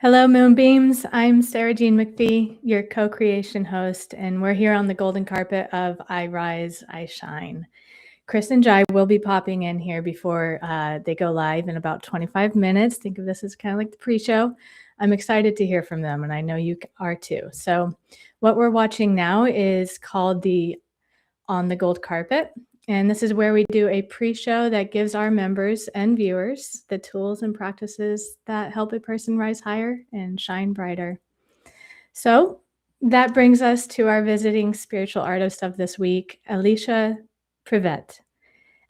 Hello, Moonbeams. I'm Sarah Jean McPhee, your co-creation host, and we're here on the golden carpet of I Rise, I Shine. Chris and Jai will be popping in here before they go live in about 25 minutes. Think of this as kind of like the pre-show. I'm excited to hear from them, and I know you are too. So what we're watching now is called the On the Gold Carpet. And this is where we do a pre-show that gives our members and viewers the tools and practices that help a person rise higher and shine brighter. So that brings us to our visiting spiritual artist of this week, Alicia Privet.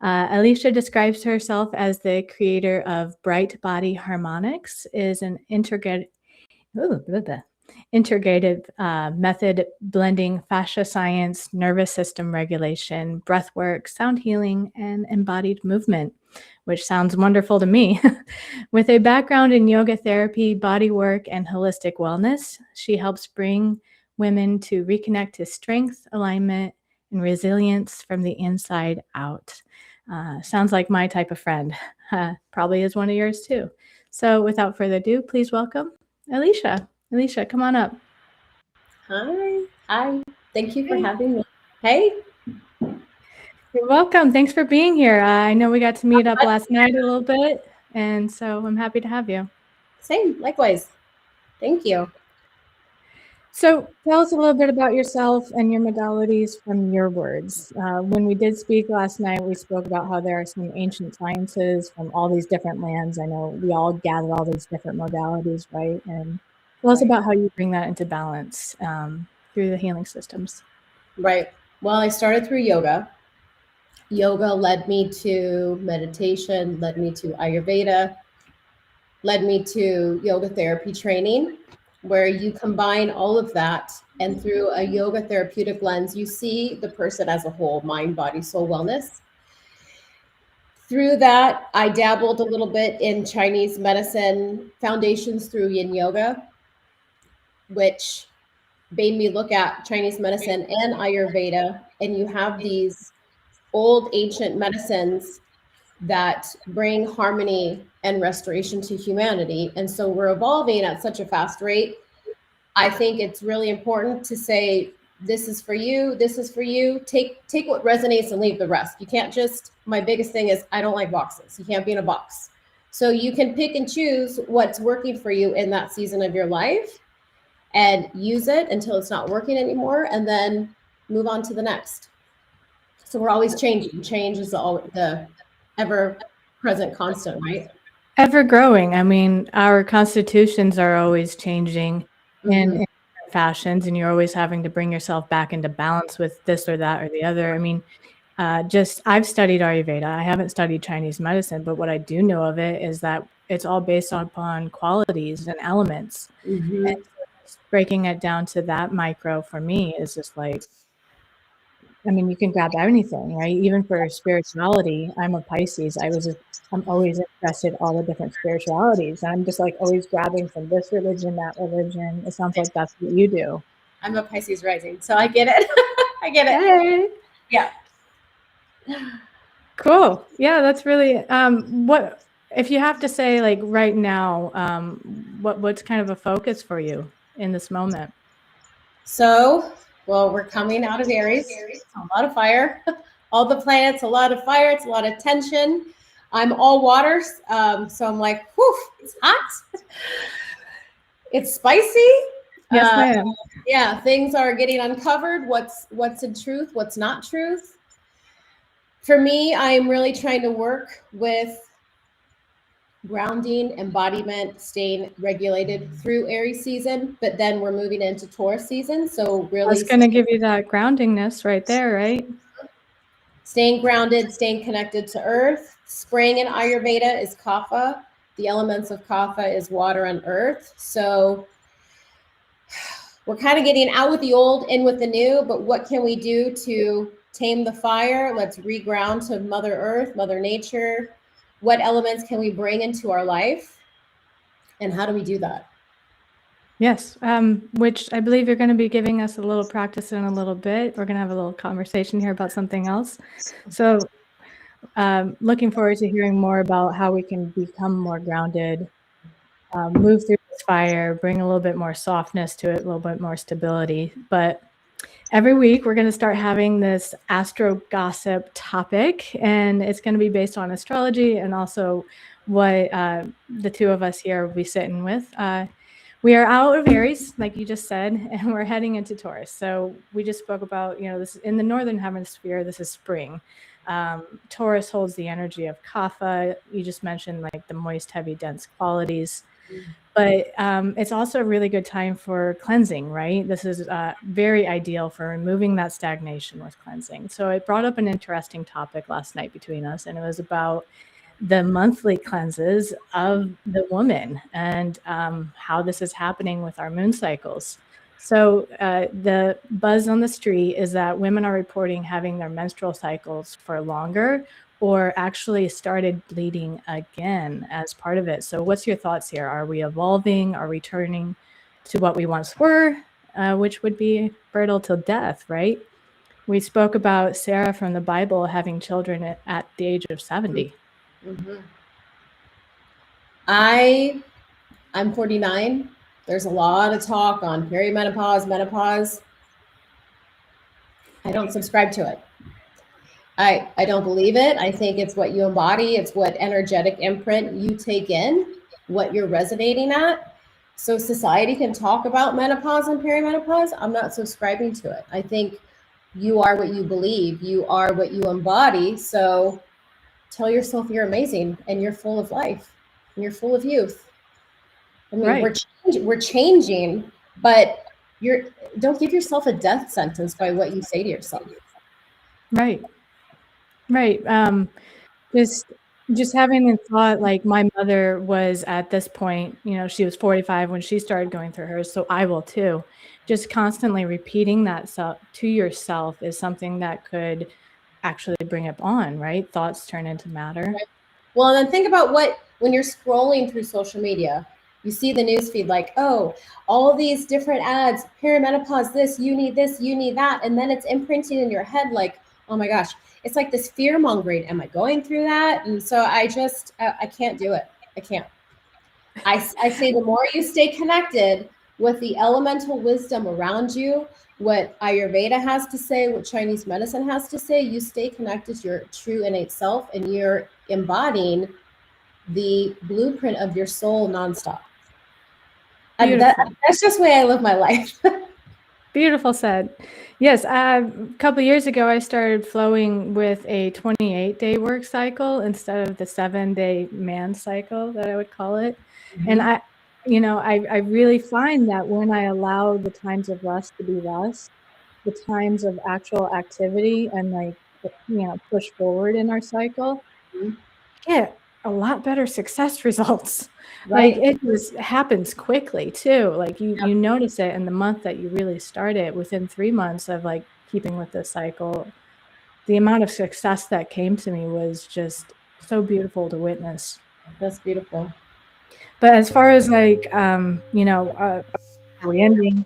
Alicia describes herself as the creator of Bright Body Harmonics, is an integrative method blending fascia science, nervous system regulation, breathwork, sound healing, and embodied movement, which sounds wonderful to me. With a background in yoga therapy, body work, and holistic wellness, she helps bring women to reconnect to strength, alignment, and resilience from the inside out. Sounds like my type of friend. Probably is one of yours too. So without further ado, please welcome Alicia. Alicia, come on up. Hi. Thank you for having me. Hey. You're welcome. Thanks for being here. I know we got to meet up last night a little bit, and so I'm happy to have you. Same, likewise. Thank you. So tell us a little bit about yourself and your modalities from your words. When we did speak last night, we spoke about how there are some ancient sciences from all these different lands. I know we all gather all these different modalities, right? And tell us about how you bring that into balance through the healing systems. Right. Well, I started through yoga. Yoga led me to meditation, led me to Ayurveda, led me to yoga therapy training, where you combine all of that. And through a yoga therapeutic lens, you see the person as a whole, mind, body, soul, wellness. Through that, I dabbled a little bit in Chinese medicine foundations through yin yoga, which made me look at Chinese medicine and Ayurveda. And you have these old ancient medicines that bring harmony and restoration to humanity. And so we're evolving at such a fast rate. I think it's really important to say, this is for you, this is for you. Take what resonates and leave the rest. You can't just, my biggest thing is I don't like boxes. You can't be in a box. So you can pick and choose what's working for you in that season of your life and use it until it's not working anymore, and then move on to the next. So we're always changing. Change is the ever-present constant, right? Ever growing. I mean, our constitutions are always changing in fashions, and you're always having to bring yourself back into balance with this or that or the other. I mean, I've studied Ayurveda. I haven't studied Chinese medicine, but what I do know of it is that it's all based upon qualities and elements. And so breaking it down to that micro for me is just like, I mean, you can grab anything, right? Even for spirituality, I'm a Pisces. I'm always interested in all the different spiritualities. And I'm just like always grabbing from this religion, that religion. It sounds like that's what you do. I'm a Pisces rising, so I get it. I get it. Hey. Yeah. Cool. Yeah, that's really, what, if you have to say like right now, what's kind of a focus for you in this moment? So, well, we're coming out of Aries, a lot of fire, all the planets, a lot of fire, it's a lot of tension. I'm all waters, so I'm like, whew, it's hot, it's spicy. Yes, ma'am. Yeah, things are getting uncovered. What's in truth, what's not truth. For me, I'm really trying to work with grounding, embodiment, staying regulated through Aries season, but then we're moving into Taurus season. So really, I was going to give you that groundingness right there, right? Staying grounded, staying connected to earth. Spring in Ayurveda is Kapha. The elements of Kapha is water and earth. So we're kind of getting out with the old, in with the new, but what can we do to tame the fire? Let's reground to Mother Earth, Mother Nature. What elements can we bring into our life? And how do we do that? Yes, which I believe you're going to be giving us a little practice in a little bit. We're going to have a little conversation here about something else. So looking forward to hearing more about how we can become more grounded, move through fire, bring a little bit more softness to it, a little bit more stability. But every week we're going to start having this astro gossip topic, and it's going to be based on astrology and also what the two of us here will be sitting with. We are out of Aries, like you just said, and we're heading into Taurus. So we just spoke about, this in the northern hemisphere, this is spring. Taurus holds the energy of kapha. You just mentioned like the moist, heavy, dense qualities. But it's also a really good time for cleansing, right? This is very ideal for removing that stagnation with cleansing. So it brought up an interesting topic last night between us, and it was about the monthly cleanses of the woman and how this is happening with our moon cycles. So the buzz on the street is that women are reporting having their menstrual cycles for longer, or actually started bleeding again as part of it. So what's your thoughts here? Are we evolving? Are we turning to what we once were, which would be fertile till death, right? We spoke about Sarah from the Bible having children at the age of 70. Mm-hmm. I'm 49. There's a lot of talk on perimenopause, menopause. I don't subscribe to it. I don't believe it. I think it's what you embody. It's what energetic imprint you take in, what you're resonating at. So society can talk about menopause and perimenopause. I'm not subscribing to it. I think you are what you believe. You are what you embody. So tell yourself you're amazing and you're full of life and you're full of youth. I mean, right. We're changing, but don't give yourself a death sentence by what you say to yourself. Right. Right. Just having a thought, like my mother was at this point, she was 45 when she started going through hers. So I will too. Just constantly repeating that to yourself is something that could actually bring it on, right? Thoughts turn into matter. Right. Well, and then think about when you're scrolling through social media, you see the news feed like, oh, all these different ads, perimenopause, this, you need that. And then it's imprinting in your head like, oh my gosh, it's like this fear mongering. Am I going through that? And so I can't do it. I can't. I say the more you stay connected with the elemental wisdom around you, what Ayurveda has to say, what Chinese medicine has to say, you stay connected to your true innate self, and you're embodying the blueprint of your soul nonstop. And that's just the way I live my life. Beautiful said. Yes, a couple of years ago, I started flowing with a 28-day work cycle instead of the 7-day man cycle that I would call it. Mm-hmm. And I really find that when I allow the times of rest to be rest, the times of actual activity and push forward in our cycle, mm-hmm. get a lot better success results. Right. Like it just happens quickly too. Like you notice it in the month that you really start it. Within 3 months of like keeping with the cycle, the amount of success that came to me was just so beautiful to witness. That's beautiful. But as far as are we ending?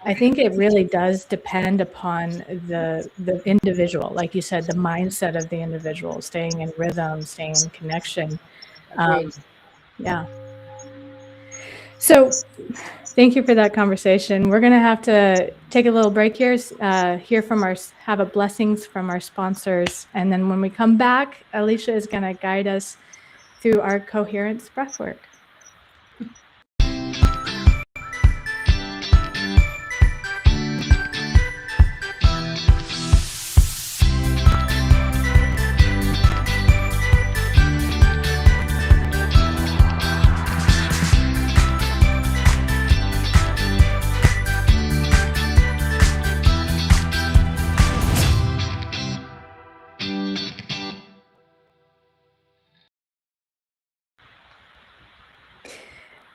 I think it really does depend upon the individual. Like you said, the mindset of the individual, staying in rhythm, staying in connection. Yeah. So thank you for that conversation. We're going to have to take a little break here, have a blessings from our sponsors. And then when we come back, Alicia is going to guide us through our Coherence breathwork.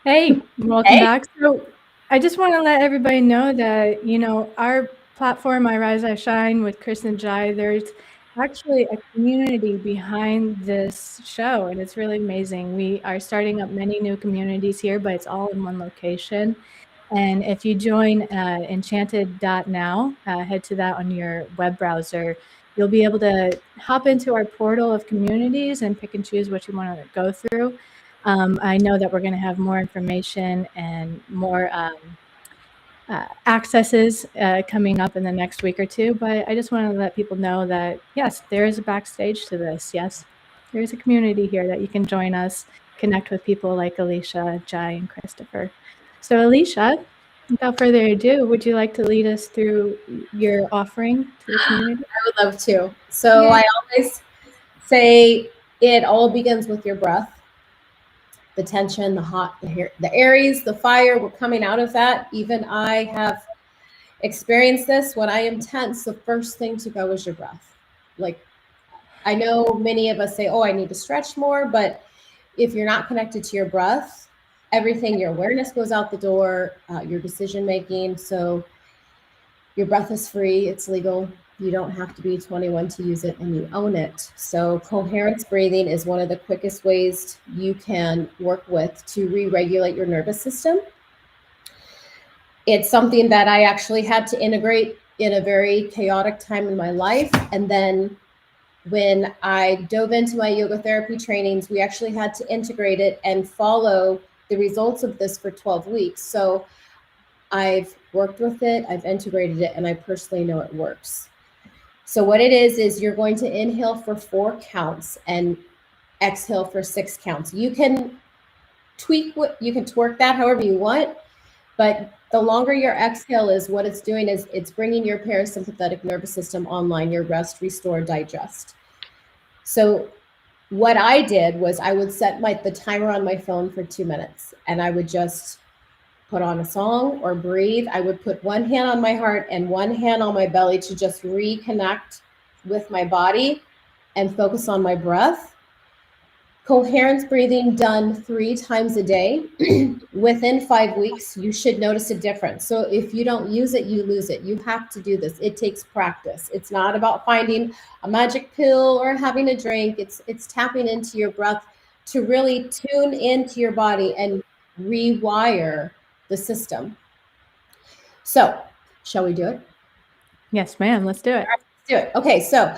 Hey, welcome back. So I just want to let everybody know that, our platform, I Rise, I Shine with Chris and Jai, there's actually a community behind this show, and it's really amazing. We are starting up many new communities here, but it's all in one location. And if you join enchanted.now, head to that on your web browser, you'll be able to hop into our portal of communities and pick and choose what you want to go through. I know that we're going to have more information and more accesses coming up in the next week or two, but I just want to let people know that, yes, there is a backstage to this. Yes, there's a community here that you can join us, connect with people like Alicia, Jai, and Christopher. So Alicia, without further ado, would you like to lead us through your offering to the community? I would love to. So Yay. I always say it all begins with your breath. The tension, the hot, the Aries, the fire, we're coming out of that. Even I have experienced this. When I am tense, the first thing to go is your breath. Like, I know many of us say, oh, I need to stretch more, but if you're not connected to your breath, everything, your awareness goes out the door, your decision making. So your breath is free, it's legal. You don't have to be 21 to use it, and you own it. So coherence breathing is one of the quickest ways you can work with to re-regulate your nervous system. It's something that I actually had to integrate in a very chaotic time in my life. And then when I dove into my yoga therapy trainings, we actually had to integrate it and follow the results of this for 12 weeks. So I've worked with it, I've integrated it, and I personally know it works. So what it is you're going to inhale for 4 counts and exhale for 6 counts. You can twerk that however you want, but the longer your exhale is, what it's doing is it's bringing your parasympathetic nervous system online, your rest, restore, digest. So what I did was I would set the timer on my phone for 2 minutes, and I would just put on a song or breathe. I would put one hand on my heart and one hand on my belly to just reconnect with my body and focus on my breath. Coherence breathing done 3 times a day. Within 5 weeks, you should notice a difference. So if you don't use it, you lose it. You have to do this. It takes practice. It's not about finding a magic pill or having a drink. It's tapping into your breath to really tune into your body and rewire the system. So shall we do it? Yes, ma'am. Let's do it. Let's do it. Okay, so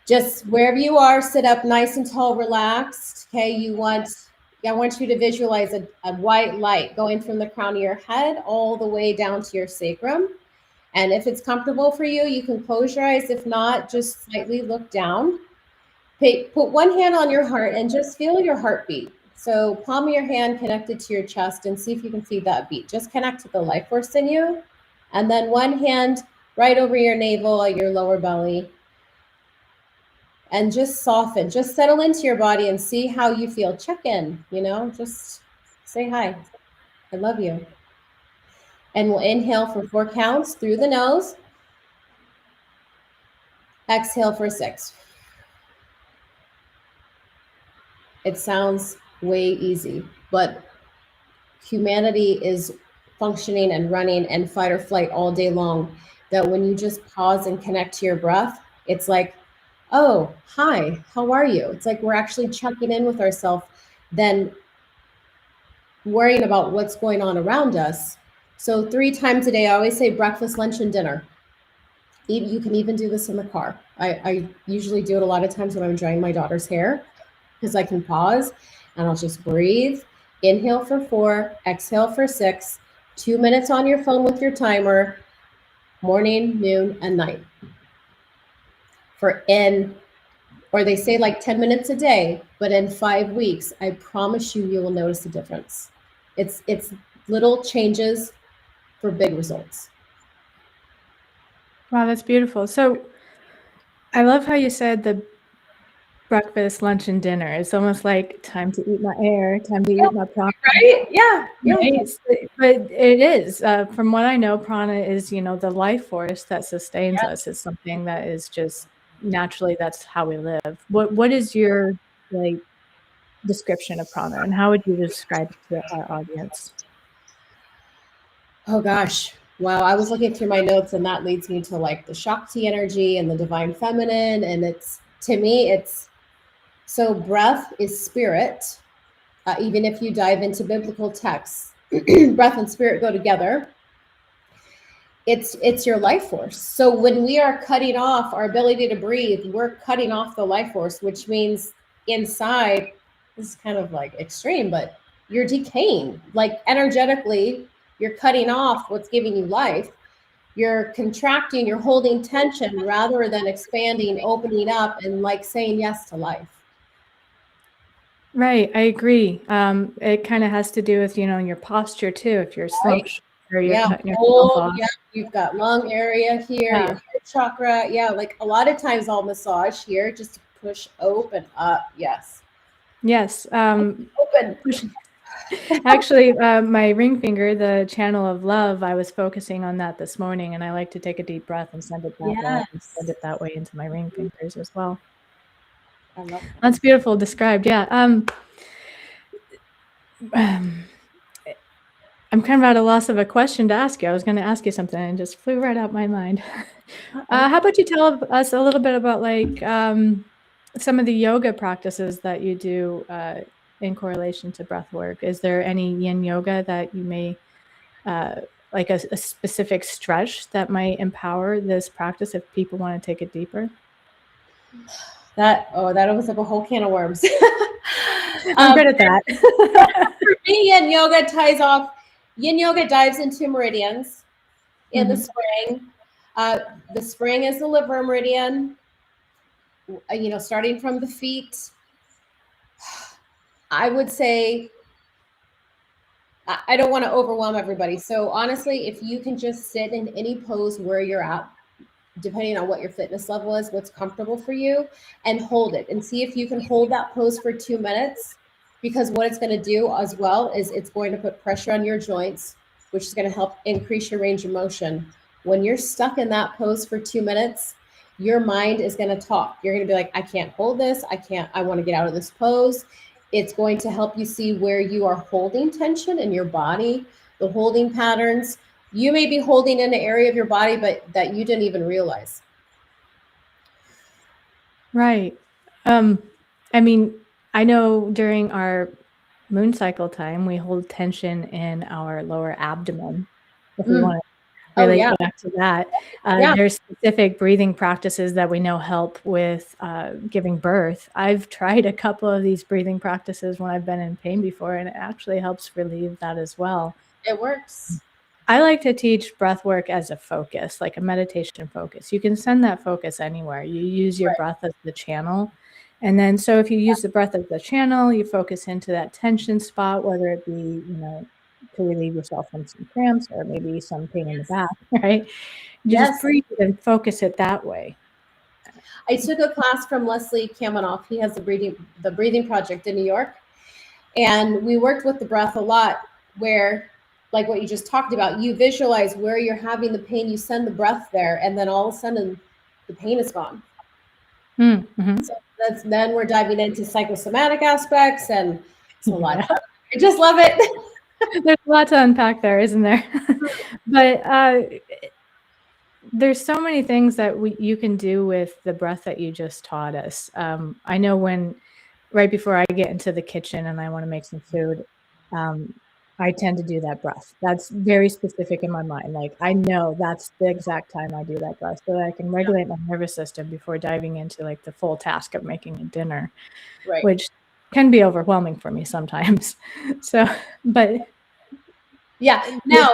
just wherever you are, sit up nice and tall, relaxed. Okay, I want you to visualize a white light going from the crown of your head all the way down to your sacrum. And if it's comfortable for you, you can close your eyes. If not, just slightly look down. Put one hand on your heart and just feel your heartbeat. So palm of your hand connected to your chest, and see if you can feel that beat. Just connect to the life force in you. And then one hand right over your navel, your lower belly. And just soften, just settle into your body and see how you feel. Check in, just say hi. I love you. And we'll inhale for 4 counts through the nose. Exhale for 6. It sounds way easy, but humanity is functioning and running and fight or flight all day long, that when you just pause and connect to your breath, it's like, oh, hi, how are you? It's like we're actually checking in with ourselves than worrying about what's going on around us. So 3 times a day, I always say breakfast, lunch, and dinner. You can even do this in the car. I usually do it a lot of times when I'm drying my daughter's hair, because I can pause and I'll just breathe. Inhale for 4, exhale for 6, 2 minutes on your phone with your timer, morning, noon, and night. Or they say like 10 minutes a day, but in 5 weeks, I promise you will notice a difference. It's little changes for big results. Wow, that's beautiful. So I love how you said the breakfast, lunch, and dinner. It's almost like time to eat my air, time to eat my prana. Right? Yeah. Right? But it is. From what I know, prana is, the life force that sustains us. It's something that is just naturally, that's how we live. What is your description of prana, and how would you describe it to our audience? Oh gosh. Wow. I was looking through my notes, and that leads me to the Shakti energy and the divine feminine. And to me, so breath is spirit. Even if you dive into biblical texts, breath and spirit go together. It's your life force. So when we are cutting off our ability to breathe, we're cutting off the life force, which means inside this is kind of like extreme, but you're decaying. Like energetically, you're cutting off what's giving you life. You're contracting, you're holding tension rather than expanding, opening up, and like saying yes to life. Right, I agree. It kind of has to do with, your posture too. If you're slumped or you're cutting yourself off. Yeah, you've got lung area here, your heart chakra. Yeah, like a lot of times I'll massage here just to push open up. Yes. Yes. Open. Actually, my ring finger, the channel of love, I was focusing on that this morning, and I like to take a deep breath and send it that way, and send it that way into my ring fingers as well. I love that. That's beautiful described. Yeah. I'm kind of at a loss of a question to ask you. I was going to ask you something and just flew right out my mind. How about you tell us a little bit about like some of the yoga practices that you do in correlation to breath work? Is there any yin yoga that you may like a specific stretch that might empower this practice if people want to take it deeper? That opens up a whole can of worms. I'm good at that. For me, yin yoga dives into meridians in the spring. The spring is the liver meridian, starting from the feet. I would say, I don't want to overwhelm everybody. So honestly, if you can just sit in any pose where you're at, depending on what your fitness level is, what's comfortable for you, and hold it and see if you can hold that pose for 2 minutes, because what it's going to do as well is it's going to put pressure on your joints, which is going to help increase your range of motion. When you're stuck in that pose for 2 minutes, your mind is going to talk. You're going to be like, I can't hold this. I want to get out of this pose. It's going to help you see where you are holding tension in your body, the holding patterns. You may be holding in an area of your body, but that you didn't even realize. Right. I mean, I know during our moon cycle time, we hold tension in our lower abdomen. If we want to relate back to that, there's specific breathing practices that we know help with giving birth. I've tried a couple of these breathing practices when I've been in pain before, and it actually helps relieve that as well. It works. I like to teach breath work as a focus, like a meditation focus. You can send that focus anywhere. You use your breath as the channel. And then, so if you use the breath as the channel, you focus into that tension spot, whether it be, to relieve yourself from some cramps or maybe some pain in the back, right? You just breathe and focus it that way. I took a class from Leslie Kaminoff. He has the breathing project in New York. And we worked with the breath a lot, where, like what you just talked about, you visualize where you're having the pain, you send the breath there, and then all of a sudden the pain is gone. So then we're diving into psychosomatic aspects, and it's a lot. I just love it. There's a lot to unpack there, isn't there? But there's so many things that you can do with the breath that you just taught us. I know right before I get into the kitchen and I want to make some food, I tend to do that breath. That's very specific in my mind. Like, I know that's the exact time I do that breath, so that I can regulate my nervous system before diving into like the full task of making a dinner, which can be overwhelming for me sometimes. So, but yeah. Now,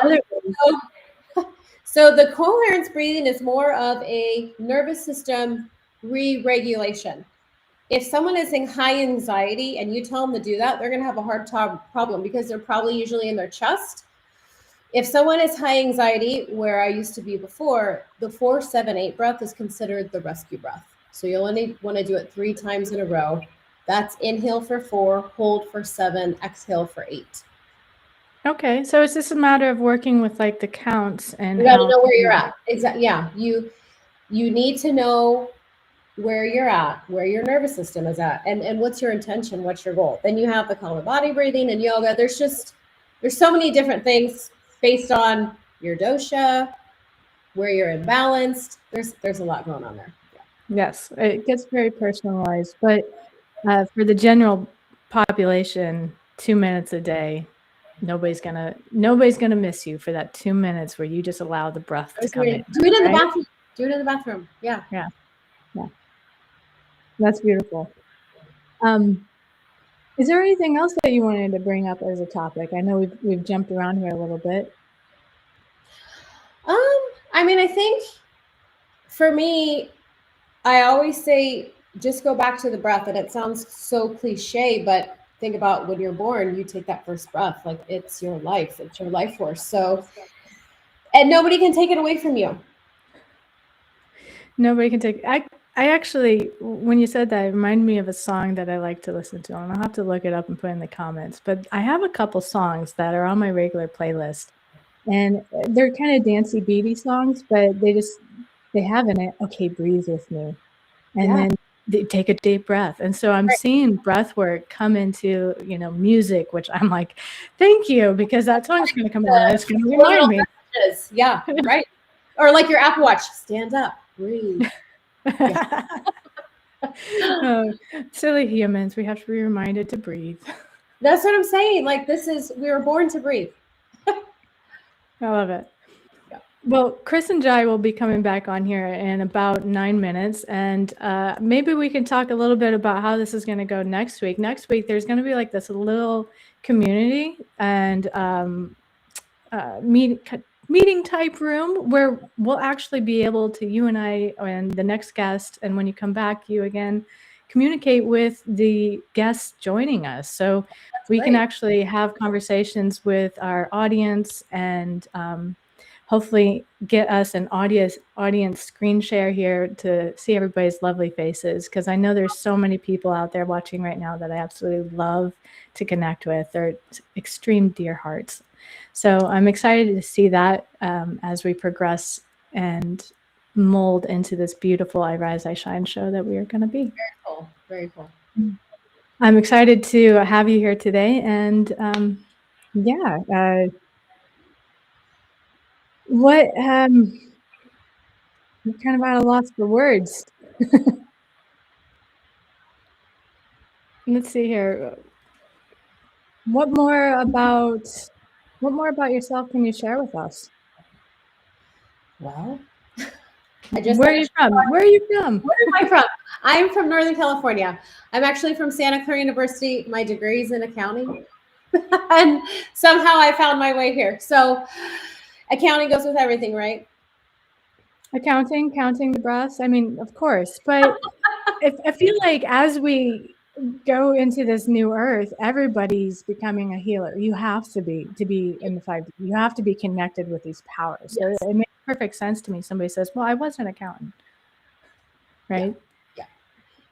so the coherence breathing is more of a nervous system re-regulation. If someone is in high anxiety and you tell them to do that, they're going to have a hard problem, because they're probably usually in their chest. If someone is high anxiety, where I used to be before, the 4-7-8 breath is considered the rescue breath. So you only want to do it 3 times in a row. That's inhale for 4, hold for 7, exhale for 8. Okay, so it's just a matter of working with like the counts, and you got to know where you're at. Exactly. Yeah, you need to know where you're at, where your nervous system is at, and what's your intention, what's your goal. Then you have the color body breathing and yoga. There's so many different things based on your dosha, where you're imbalanced. There's a lot going on there. Yes, it gets very personalized, but for the general population, 2 minutes a day, nobody's gonna miss you for that 2 minutes where you just allow the breath to come in. Do it in the bathroom. Do it in the bathroom. Yeah. That's beautiful. Is there anything else that you wanted to bring up as a topic? I know we've jumped around here a little bit. I mean, I think for me, I always say just go back to the breath, and it sounds so cliche, but think about when you're born, you take that first breath, like it's your life, it's your life force. So, and nobody can take it away from you. Nobody can take. I actually, when you said that, it reminded me of a song that I like to listen to, and I'll have to look it up and put in the comments. But I have a couple songs that are on my regular playlist, and they're kind of dancey, beaty songs, but they have in it, okay, breathe with me, and then they take a deep breath. And so I'm seeing breath work come into music, which I'm like, thank you, because that song's going to come on. It's going to remind me. Yeah, right. Or like your Apple Watch, stand up, breathe. Oh, silly humans, we have to be reminded to breathe. That's what I'm saying. Like we were born to breathe. I love it. Yeah. Well, Chris and Jai will be coming back on here in about 9 minutes, and maybe we can talk a little bit about how this is going to go next week. Next week, there's going to be like this little community and meeting type room where we'll actually be able to, you and I and the next guest, and when you come back, you again, communicate with the guests joining us. So we can actually have conversations with our audience and hopefully get us an audience screen share here to see everybody's lovely faces, because I know there's so many people out there watching right now that I absolutely love to connect with. They're extreme dear hearts. So I'm excited to see that as we progress and mold into this beautiful I Rise, I Shine show that we are going to be. Very cool. Very cool. I'm excited to have you here today. And what I'm kind of at a loss for words. Let's see here. What more about yourself can you share with us? Well, where are you from? Where are you from? Where am I from? I'm from Northern California. I'm actually from Santa Clara University. My degree is in accounting. And somehow I found my way here. So accounting goes with everything, right? Accounting, counting the breaths. I mean, of course. But I feel like as we go into this new earth, everybody's becoming a healer. You have to be in the 5D. You have to be connected with these powers. Yes. So it makes perfect sense to me. Somebody says, well, I was an accountant. Right? Yeah.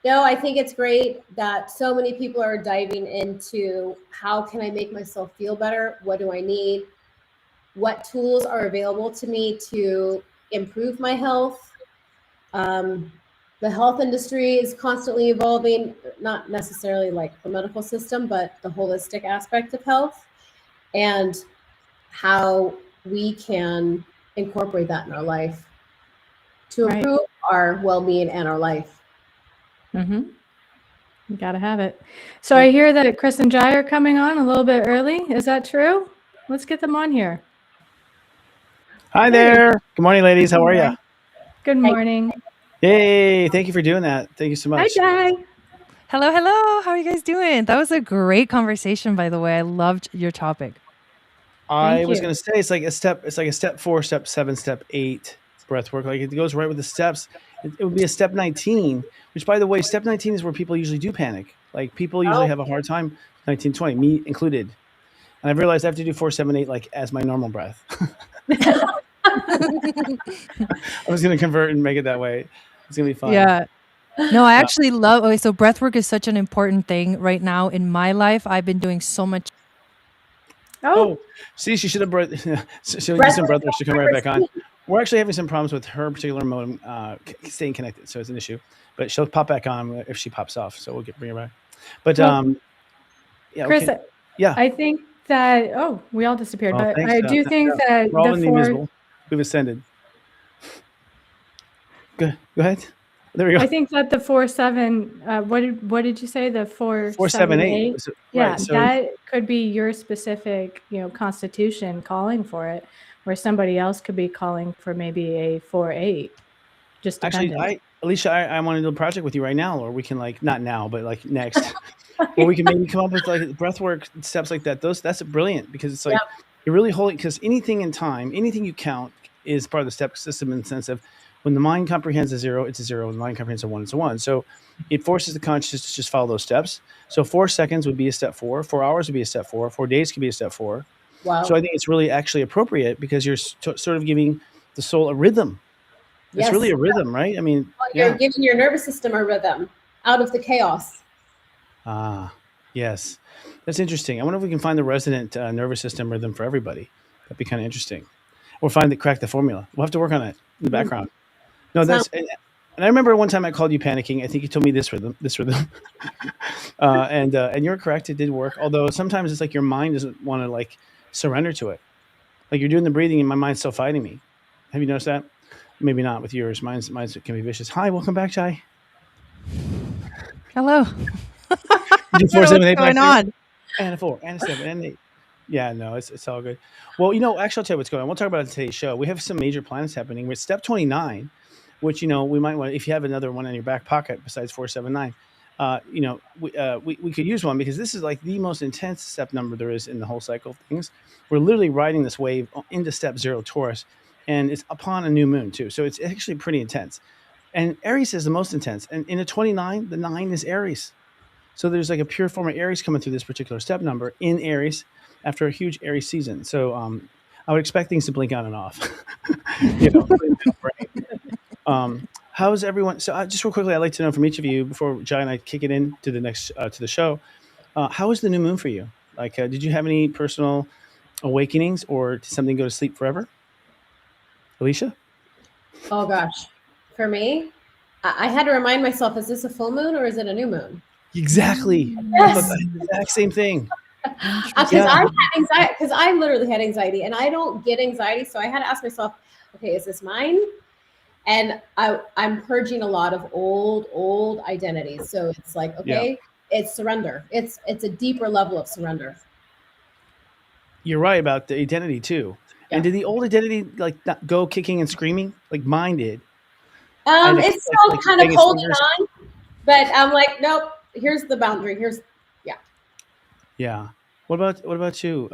No, I think it's great that so many people are diving into how can I make myself feel better? What do I need? What tools are available to me to improve my health? The health industry is constantly evolving, not necessarily like the medical system, but the holistic aspect of health and how we can incorporate that in our life to improve our well-being and our life. Mm-hmm. You got to have it. So I hear that Chris and Jai are coming on a little bit early. Is that true? Let's get them on here. Hi there. Good morning, ladies. How are you? Good morning. Yay. Thank you for doing that. Thank you so much. Hi, Jai. Hello. How are you guys doing? That was a great conversation, by the way. I loved your topic. I was going to say it's like a step 4, step 7, step 8 breath work. Like it goes right with the steps. It would be a step 19, which, by the way, step 19 is where people usually do panic. Like people usually have a hard time, 19, 20, me included. And I've realized I have to do 4, 7, 8 like as my normal breath. I was going to convert and make it that way. It's going to be fun. Yeah. No, I actually love. Okay, so breathwork is such an important thing right now in my life. I've been doing so much. Oh, see, she should have brought she'll use some breathwork to come right back on. We're actually having some problems with her particular modem staying connected, so it's an issue. But she'll pop back on if she pops off, so we'll bring her back. But yeah, Chris, okay. Yeah, I think that we all disappeared, but I do think that we're all invisible. We've ascended. Go ahead. There we go. I think that the 4, 7. What did you say? The 4, 7, 8. Yeah, right, so that could be your specific, constitution calling for it, where somebody else could be calling for maybe a 4, 8. Just dependent. Actually, Alicia, I want to do a project with you right now, or we can not now, but next. Or we can maybe come up with like breathwork steps like that. That's brilliant because it's like you're really holding, because anything in time, anything you count is part of the step system in the sense of when the mind comprehends a zero, it's a zero. When the mind comprehends a one, it's a one. So it forces the consciousness to just follow those steps. So 4 seconds would be a step 4. 4 hours would be a step 4. 4 days could be a step 4. Wow. So I think it's really actually appropriate because you're sort of giving the soul a rhythm. It's really a rhythm, right? I mean, you're giving your nervous system a rhythm out of the chaos. Yes. That's interesting. I wonder if we can find the resident nervous system rhythm for everybody. That'd be kind of interesting. Or crack the formula. We'll have to work on it in the background. No, and I remember one time I called you panicking. I think you told me this rhythm. And you're correct. It did work. Although sometimes it's like your mind doesn't want to like surrender to it. Like you're doing the breathing and my mind's still fighting me. Have you noticed that? Maybe not with yours. Mine's can be vicious. Hi, welcome back, Jai. Hello. You 4, 7, 8, what's going on? And a 4, and a 7, and 8. Yeah, no, it's all good. Well, actually, I'll tell you what's going on. We'll talk about it in today's show. We have some major planets happening with step 29, which, we might want, if you have another one in your back pocket besides 4, 7, 9, we could use one because this is like the most intense step number there is in the whole cycle of things. We're literally riding this wave into step 0 Taurus, and it's upon a new moon too. So it's actually pretty intense. And Aries is the most intense. And in a 29, the 9 is Aries. So there's like a pure form of Aries coming through this particular step number in Aries after a huge Aries season. So I would expect things to blink on and off. How's everyone? So just real quickly, I'd like to know from each of you before Jai and I kick it into the next to the show. How was the new moon for you? Like, did you have any personal awakenings, or did something go to sleep forever? Alicia? Oh gosh, for me, I had to remind myself: is this a full moon or is it a new moon? Exactly. Yes. The exact same thing. Because I had anxiety. Because I literally had anxiety, and I don't get anxiety, so I had to ask myself, okay, is this mine? And I'm purging a lot of old identities. So it's like, okay, it's surrender. It's a deeper level of surrender. You're right about the identity too. Yeah. And did the old identity like not go kicking and screaming like mine did? It's still kind of holding on, but I'm like, nope. Here's the boundary. Yeah. What about you?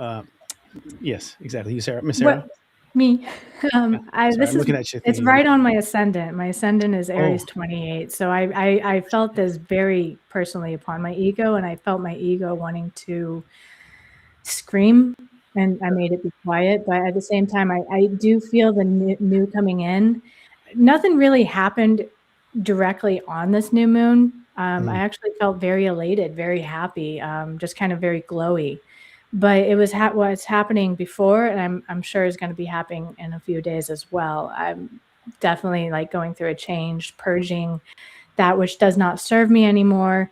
Yes, exactly. You, Sarah, Miss Sarah. Me. Sorry, I'm looking at you. It's right on my ascendant. My ascendant is Aries 28. So I felt this very personally upon my ego, and I felt my ego wanting to scream, and I made it be quiet. But at the same time, I do feel the new coming in. Nothing really happened directly on this new moon. I actually felt very elated, very happy, just kind of very glowy. But it was what's happening before, and I'm sure is going to be happening in a few days as well. I'm definitely like going through a change, purging that which does not serve me anymore,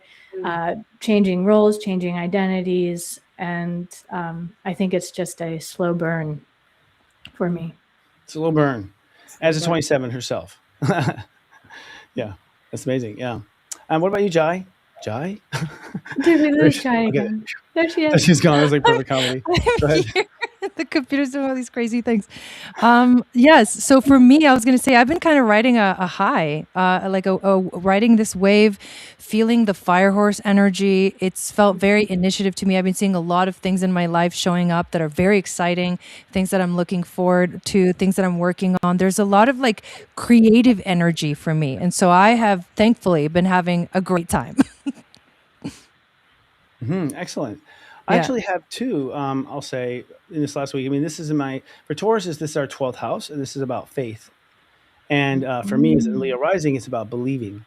changing roles, changing identities, and I think it's just a slow burn for me. It's a little burn, as a 27 herself. Yeah, that's amazing. Yeah. What about you, Jai? Jai? Did we lose Jai again? There she is. She's gone. It was like perfect comedy. Go ahead. The computer's doing all these crazy things. Yes. So for me, I was going to say I've been kind of riding a high, like riding this wave, feeling the fire horse energy. It's felt very initiative to me. I've been seeing a lot of things in my life showing up that are very exciting, things that I'm looking forward to, things that I'm working on. There's a lot of like creative energy for me. And so I have thankfully been having a great time. Excellent. I actually have two, I'll say, in this last week. I mean, this is for Taurus, this is our 12th house, and this is about faith. And for me, as a Leo rising, it's about believing.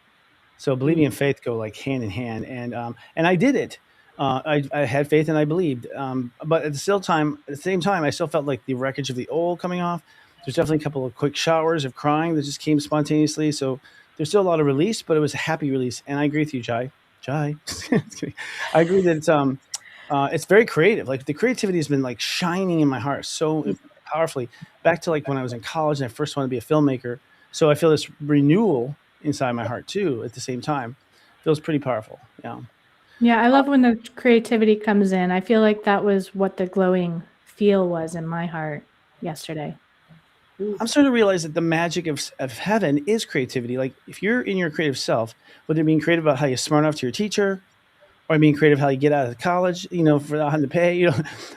So believing and faith go like hand in hand. And I did it. I had faith and I believed. But at the same time, I still felt like the wreckage of the old coming off. There's definitely a couple of quick showers of crying that just came spontaneously. So there's still a lot of release, but it was a happy release. And I agree with you, Jai. I agree that it's very creative. Like the creativity has been like shining in my heart so powerfully. Back to like when I was in college and I first wanted to be a filmmaker. So I feel this renewal inside my heart too. At the same time, feels pretty powerful. Yeah. Yeah, I love when the creativity comes in. I feel like that was what the glowing feel was in my heart yesterday. I'm starting to realize that the magic of heaven is creativity. Like if you're in your creative self, whether you're being creative about how you smart enough to your teacher, or being creative, how you get out of college, for not having to pay,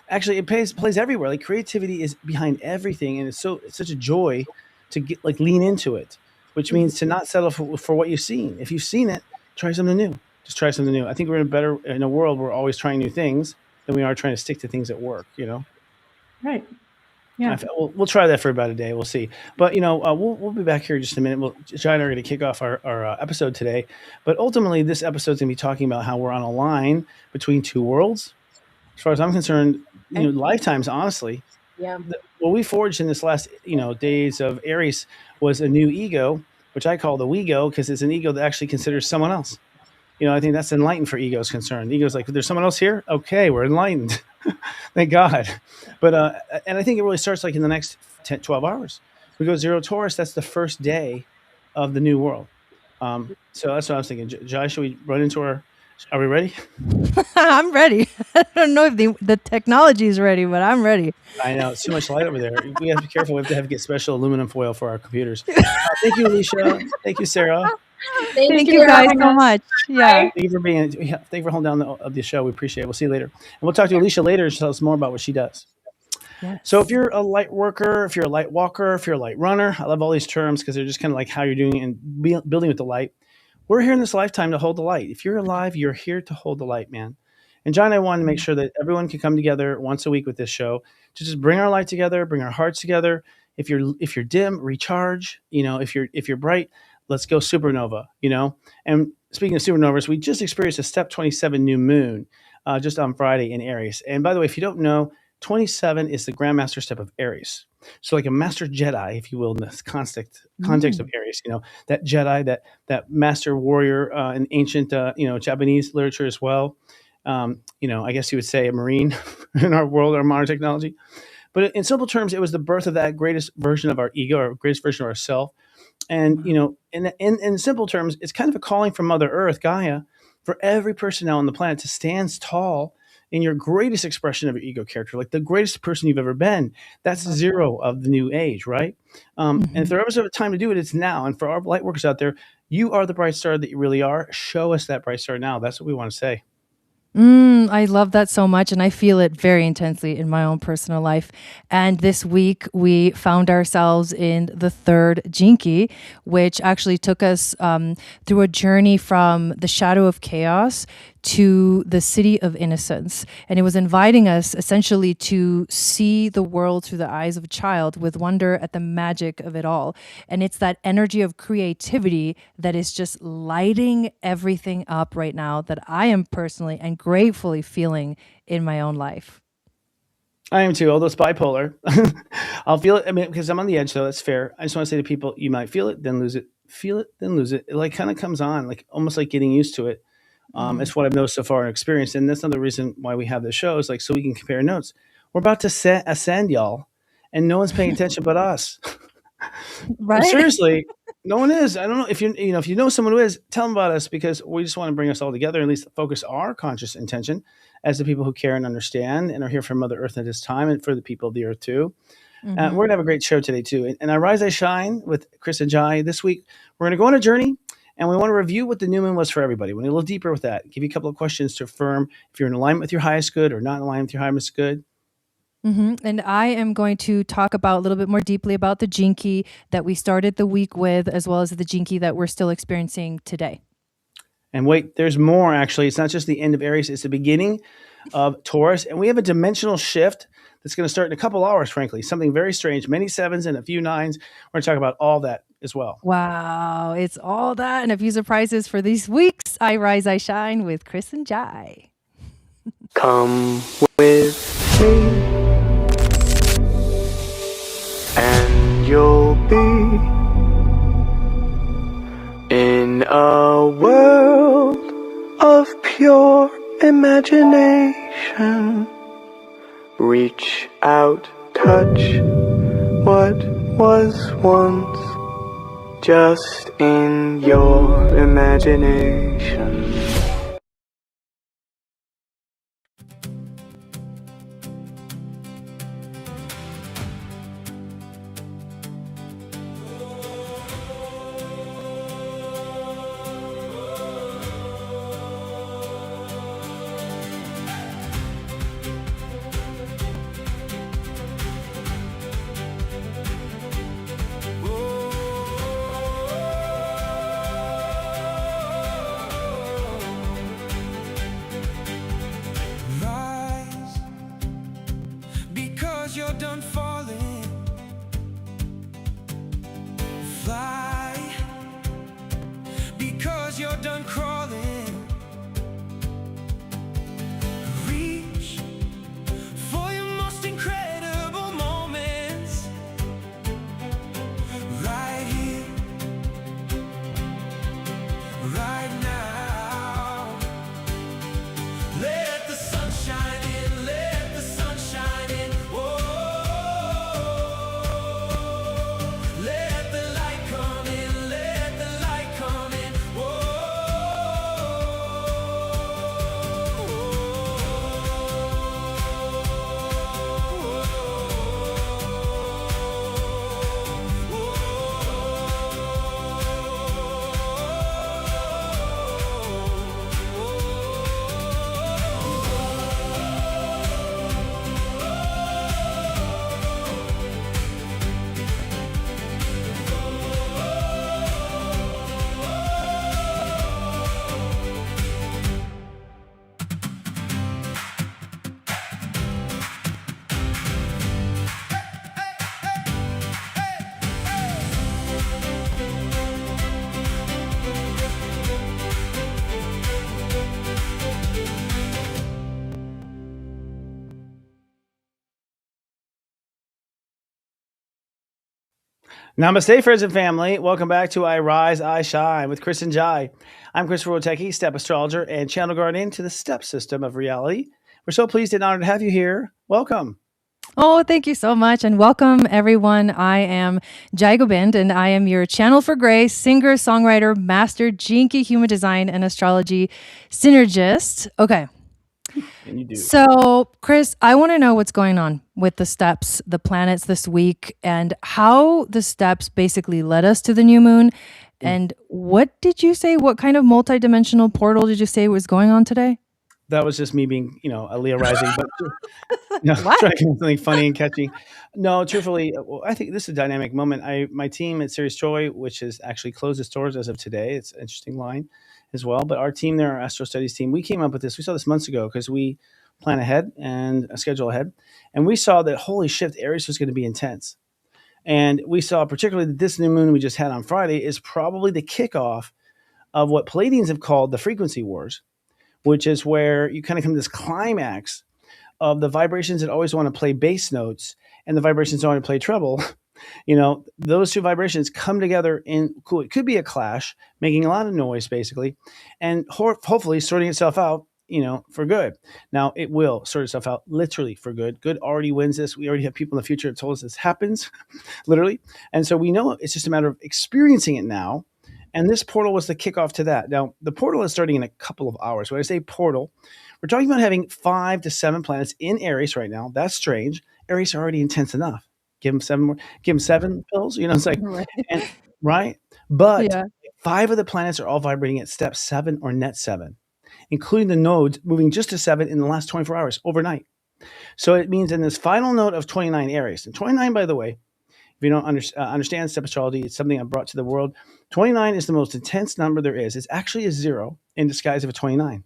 actually it plays everywhere. Like creativity is behind everything. And it's such a joy to get like lean into it, which means to not settle for what you've seen. If you've seen it, try something new. Just try something new. I think we're in a world where we're always trying new things than we are trying to stick to things that work, Right. Yeah. We'll try that for about a day. We'll see. But we'll be back here in just a minute. John and I are going to kick off our episode today. But ultimately, this episode is going to be talking about how we're on a line between two worlds. As far as I'm concerned, lifetimes. Honestly, Yeah. What we forged in this last days of Aries was a new ego, which I call the we-go, because it's an ego that actually considers someone else. I think that's enlightened for ego's concerned. Ego's like, there's someone else here? Okay, we're enlightened. Thank God. But and I think it really starts like in the next 10, 12 hours. We go 0 Taurus. That's the first day of the new world. So that's what I was thinking. Jai, should we run into are we ready? I'm ready. I don't know if the technology is ready, but I'm ready. I know. It's too much light over there. We have to be careful. We have to get special aluminum foil for our computers. Thank you, Alicia. Thank you, Sarah. Thank you guys so much. Yeah. Thank you for holding down the show. We appreciate it. We'll see you later. And we'll talk to Alicia later to tell us more about what she does. Yes. So if you're a light worker, if you're a light walker, if you're a light runner, I love all these terms because they're just kind of like how you're doing and building with the light. We're here in this lifetime to hold the light. If you're alive, you're here to hold the light, man. And John and I wanted to make sure that everyone can come together once a week with this show to just bring our light together, bring our hearts together. If you're dim, recharge. If you're bright, let's go supernova. And speaking of supernovas, we just experienced a step 27 new moon just on Friday in Aries. And by the way, if you don't know, 27 is the Grandmaster step of Aries. So like a master Jedi, if you will, in this context of Aries, that Jedi, that master warrior in ancient, Japanese literature as well. I guess you would say a Marine in our world, our modern technology. But in simple terms, it was the birth of that greatest version of our ego, our greatest version of ourself. And, in simple terms, it's kind of a calling from Mother Earth, Gaia, for every person now on the planet to stand tall in your greatest expression of your ego character, like the greatest person you've ever been. That's 0 of the new age, right? And if there ever a time to do it, it's now. And for our light workers out there, you are the bright star that you really are. Show us that bright star now. That's what we want to say. I love that so much, and I feel it very intensely in my own personal life. And this week, we found ourselves in the 3rd Jinki, which actually took us through a journey from the shadow of chaos to the city of innocence. And it was inviting us essentially to see the world through the eyes of a child with wonder at the magic of it all. And it's that energy of creativity that is just lighting everything up right now that I am personally and gratefully feeling in my own life. I am too, although it's bipolar. I'll feel it. I mean, because I'm on the edge, so that's fair. I just want to say to people, you might feel it, then lose it. Feel it, then lose it. It like kind of comes on, like almost like getting used to it. It's what I've noticed so far and experienced. And that's another reason why we have this show is like, so we can compare notes. We're about to ascend, y'all, and no one's paying attention but us. Right? Seriously, no one is. I don't know if if you know someone who is, tell them about us, because we just want to bring us all together, at least focus our conscious intention as the people who care and understand and are here for Mother Earth at this time and for the people of the Earth too. We're going to have a great show today too. And I Rise, I Shine with Chris and Jai. This week, we're going to go on a journey. And we want to review what the new moon was for everybody. We're going to go a little deeper with that. Give you a couple of questions to affirm if you're in alignment with your highest good or not in alignment with your highest good. And I am going to talk about a little bit more deeply about the Jinki that we started the week with, as well as the Jinki that we're still experiencing today. And wait, there's more actually. It's not just the end of Aries. It's the beginning of Taurus. And we have a dimensional shift that's going to start in a couple hours, frankly. Something very strange. Many 7s and a few 9s. We're going to talk about all that as well. Wow, it's all that and a few surprises for these weeks. I Rise, I Shine with Chris and Jai. Come with me, and you'll be in a world of pure imagination. Reach out, touch what was once just in your imagination. calling. Fly, because you're done crawling. Reach for your most incredible moments. Right here, right now. Let the sun shine in, let the sun shine in. Whoa. Let the light come in, let the light come in. Namaste, friends and family. Welcome back to I Rise, I Shine with Chris and Jai. I'm Christopher Wojtecki, step astrologer and channel guardian to the step system of reality. We're so pleased and honored to have you here. Welcome. Oh, thank you so much. And welcome, everyone. I am Jai Gobind, and I am your channel for grace, singer, songwriter, master, gene key, human design, and astrology synergist. Okay. And you do. So, Chris, I want to know what's going on with the steps, the planets this week, and how the steps basically led us to the new moon. And what did you say? What kind of multidimensional portal did you say was going on today? That was just me being, a Leo rising, but What? trying to do something funny and catchy. No, truthfully, I think this is a dynamic moment. My team at Series Joy, which has actually closed its doors as of today, it's an interesting line as well. But our team there, our Astro Studies team, we came up with this. We saw this months ago because we plan ahead and schedule ahead. And we saw that, holy shit, Aries was going to be intense. And we saw particularly that this new moon we just had on Friday is probably the kickoff of what Palladians have called the frequency wars, which is where you kind of come to this climax of the vibrations that always want to play bass notes and the vibrations that want to play treble. Those two vibrations come together cool. It could be a clash, making a lot of noise, basically, and hopefully sorting itself out, for good. Now, it will sort itself out literally for good. Good already wins this. We already have people in the future that told us this happens, literally. And so we know it's just a matter of experiencing it now. And this portal was the kickoff to that. Now, the portal is starting in a couple of hours. When I say portal, we're talking about having 5 to 7 planets in Aries right now. That's strange. Aries are already intense enough. Give them 7 more. Give them 7 pills. It's like, Right. right? But Yeah. 5 of the planets are all vibrating at step 7 or net 7, including the nodes moving just to 7 in the last 24 hours overnight. So it means in this final node of 29 Aries, and 29, by the way, if you don't understand step astrology, it's something I brought to the world. 29 is the most intense number there is. It's actually a 0 in disguise of a 29.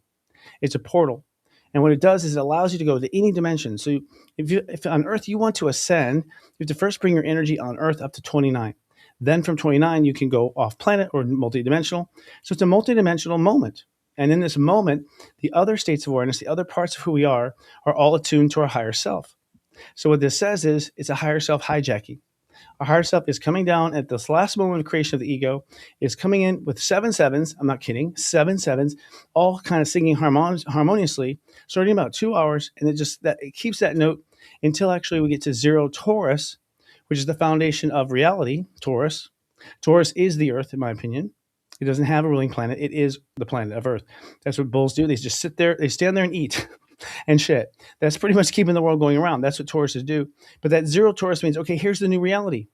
It's a portal. And what it does is it allows you to go to any dimension. So if on Earth you want to ascend, you have to first bring your energy on Earth up to 29. Then from 29, you can go off planet or multidimensional. So it's a multidimensional moment. And in this moment, the other states of awareness, the other parts of who we are all attuned to our higher self. So what this says is it's a higher self hijacking. Our higher self is coming down at this last moment of creation of the ego, is coming in with 7 sevens. I'm not kidding. 7 sevens, all kind of singing harmoniously, starting about 2 hours. And it keeps that note until actually we get to 0 Taurus, which is the foundation of reality. Taurus is the Earth, in my opinion. It doesn't have a ruling planet. It is the planet of Earth. That's what bulls do. They just sit there. They stand there and eat and shit. That's pretty much keeping the world going around. That's what Tauruses do. But that 0 Taurus means, okay, here's the new reality,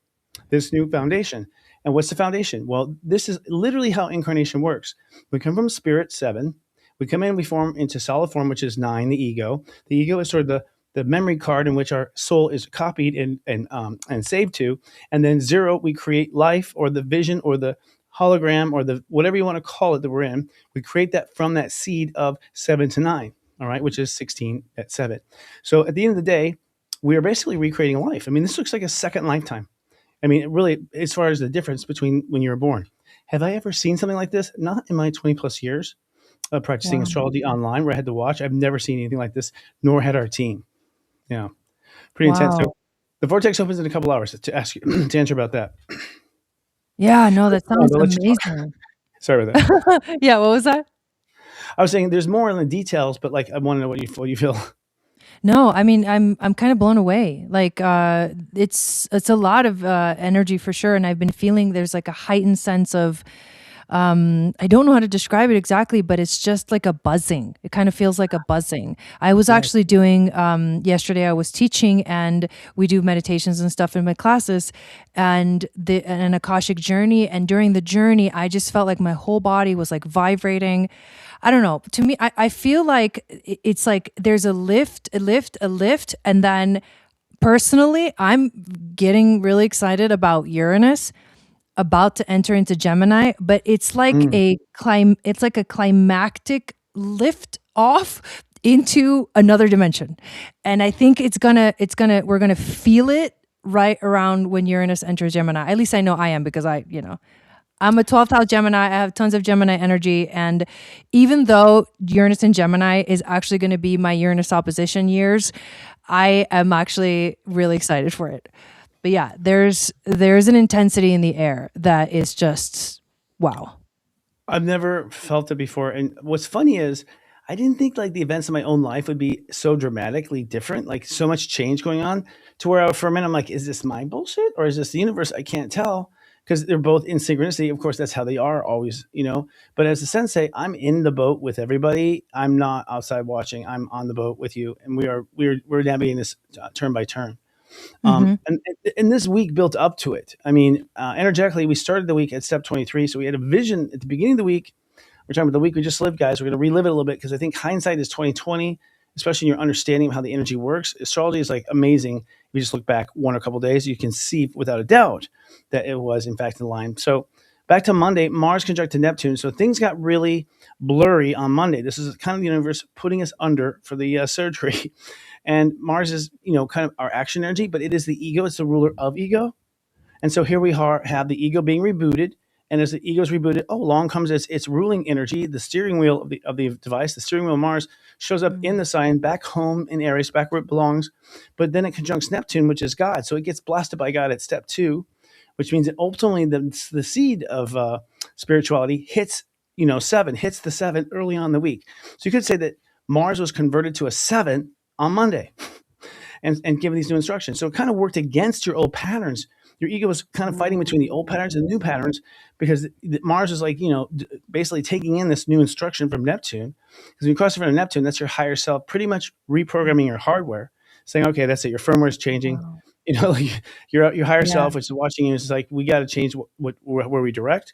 this new foundation. And what's the foundation? Well, this is literally how incarnation works. We come from spirit, 7. We come in, we form into solid form, which is 9, the ego. The ego is sort of the memory card in which our soul is copied and saved to. And then 0, we create life or the vision or the hologram or the whatever you want to call it that we're in. We create that from that seed of 7 to 9. All right, which is 16 at 7. So at the end of the day, we are basically recreating life. I mean, this looks like a second lifetime. I mean, really, as far as the difference between when you were born. Have I ever seen something like this? Not in my 20 plus years of practicing Wow. astrology online where I had to watch. I've never seen anything like this, nor had our team. Yeah, pretty intense. Wow. So the vortex opens in a couple hours to ask you to answer about that. Yeah, no, that sounds I'll let you talk. amazing. Sorry about that. Yeah, what was that? I was saying there's more in the details, but like I want to know what you feel. No, I mean, I'm kind of blown away. Like, it's a lot of energy for sure, and I've been feeling there's like a heightened sense of, I don't know how to describe it exactly, but it's just like a buzzing. It kind of feels like a buzzing. I was Yes. actually doing yesterday. I was teaching, and we do meditations and stuff in my classes, and an Akashic journey. And during the journey, I just felt like my whole body was like vibrating. I don't know. To me, I feel like it's like there's a lift, and then personally, I'm getting really excited about Uranus about to enter into Gemini, but it's like it's like a climactic lift off into another dimension. And I think we're gonna feel it right around when Uranus enters Gemini. At least I know I am, because I'm a 12th house Gemini. I have tons of Gemini energy. And even though Uranus in Gemini is actually going to be my Uranus opposition years, I am actually really excited for it. But yeah, there's an intensity in the air that is just wow. I've never felt it before. And what's funny is I didn't think like the events of my own life would be so dramatically different, like so much change going on to where for a minute I'm like, is this my bullshit or is this the universe? I can't tell because they're both in synchronicity. Of course, that's how they are always, But as a sensei, I'm in the boat with everybody. I'm not outside watching. I'm on the boat with you, and we're navigating this turn by turn. And this week built up to it. I mean, energetically, we started the week at step 23. So we had a vision at the beginning of the week. We're talking about the week we just lived, guys. We're going to relive it a little bit because I think hindsight is 2020, especially in your understanding of how the energy works. Astrology is like amazing. If you just look back one or a couple of days, you can see without a doubt that it was in fact in line. So back to Monday, Mars conjuncted Neptune. So things got really blurry on Monday. This is kind of the universe putting us under for the surgery. And Mars is, kind of our action energy, but it is the ego. It's the ruler of ego. And so here we have the ego being rebooted. And as the ego is rebooted, along comes its ruling energy, the steering wheel of the device. The steering wheel Mars shows up in the sign, back home in Aries, back where it belongs. But then it conjuncts Neptune, which is God. So it gets blasted by God at step 2, which means that ultimately the seed of spirituality hits, 7, hits the 7 early on in the week. So you could say that Mars was converted to a 7 on Monday and given these new instructions. So it kind of worked against your old patterns. Your ego was kind of fighting between the old patterns and the new patterns because Mars is like, basically taking in this new instruction from Neptune. Because when you cross over to Neptune, that's your higher self pretty much reprogramming your hardware, saying, okay, that's it. Your firmware is changing. Wow. Your higher self, which is watching you, is like, we got to change where we direct.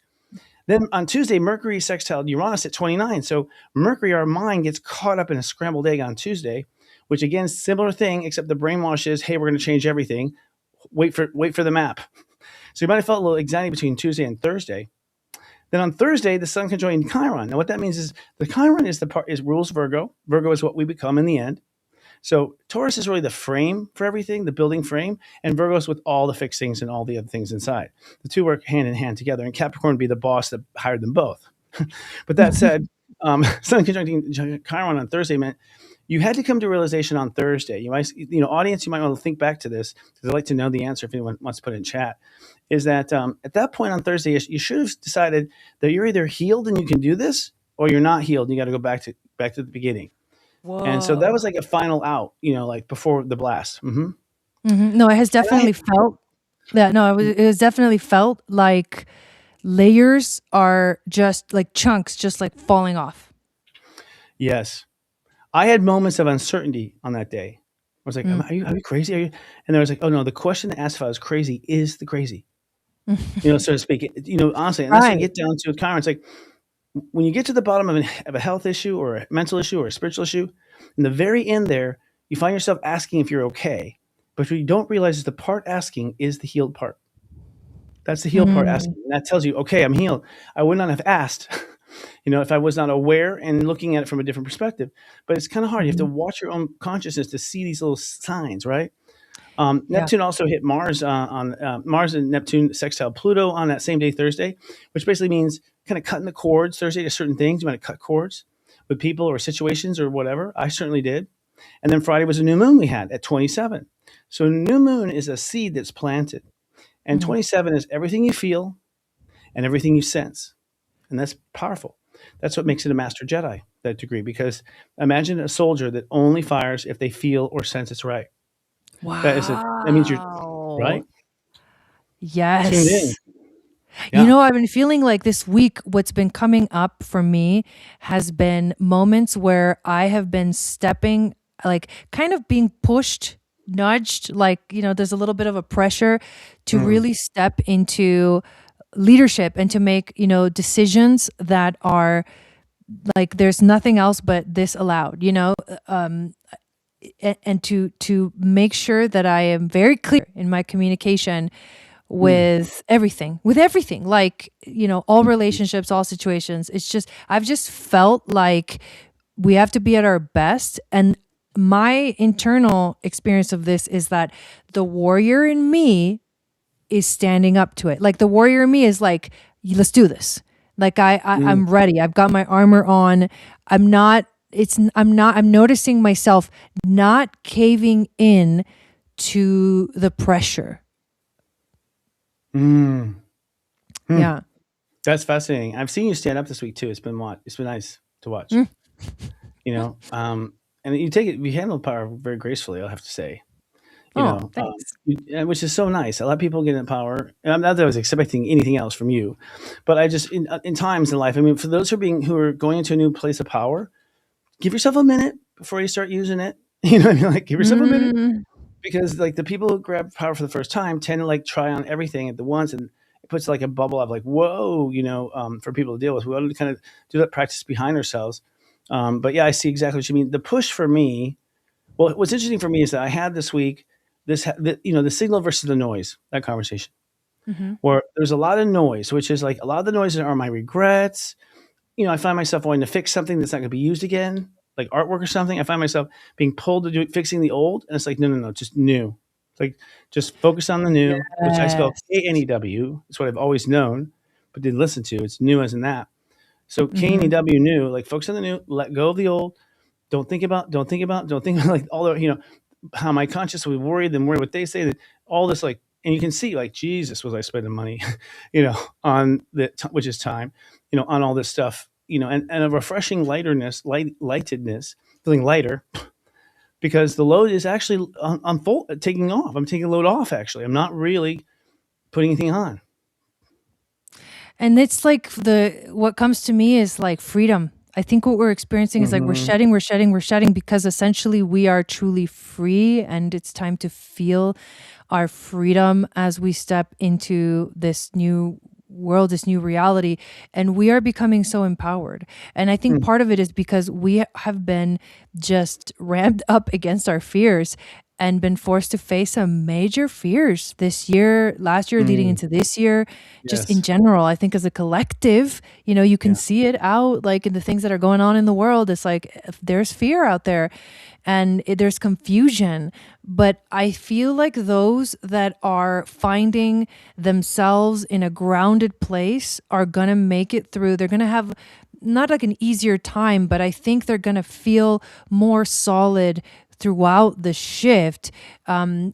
Then on Tuesday, Mercury sextiled Uranus at 29. So Mercury, our mind, gets caught up in a scrambled egg on Tuesday, which again, similar thing, except the brainwash is, hey, we're going to change everything. Wait for the map. So you might have felt a little anxiety between Tuesday and Thursday. Then on Thursday, the sun conjoined Chiron. Now what that means is the Chiron is rules Virgo. Virgo is what we become in the end. So Taurus is really the frame for everything, the building frame, and Virgo's with all the fixings and all the other things inside. The two work hand in hand together, and Capricorn would be the boss that hired them both. But that said, sun conjuncting Chiron on Thursday meant you had to come to realization on Thursday. You might, audience, you might want to think back to this because I'd like to know the answer if anyone wants to put it in chat. Is that at that point on Thursday, you should have decided that you're either healed and you can do this, or you're not healed and you got to go back to the beginning. Whoa. And so that was like a final out, like before the blast. No, it has definitely felt that. No, it was definitely felt like layers are just like chunks, just like falling off. Yes. I had moments of uncertainty on that day. I was like, are you crazy? And there was like, oh no, the question asked if I was crazy is the crazy, so to speak, honestly. And that's when you get down to a Chiron. It's like, when you get to the bottom of a health issue or a mental issue or a spiritual issue, in the very end there, you find yourself asking if you're okay. But what you don't realize is the part asking is the healed part. That's the healed part asking. And that tells you, okay, I'm healed. I would not have asked, if I was not aware and looking at it from a different perspective. But it's kind of hard. You have to watch your own consciousness to see these little signs, right? Yeah. Neptune also hit Mars on Mars and Neptune sextile Pluto on that same day, Thursday, which basically means kind of cutting the cords Thursday to certain things. You might cut cords with people or situations or whatever. I certainly did. And then Friday was a new moon we had at 27. So new moon is a seed that's planted. And Mhm. 27 is everything you feel and everything you sense. And that's powerful. That's what makes it a master Jedi, that degree, because imagine a soldier that only fires if they feel or sense it's right. That means you're Wow. right, tuned in. Yes. You Yeah. know, I've been feeling like this week, what's been coming up for me has been moments where I have been stepping, like kind of being pushed, nudged, like, there's a little bit of a pressure to Mm. really step into leadership and to make, decisions that are like, there's nothing else but this allowed, and to make sure that I am very clear in my communication Mm. with everything, like, all relationships, all situations. It's just, I've just felt like we have to be at our best. And my internal experience of this is that the warrior in me is standing up to it. Like the warrior in me is like, let's do this. Like Mm. I'm ready. I've got my armor on. I'm noticing myself not caving in to the pressure. Mm. Hmm. Yeah. That's fascinating. I've seen you stand up this week too. It's been nice to watch. Mm. And you handle power very gracefully, I'll have to say. Oh, thanks. Which is so nice. A lot of people get in power. And not that I was expecting anything else from you, but I just in times in life. I mean, for those who are going into a new place of power, give yourself a minute before you start using it. You know what I mean? Like, give yourself a minute, Mm. because like the people who grab power for the first time tend to like try on everything at the once, and it puts like a bubble of like, whoa, for people to deal with. We want to kind of do that practice behind ourselves. But yeah, I see exactly what you mean. The push for me, well, what's interesting for me is that I had this week the signal versus the noise, that conversation, Mhm. where there's a lot of noise, which is like a lot of the noises are my regrets. I find myself wanting to fix something that's not going to be used again, like artwork or something. I find myself being pulled to do fixing the old, and it's like, no, no, no, just new. It's like, just focus on the new, which I spell Yes. K-N-E-W. It's what I've always known, but didn't listen to. It's new as in that. So Mhm. K-N-E-W, new, like focus on the new, let go of the old. Don't think about like all the, how my conscience will be worried, then worry what they say, that all this, like, and you can see like, Jesus, was I spending money, on which is time, on all this stuff, and a refreshing lightedness, feeling lighter, because the load is actually taking off. I'm taking a load off. Actually, I'm not really putting anything on. And it's like what comes to me is like freedom. I think what we're experiencing is like Mm-hmm. we're shedding because essentially we are truly free, and it's time to feel our freedom as we step into this new world, this new reality, and we are becoming so empowered. And I think part of it is because we have been just ramped up against our fears and been forced to face some major fears this year, last year, leading Mm. into this year, just in Yes. general. I think as a collective, you can Yeah. see it out like in the things that are going on in the world. It's like if there's fear out there, and there's confusion. But I feel like those that are finding themselves in a grounded place are going to make it through. They're going to have not like an easier time, but I think they're going to feel more solid throughout the shift,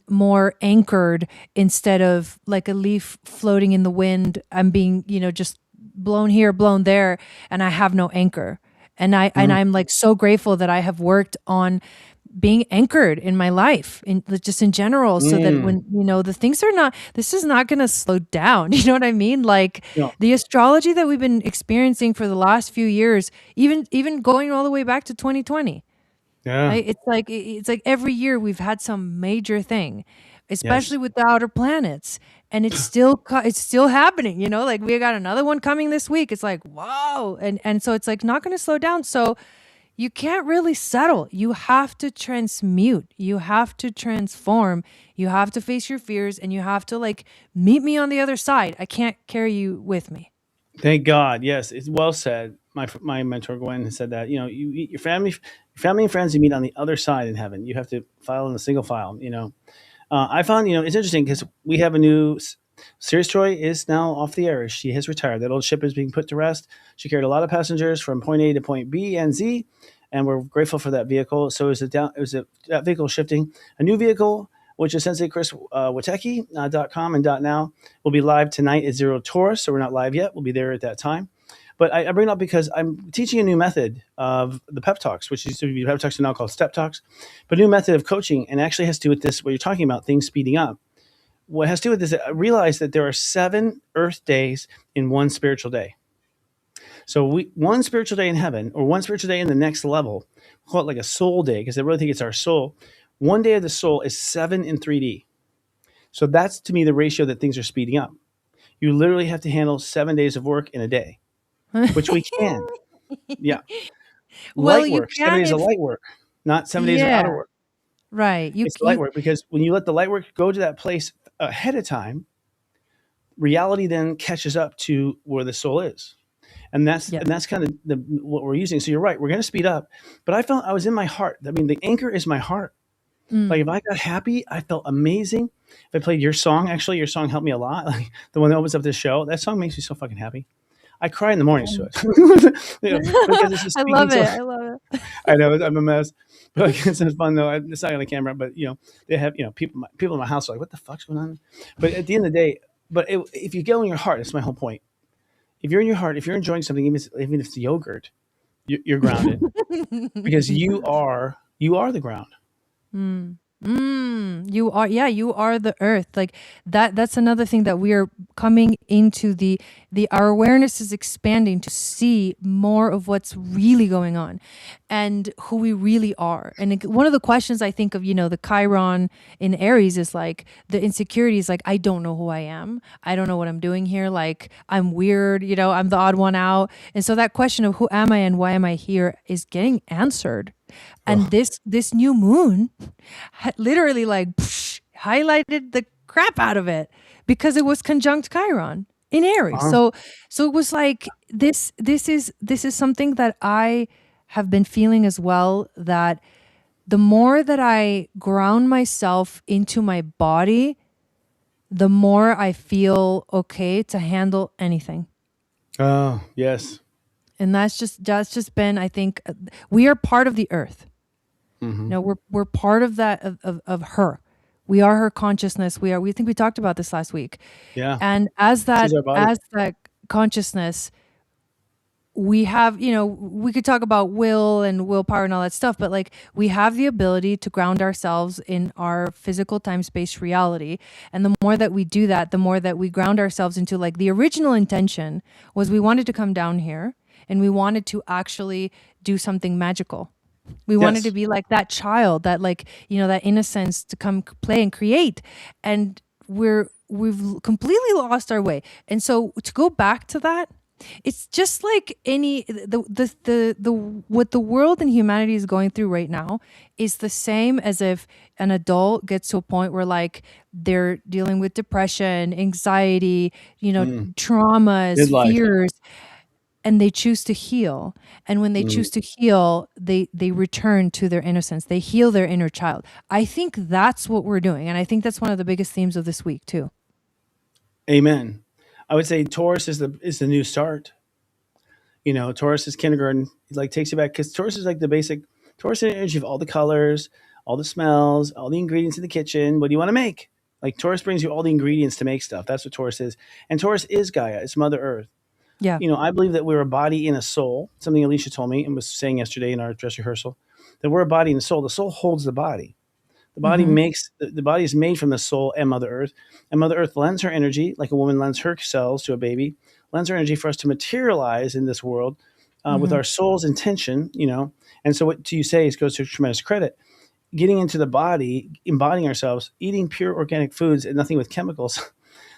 more anchored instead of like a leaf floating in the wind. I'm being, just blown here, blown there, and I have no anchor. And I'm like so grateful that I have worked on being anchored in my life, just in general, so that Mm. when the things are not, this is not going to slow down. You know what I mean? Like No. the astrology that we've been experiencing for the last few years, even going all the way back to 2020. Yeah. Right? It's like every year we've had some major thing, Yes. especially with the outer planets, and it's still happening. Like we got another one coming this week. It's like wow, and so it's like not going to slow down. So you can't really settle. You have to transmute. You have to transform. You have to face your fears, and you have to like meet me on the other side. I can't carry you with me. Thank God. Yes, it's well said. My mentor Gwen has said that, your family and friends, you meet on the other side in heaven. You have to file in a single file. I found, it's interesting because we have a new Sirius Joy is now off the air. She has retired. That old ship is being put to rest. She carried a lot of passengers from point A to point B and Z, and we're grateful for that vehicle. So that vehicle shifting. A new vehicle, which is SenseiChris.com and .now, will be live tonight at 0 Taurus. So we're not live yet. We'll be there at that time. But I bring it up because I'm teaching a new method of the pep talks, which used to be pep talks and now called step talks, but a new method of coaching, and actually has to do with this, what you're talking about, things speeding up. What has to do with this, I realize that there are 7 Earth days in one spiritual day. So one spiritual day in heaven, or one spiritual day in the next level, we'll call it like a soul day, because I really think it's our soul. One day of the soul is 7 in 3D. So that's, to me, the ratio that things are speeding up. You literally have to handle 7 days of work in a day, which we can. Yeah. Well, Light you work. 7 days of light work, not 7 days of outer work. Right. It's light work, because when you let the light work go to that place ahead of time, reality then catches up to where the soul is. And that's kind of what we're using. So you're right. We're going to speed up. But I felt I was in my heart. I mean, the anchor is my heart. Like if I got happy, I felt amazing. If I played your song, actually, your song helped me a lot. Like the one that opens up this show, that song makes me so fucking happy. I cry in the mornings to it. Because it's just I love it. I love it. I know I'm a mess, but it's fun though. It's not on the camera, but they have people in my house are like, what the fuck's going on? But at the end of the day, if you go in your heart, that's my whole point. If you're in your heart, if you're enjoying something, even if it's yogurt, you're grounded because you are the ground. You are the earth. Like that's another thing that we are coming into our awareness is expanding to see more of what's really going on and who we really are. And one of the questions I think of, the Chiron in Aries is like the insecurities, like, I don't know who I am. I don't know what I'm doing here. Like, I'm weird, I'm the odd one out. And so that question of who am I and why am I here is getting answered. And this new moon literally highlighted the crap out of it because it was conjunct Chiron in Aries. So it was like this is something that I have been feeling as well, that the more that I ground myself into my body, the more I feel okay to handle anything. Oh, yes. And that's just been, I think, we are part of the earth. Mm-hmm. We're part of that of her. We are her consciousness. We think we talked about this last week. Yeah. And as that consciousness, we have, we could talk about will and willpower and all that stuff, but like we have the ability to ground ourselves in our physical time-space reality. And the more that we do that, the more that we ground ourselves into, like, the original intention was we wanted to come down here and we wanted to actually do something magical. We wanted to be like that child, that, like, that innocence to come play and create. And we've completely lost our way. And so to go back to that, it's just like what the world and humanity is going through right now is the same as if an adult gets to a point where, like, they're dealing with depression, anxiety, traumas, fears, and they choose to heal. And when they choose to heal, they return to their innocence. They heal their inner child. I think that's what we're doing. And I think that's one of the biggest themes of this week too. Amen. I would say Taurus is the new start. Taurus is kindergarten. It like takes you back, because Taurus is like the basic Taurus energy of all the colors, all the smells, all the ingredients in the kitchen. What do you want to make? Like, Taurus brings you all the ingredients to make stuff. That's what Taurus is. And Taurus is Gaia. It's Mother Earth. Yeah. I believe that we're a body and a soul. Something Alicia told me and was saying yesterday in our dress rehearsal, that we're a body and a soul. The soul holds the body. The body makes the body is made from the soul and Mother Earth. And Mother Earth lends her energy, like a woman lends her cells to a baby, lends her energy for us to materialize in this world with our soul's intention, And so what you say goes to tremendous credit. Getting into the body, embodying ourselves, eating pure organic foods and nothing with chemicals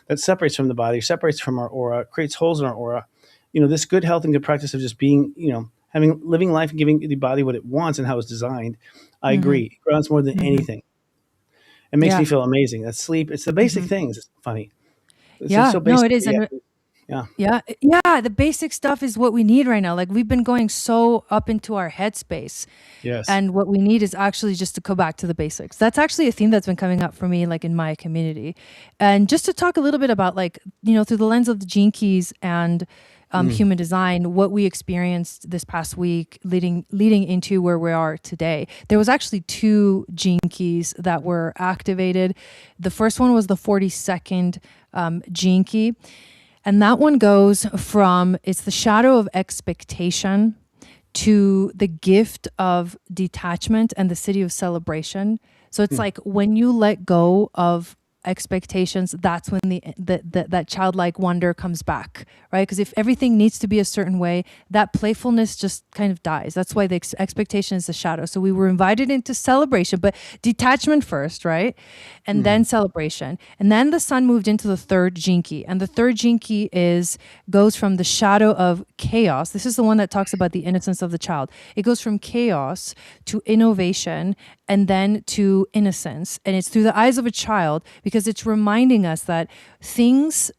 that separates from the body, separates from our aura, creates holes in our aura. This good health and good practice of just being, living life and giving the body what it wants and how it's designed. I agree. It grounds more than anything. It makes me feel amazing. That's sleep. It's the basic things. It's funny. It's so basic. No, it is. Yeah, the basic stuff is what we need right now. Like we've been going so up into our headspace. Yes. And what we need is actually just to go back to the basics. That's actually a theme that's been coming up for me, like in my community. And just to talk a little bit about, like, through the lens of the gene keys and human design, what we experienced this past week leading into where we are today. There was actually 2 gene keys that were activated. The first one was the 42nd gene key. And that one goes from, it's the shadow of expectation to the gift of detachment and the city of celebration. So it's like when you let go of expectations, that's when that childlike wonder comes back, right? Because if everything needs to be a certain way, that playfulness just kind of dies. That's why the expectation is the shadow. So we were invited into celebration, but detachment first, right? And then celebration. And then the sun moved into the 3rd gene key. And the 3rd gene key goes from the shadow of chaos. This is the one that talks about the innocence of the child. It goes from chaos to innovation and then to innocence. And it's through the eyes of a child, because it's reminding us that things,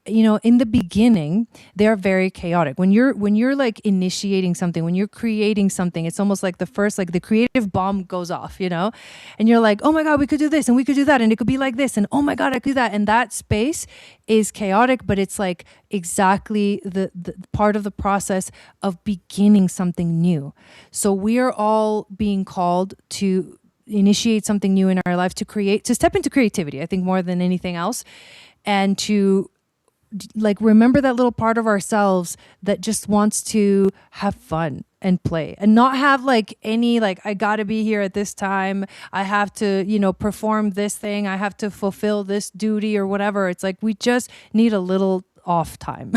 in the beginning, they are very chaotic. When you're like initiating something, when you're creating something, it's almost like the first, like the creative bomb goes off, and you're like, oh my God, we could do this and we could do that. And it could be like this. And oh my God, I could do that. And that space is chaotic, but it's like exactly the part of the process of beginning something new. So we are all being called to initiate something new in our life, to step into creativity, I think, more than anything else, and to like remember that little part of ourselves that just wants to have fun and play and not have like any, like, I gotta be here at this time, I have to perform this thing, I have to fulfill this duty or whatever. It's like we just need a little off time.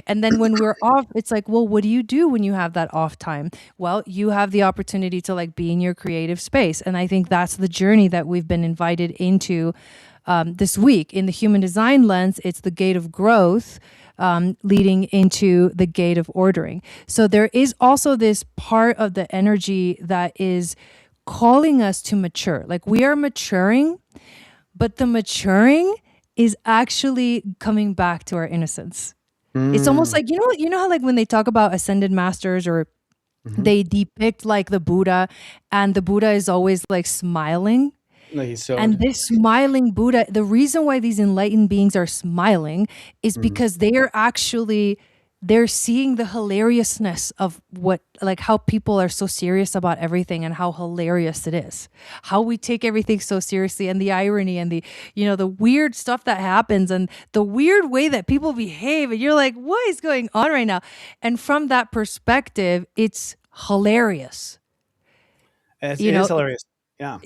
And then when we're off, it's like, well, what do you do when you have that off time? Well, you have the opportunity to like be in your creative space. And I think that's the journey that we've been invited into this week. In the human design lens, it's the gate of growth leading into the gate of ordering. So there is also this part of the energy that is calling us to mature. Like we are maturing, but the maturing is actually coming back to our innocence. It's almost like, you know how like when they talk about ascended masters or they depict like the Buddha, and the Buddha is always like smiling. No, he's so. And this smiling Buddha, the reason why these enlightened beings are smiling is because they're seeing the hilariousness of how people are so serious about everything and how hilarious it is. How we take everything so seriously, and the irony and the weird stuff that happens and the weird way that people behave. And you're like, what is going on right now? And from that perspective, it's hilarious. It is hilarious. Yeah.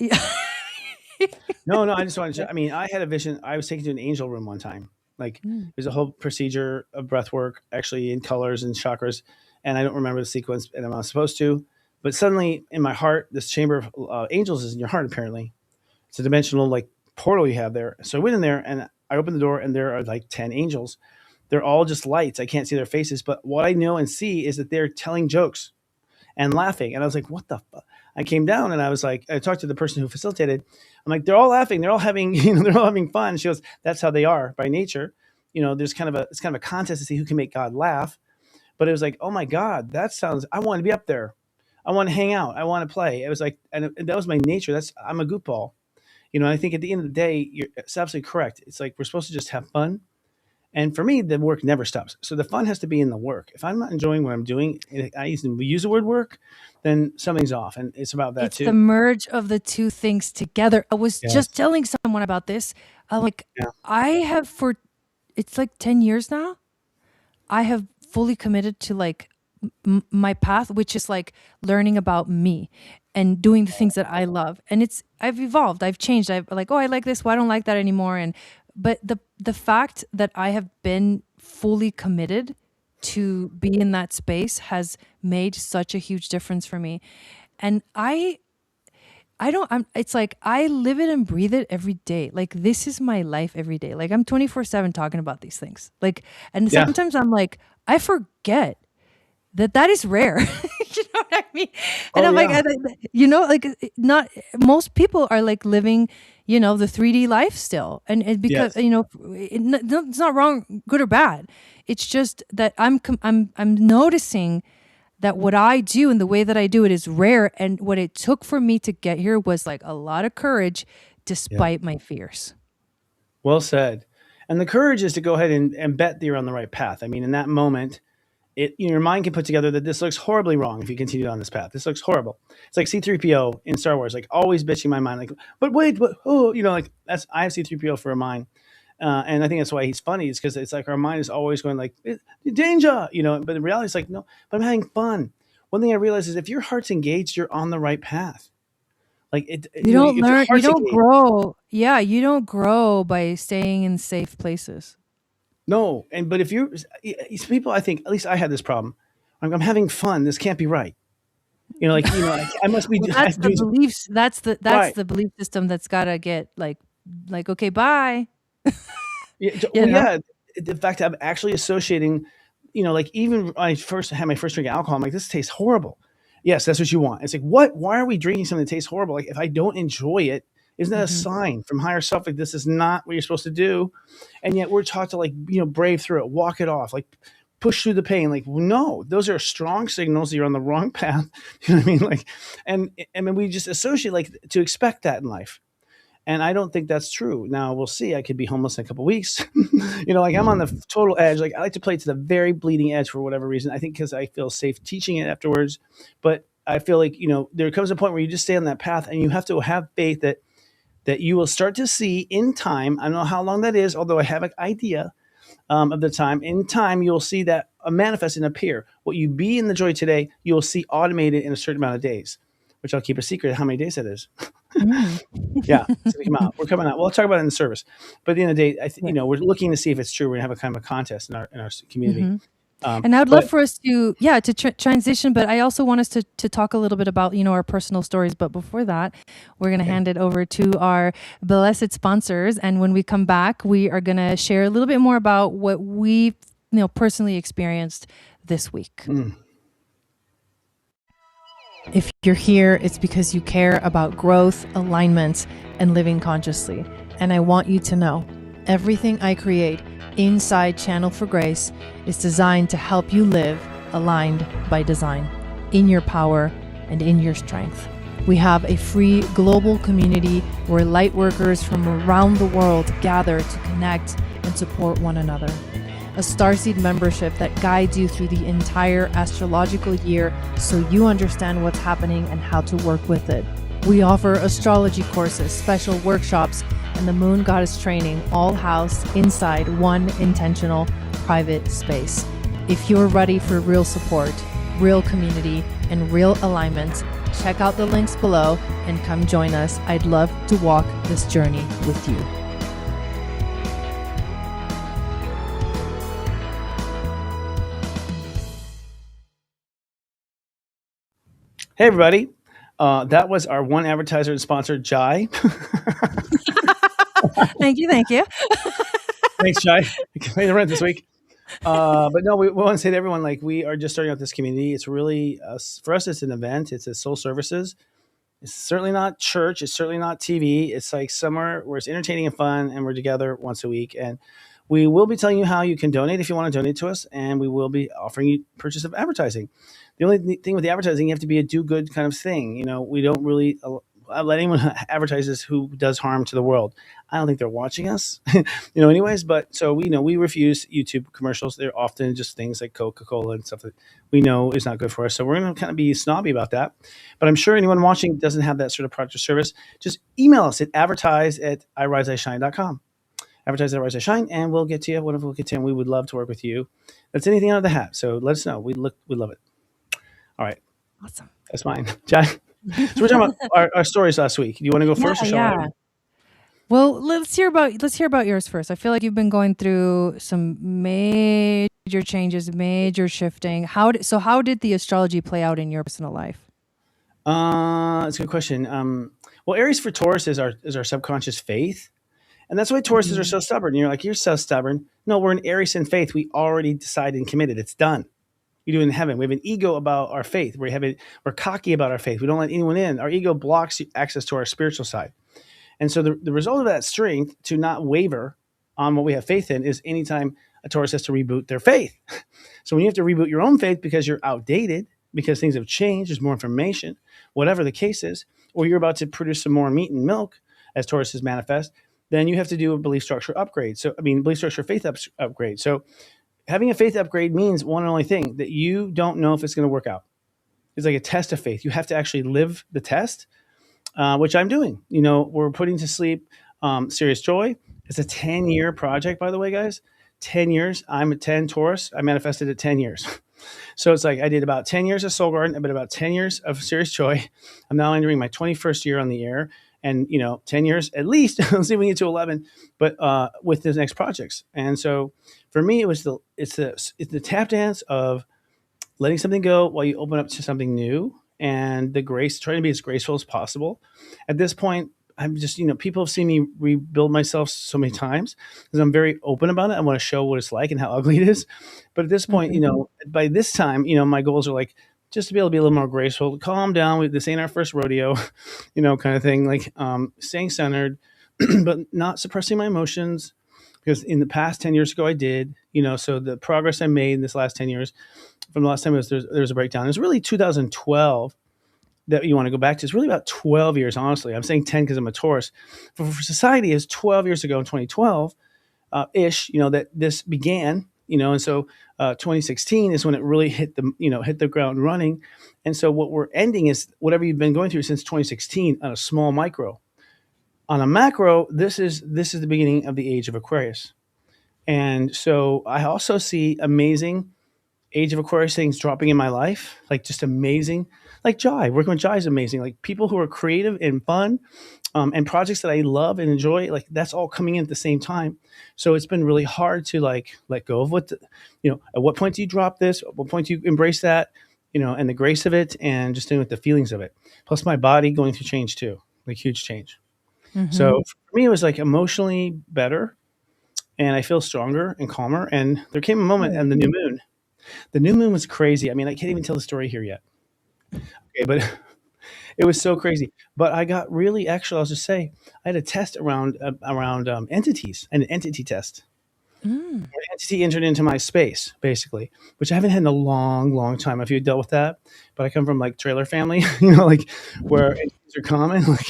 No, I just wanted to, I had a vision. I was taken to an angel room one time. Like there's a whole procedure of breath work, actually in colors and chakras. And I don't remember the sequence, and I'm not supposed to. But suddenly in my heart, this chamber of angels is in your heart, apparently. It's a dimensional like portal you have there. So I went in there and I opened the door, and there are like 10 angels. They're all just lights. I can't see their faces. But what I know and see is that they're telling jokes and laughing. And I was like, what the fuck? I came down and I was like, I talked to the person who facilitated. I'm like, they're all laughing. They're all having, they're all having fun. She goes, that's how they are by nature. There's it's kind of a contest to see who can make God laugh. But it was like, oh my God, I want to be up there. I want to hang out. I want to play. It was like, and that was my nature. I'm a goofball. I think at the end of the day, it's absolutely correct. It's like, we're supposed to just have fun. And for me, the work never stops. So the fun has to be in the work. If I'm not enjoying what I'm doing, I use the word work, then something's off. And it's about that too. It's the merge of the two things together. I was just telling someone about this. I have it's like 10 years now. I have fully committed to like my path, which is like learning about me and doing the things that I love. And I've evolved. I've changed. I like this. Well, I don't like that anymore. But the fact that I have been fully committed to be in that space has made such a huge difference for me. And it's like I live it and breathe it every day. Like this is my life every day. Like I'm 24/7 talking about these things. Like, and sometimes I'm like, I forget that is rare. You know what I mean? And Oh, I'm like, yeah. like not most people are like living, the 3D life still, and because Yes. it's not wrong, good or bad. It's just that I'm noticing that what I do and the way that I do it is rare, and what it took for me to get here was like a lot of courage, Yeah. despite my fears. Well said. And the courage is to go ahead and bet that you're on the right path. I mean, in that moment, your mind can put together that this looks horribly wrong if you continue on this path. This looks horrible. It's like C-3PO in Star Wars, like always bitching my mind, like, but wait, but oh, like I have C-3PO for a mind. And I think that's why he's funny, is because it's like our mind is always going like, danger, but in reality, it's like, no, but I'm having fun. One thing I realize is if your heart's engaged, you're on the right path. Like You don't if your learn, you heart's don't engaged, grow. Yeah, you don't grow by staying in safe places. no. But if you're, people, I think, at least I had this problem. I'm having fun. This can't be right. I must be Well, that's the doing beliefs. That's right. the belief system that's gotta get like okay, bye. Yeah, You well, know. yeah. The fact that I'm actually associating, like even when I first had my first drink of alcohol, I'm like, this tastes horrible. Yes, that's what you want. It's like, what? Why are we drinking something that tastes horrible? Like, if I don't enjoy it, isn't that a Hmm. sign from higher self? Like, this is not what you're supposed to do. And yet we're taught to, like, brave through it, walk it off, like push through the pain. Like, no, those are strong signals that you're on the wrong path. You know what I mean? Like, and I mean, we just associate, like, to expect that in life. And I don't think that's true. Now we'll see. I could be homeless in a couple of weeks. Like I'm on the total edge. Like I like to play to the very bleeding edge for whatever reason. I think because I feel safe teaching it afterwards. But I feel like there comes a point where you just stay on that path, and you have to have faith that you will start to see in time. I don't know how long that is, although I have an idea of the time. In time, you'll see that manifest and appear. What you be in the joy today, you'll see automated in a certain amount of days, which I'll keep a secret how many days that is. Mm. Yeah, it's gonna come out. We're coming out. We'll talk about it in the service. But at the end of the day, Right. we're looking to see if it's true. We're gonna have a kind of a contest in our community. Mhm. And I would love But for us to transition, but I also want us to talk a little bit about, our personal stories. But before that, we're going to hand it over to our blessed sponsors. And when we come back, we are going to share a little bit more about what we, personally experienced this week. If you're here, it's because you care about growth, alignment, and living consciously. And I want you to know, everything I create inside Channel for Grace is designed to help you live aligned by design, in your power and in your strength. We have a free global community where lightworkers from around the world gather to connect and support one another. A starseed membership that guides you through the entire astrological year so you understand what's happening and how to work with it. We offer astrology courses, special workshops, and the Moon Goddess training, all housed inside one intentional private space. If you're ready for real support, real community, and real alignment, check out the links below and come join us. I'd love to walk this journey with you. hey, everybody, that was our one advertiser and sponsor, Jai. Thank you. Thanks, Jai. You can pay the rent this week. But no, we want to say to everyone, like, we are just starting out this community. It's really for us. It's an event. It's a soul services. It's certainly not church. It's certainly not TV. It's like somewhere where it's entertaining and fun, and we're together once a week. And we will be telling you how you can donate if you want to donate to us, and we will be offering you purchase of advertising. The only thing with the advertising, you have to be a do-good kind of thing. We don't really let anyone advertises who does harm to the world. I don't think they're watching us, anyways. But so we refuse YouTube commercials. They're often just things like Coca-Cola and stuff that we know is not good for us. So we're going to kind of be snobby about that. But I'm sure anyone watching doesn't have that sort of product or service. Just email us at advertise@iriseshine.com. Advertise at Rise I Shine, and we'll get to you. Whatever we'll get to you, and we would love to work with you. That's anything out of the hat. So let us know. We love it. All right. Awesome. That's mine. Jai. So we're talking about our stories last week. Do you want to go first, or shall I? Well, let's hear about yours first. I feel like you've been going through some major changes, major shifting. How did the astrology play out in your personal life? That's a good question. Well, Aries for Taurus is our subconscious faith, and that's why Tauruses are so stubborn. You're like, you're so stubborn. No, we're in Aries in faith. We already decided and committed. It's done. we do in heaven. We have an ego about our faith. We're cocky about our faith. We don't let anyone in. Our ego blocks access to our spiritual side. And so the result of that strength to not waver on what we have faith in is anytime a Taurus has to reboot their faith. So when you have to reboot your own faith because you're outdated, because things have changed, there's more information, whatever the case is, or you're about to produce some more meat and milk as Tauruses manifest, then you have to do a belief structure upgrade. Belief structure faith upgrade. So having a faith upgrade means one and only thing, that you don't know if it's going to work out. It's like a test of faith. You have to actually live the test, which I'm doing. We're putting to sleep Serious Joy. It's a 10-year project, by the way, guys. 10 years. I'm a 10 Taurus. I manifested at 10 years. So it's like I did about 10 years of Soul Garden, but about 10 years of Serious Joy. I'm now entering my 21st year on the air. And, 10 years at least, let's see if we get to 11, but with the next projects. And so for me, it's the tap dance of letting something go while you open up to something new, and the grace, trying to be as graceful as possible. At this point, I'm just, people have seen me rebuild myself so many times because I'm very open about it. I want to show what it's like and how ugly it is. But at this point, by this time, my goals are like just to be able to be a little more graceful, calm down. This ain't our first rodeo, kind of thing, like staying centered, but not suppressing my emotions. Because in the past 10 years ago, I did, so the progress I made in this last 10 years from the last time there's a breakdown. It's really 2012 that you want to go back to. It's really about 12 years, honestly. I'm saying 10 because I'm a Taurus. For society, is 12 years ago in 2012 ish, that this began, and so 2016 is when it really hit the ground running. And so what we're ending is whatever you've been going through since 2016 on a small micro. On a macro, this is the beginning of the age of Aquarius. And so I also see amazing age of Aquarius things dropping in my life, like just amazing, like Jai. Working with Jai is amazing. Like people who are creative and fun, and projects that I love and enjoy, like that's all coming in at the same time. So it's been really hard to like let go of at what point do you drop this? At what point do you embrace that? And the grace of it, and just dealing with the feelings of it. Plus my body going through change too, like huge change. Mm-hmm. So for me, it was like emotionally better, and I feel stronger and calmer. And there came a moment in the new moon. The new moon was crazy. I mean, I can't even tell the story here yet. Okay, but it was so crazy. But I got really, actually, I'll just say, I had a test around entities, an entity test. An entity entered into my space, basically, which I haven't had in a long, long time. If you dealt with that, but I come from like trailer family, like where entities are common, like,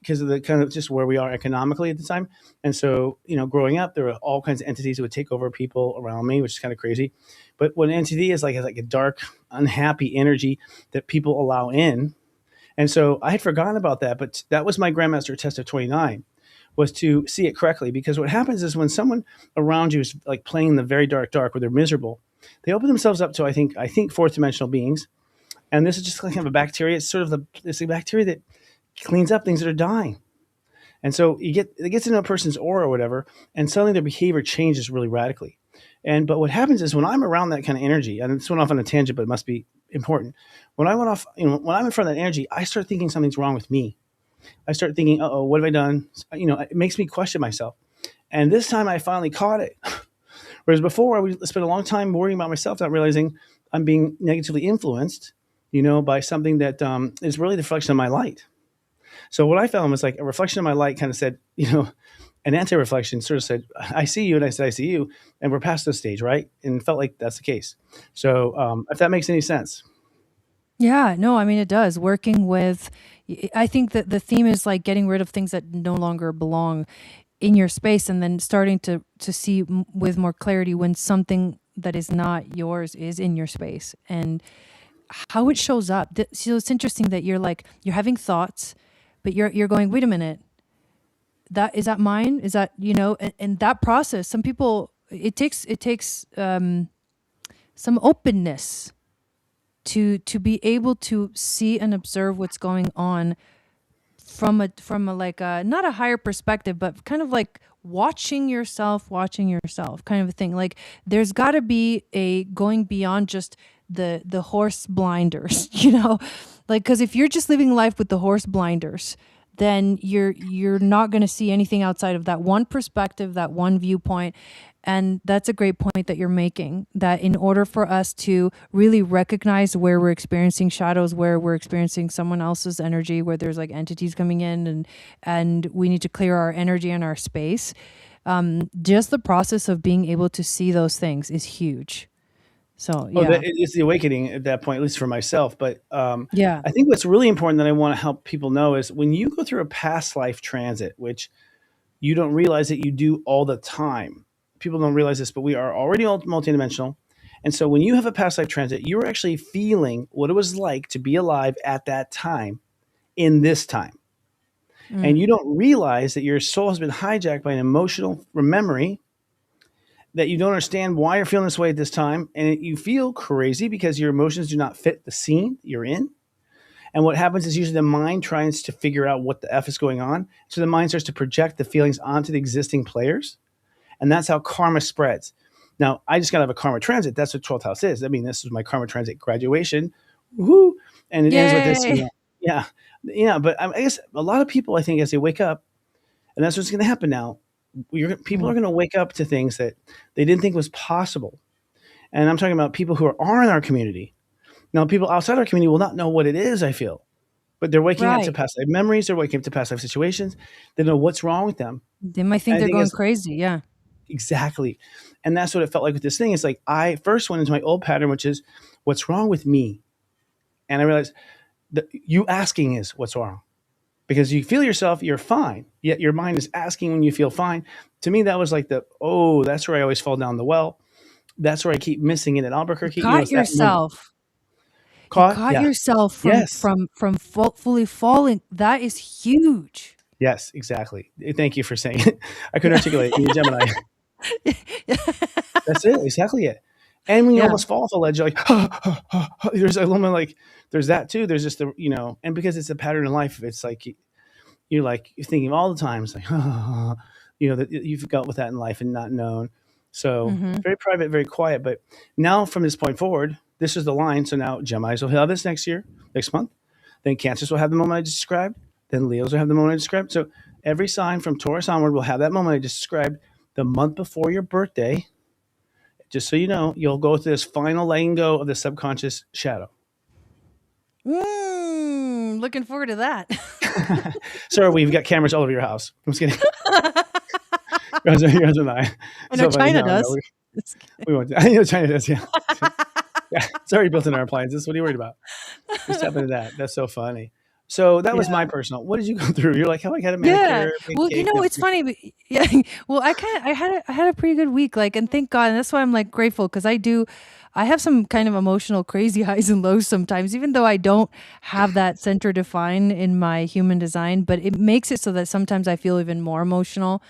because of the kind of just where we are economically at the time. And so, growing up, there were all kinds of entities that would take over people around me, which is kind of crazy. But what an entity is like a dark, unhappy energy that people allow in. And so I had forgotten about that, but that was my Grandmaster test of 29, was to see it correctly. Because what happens is when someone around you is like playing the very dark, where they're miserable, they open themselves up to, I think fourth dimensional beings. And this is just kind of a bacteria. It's sort of it's a bacteria that cleans up things that are dying. And so it gets into a person's aura or whatever, and suddenly their behavior changes really radically. But what happens is when I'm around that kind of energy, and this went off on a tangent, but it must be important. When I went off, when I'm in front of that energy, I start thinking something's wrong with me. I start thinking, uh-oh, what have I done? It makes me question myself. And this time I finally caught it. Whereas before I would spend a long time worrying about myself, not realizing I'm being negatively influenced, by something that is really the reflection of my light. So what I found was like a reflection of my light kind of said, an anti-reflection sort of said, I see you. And I said, I see you. And we're past this stage, right? And it felt like that's the case. So if that makes any sense. Yeah, no, I mean, it does. Working with, I think that the theme is like getting rid of things that no longer belong in your space, and then starting to see with more clarity when something that is not yours is in your space and how it shows up. So it's interesting that you're having thoughts, but you're going, wait a minute, is that mine? Is that, and that process, some people, it takes some openness to be able to see and observe what's going on from a like a, not a higher perspective, but kind of like watching yourself kind of a thing. Like there's got to be a going beyond just the horse blinders, like, because if you're just living life with the horse blinders, then you're not going to see anything outside of that one perspective, that one viewpoint. And that's a great point that you're making, that in order for us to really recognize where we're experiencing shadows, where we're experiencing someone else's energy, where there's like entities coming in and we need to clear our energy and our space, just the process of being able to see those things is huge. So, Oh, yeah. it's the awakening at that point, at least for myself. But Yeah. I think what's really important that I want to help people know is when you go through a past life transit, which you don't realize that you do all the time. People don't realize this, but we are already multidimensional. And so when you have a past life transit, you're actually feeling what it was like to be alive at that time in this time. And you don't realize that your soul has been hijacked by an emotional memory, that you don't understand why you're feeling this way at this time. And you feel crazy because your emotions do not fit the scene you're in. And what happens is usually the mind tries to figure out what the F is going on. So the mind starts to project the feelings onto the existing players. And that's how karma spreads. Now, I just got to have a karma transit. That's what 12th house is. I mean, this is my karma transit graduation. Woohoo! And it ends with this. Yay. Yeah. Yeah. But I guess a lot of people, I think, as they wake up, and that's what's going to happen now, people are going to wake up to things that they didn't think was possible. And I'm talking about people who are in our community. Now, people outside our community will not know what it is, I feel. But they're waking up to Right. past life memories. They're waking up to past life situations. They know what's wrong with them. They might think I they're think going it's- crazy. Yeah. Exactly. And that's what it felt like with this thing. It's like I first went into my old pattern, which is what's wrong with me? And I realized that you asking is what's wrong. Because you feel yourself, you're fine. Yet your mind is asking when you feel fine. To me, that was like that's where I always fall down the well. That's where I keep missing it at Albuquerque. Caught it's that moment. yourself. Caught? You caught Yeah. yourself from Yes. fully falling. That is huge. Yes, exactly. Thank you for saying it. I couldn't articulate it. You're Gemini. That's it. Exactly it. And when you Yeah. almost fall off the ledge, you're like, there's a moment like, there's that too. There's just and because it's a pattern in life, it's like, you're thinking all the time, it's like, that you've got with that in life and not known. So very private, very quiet. But now from this point forward, this is the line. So now Geminis will have this next month. Then Cancers will have the moment I just described. Then Leos will have the moment I described. So every sign from Taurus onward will have that moment I just described the month before your birthday. Just so you know, you'll go through this final letting go of the subconscious shadow. Looking forward to that. Sorry, we've got cameras all over your house. I'm just kidding. Your husband and I. I know China does. We won't. I know China does. Yeah. Yeah. It's already built in our appliances. What are you worried about? Just tap into that. That's so funny. So that was my personal. What did you go through? You're like, how I had a manicure. Well, it's funny. But yeah. Well, I had a pretty good week. And thank God. And that's why I'm grateful, because I have some kind of emotional crazy highs and lows sometimes, even though I don't have that center defined in my human design. But it makes it so that sometimes I feel even more emotional.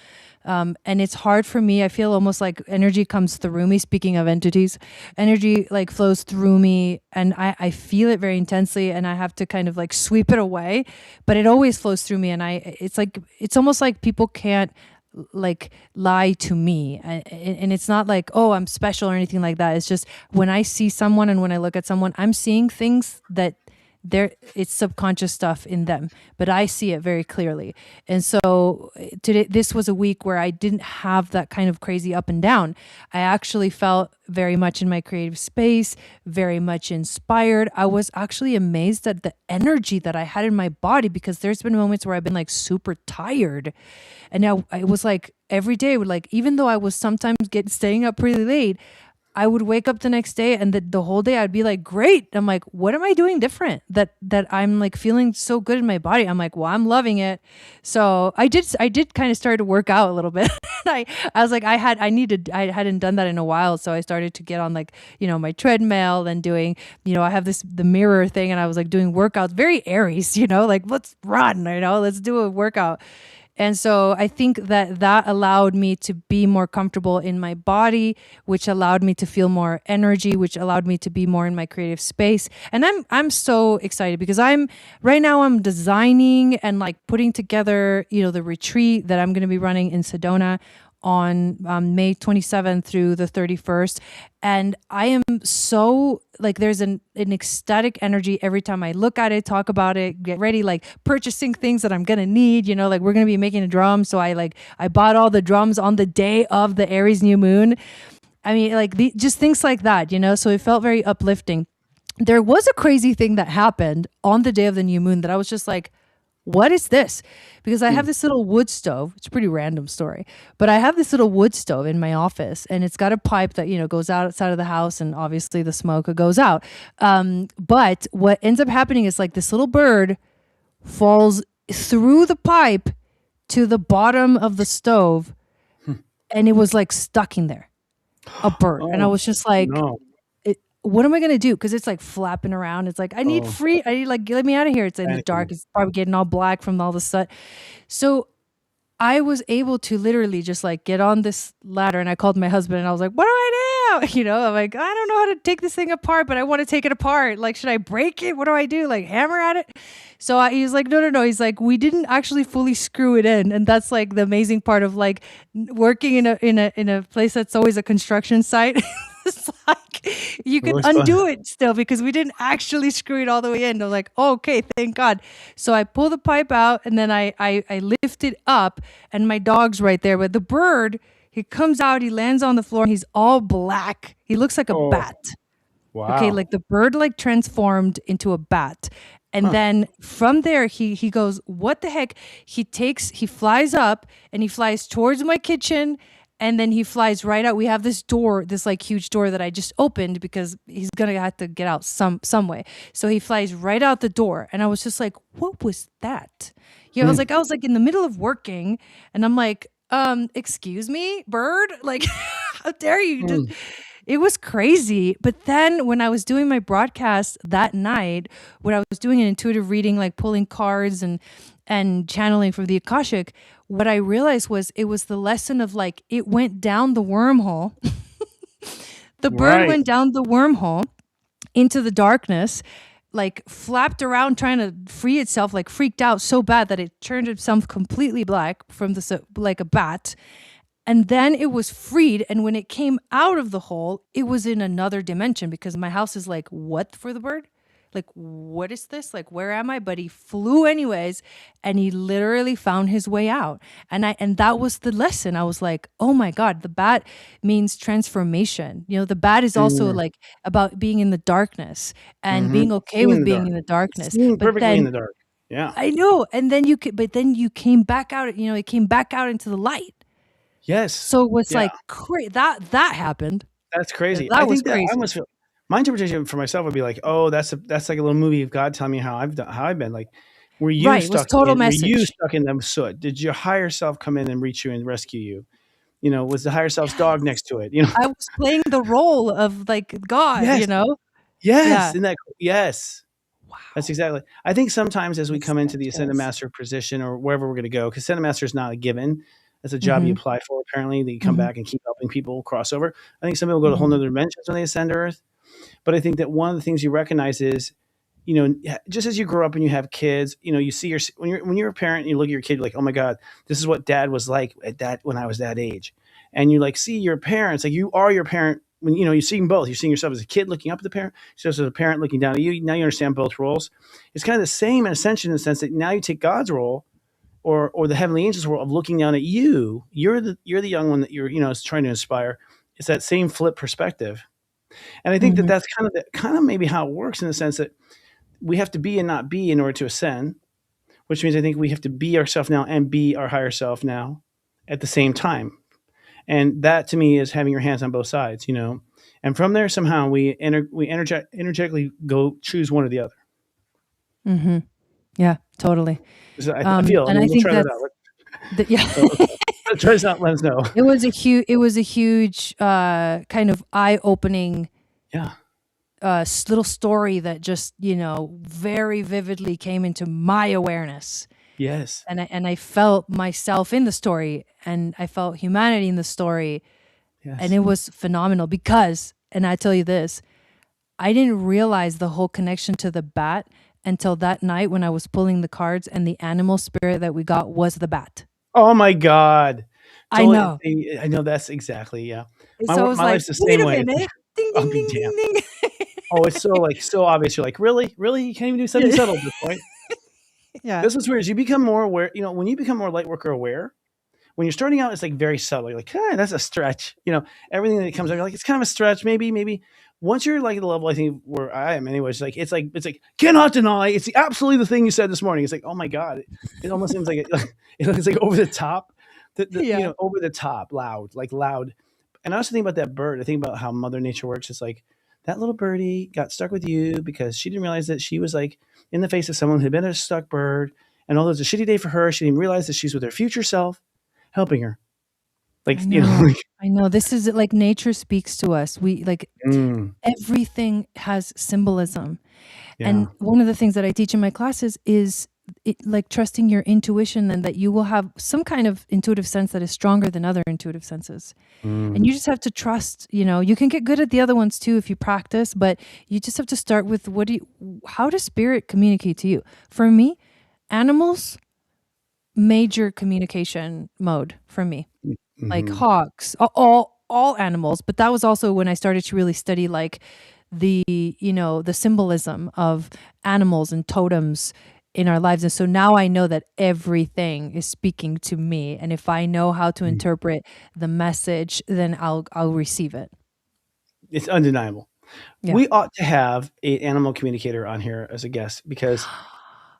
And it's hard for me. I feel almost like energy comes through me. Speaking of entities, energy flows through me, and I feel it very intensely, and I have to kind of sweep it away, but it always flows through me. And it's almost like people can't lie to me. And it's not oh, I'm special or anything like that. It's just when I see someone and when I look at someone, I'm seeing things that it's subconscious stuff in them, but I see it very clearly. And so this was a week where I didn't have that kind of crazy up and down. I actually felt very much in my creative space, very much inspired. I was actually amazed at the energy that I had in my body, because there's been moments where I've been super tired. And now I was every day I would even though I was sometimes staying up pretty late, I would wake up the next day, and the whole day I'd be great. I'm what am I doing different that I'm feeling so good in my body? I'm well, I'm loving it. So I did kind of start to work out a little bit. I was I hadn't done that in a while. So I started to get on my treadmill and doing, I have the mirror thing, and I was doing workouts, very Aries, let's run, let's do a workout. And so I think that allowed me to be more comfortable in my body, which allowed me to feel more energy, which allowed me to be more in my creative space. And I'm so excited, because right now I'm designing and putting together, the retreat that I'm going to be running in Sedona on May 27th through the 31st. And I am so like, there's an ecstatic energy every time I look at it, talk about it, get ready, like purchasing things that I'm going to need, like we're going to be making a drum. So I bought all the drums on the day of the Aries New Moon. I mean, like just things like that, so it felt very uplifting. There was a crazy thing that happened on the day of the new moon that I was just like, what is this? Because I have this little wood stove. It's a pretty random story, but I have this little wood stove in my office, and it's got a pipe that, goes outside of the house, and obviously the smoke goes out. But what ends up happening is like this little bird falls through the pipe to the bottom of the stove, and it was like stuck in there, a bird. And I was just like, no. what am I going to do? Because it's like flapping around. It's like, I need let me out of here. It's in the dark. It's probably getting all black from all the sun. So I was able to literally just like get on this ladder, and I called my husband and I was like, what do I do? I'm like, I don't know how to take this thing apart, but I want to take it apart. Like, should I break it? What do I do? Like hammer at it? So he's like, no. He's like, we didn't actually fully screw it in. And that's like the amazing part of like working in a place that's always a construction site. It's like you can undo it still because we didn't actually screw it all the way in. I'm like, oh, okay, thank God. So I pull the pipe out, and then I lift it up, and my dog's right there. But the bird, he comes out, he lands on the floor, and he's all black. He looks like a bat. Wow. Okay, like the bird like transformed into a bat. And then from there, he goes, what the heck? He flies up, and he flies towards my kitchen. And then he flies right out. We have this door, this like huge door that I just opened because he's going to have to get out some way. So he flies right out the door. And I was just like, what was that? I was like in the middle of working, and I'm like, excuse me, bird? Like, how dare you? It was crazy. But then when I was doing my broadcast that night, when I was doing an intuitive reading, like pulling cards and channeling from the Akashic, what I realized was it was the lesson of like, it went down the wormhole. The bird went down the wormhole into the darkness, like flapped around trying to free itself, like freaked out so bad that it turned itself completely black from like a bat. And then it was freed. And when it came out of the hole, it was in another dimension, because my house is like, what for the bird? Like, what is this? Like, where am I? But he flew anyways, and he literally found his way out. And that was the lesson. I was like, oh my God, the bat means transformation. The bat is also like about being in the darkness and being okay with being in the darkness. Seeing perfectly in the dark. Yeah. I know. And then you came back out, it came back out into the light. Yes. So it was like that happened. That's crazy. That was crazy. I almost feel my interpretation for myself would be like, oh, that's like a little movie of God telling me how I've been. Like, were you stuck? It was total message. Were you stuck in the soot? Did your higher self come in and reach you and rescue you? Was the higher self's dog next to it? I was playing the role of like God. Yes. Yes. Yeah. Yes. Wow. That's exactly. I think sometimes as we come into the Ascended Master position or wherever we're going to go, because Ascended Master is not a given. That's a job you apply for. Apparently, that you come back and keep helping people cross over. I think some people go to whole other dimensions when they ascend to Earth. But I think that one of the things you recognize is, just as you grow up and you have kids, you see when you're a parent and you look at your kid, you're like, oh my God, this is what dad was like when I was that age. And you like see your parents, like you are your parent when you're seeing both. You're seeing yourself as a kid looking up at the parent, yourself as a parent looking down at you. Now you understand both roles. It's kind of the same in Ascension in the sense that now you take God's role or the heavenly angels role of looking down at you. You're the young one that you're is trying to inspire. It's that same flip perspective. And I think that's kind of maybe how it works in the sense that we have to be and not be in order to ascend, which means I think we have to be ourselves now and be our higher self now at the same time. And that to me is having your hands on both sides, and from there somehow we energetically go choose one or the other. Mm-hmm. Yeah, totally. So I feel, and I think that's, try to let us know. It was a huge kind of eye-opening little story that just, very vividly came into my awareness. Yes. And I felt myself in the story, and I felt humanity in the story. Yes. And it was phenomenal because, and I tell you this, I didn't realize the whole connection to the bat until that night when I was pulling the cards, and the animal spirit that we got was the bat. Oh my God. I know. I know that's exactly, yeah. So I was My like, life's the wait same a way. minute. Ding, I'll ding, be ding, damned. ding, ding. Oh, it's so so obvious. You're like, really? Really? You can't even do something subtle at this point? Yeah. This is weird. Is you become more aware, when you become more light worker aware, when you're starting out, it's like very subtle. You're like, that's a stretch. Everything that comes up, you're like, it's kind of a stretch, maybe. Once you're like at the level I think where I am anyways, it's like cannot deny. It's absolutely the thing you said this morning. It's like, oh my God. It almost seems like it's like over the top. Yeah. Over the top, loud. And I also think about that bird. I think about how Mother Nature works. It's like that little birdie got stuck with you because she didn't realize that she was like in the face of someone who had been a stuck bird, and although it's a shitty day for her, she didn't realize that she's with her future self, helping her. Like, I know. I know. This is like nature speaks to us. We like everything has symbolism. Yeah. And one of the things that I teach in my classes is like trusting your intuition, and that you will have some kind of intuitive sense that is stronger than other intuitive senses. And you just have to trust, you can get good at the other ones too if you practice, but you just have to start with how does spirit communicate to you? For me, animals, major communication mode for me. Like hawks, all animals. But that was also when I started to really study like the symbolism of animals and totems in our lives. And so now I know that everything is speaking to me. And if I know how to interpret the message, then I'll receive it. It's undeniable. Yeah. We ought to have an animal communicator on here as a guest, because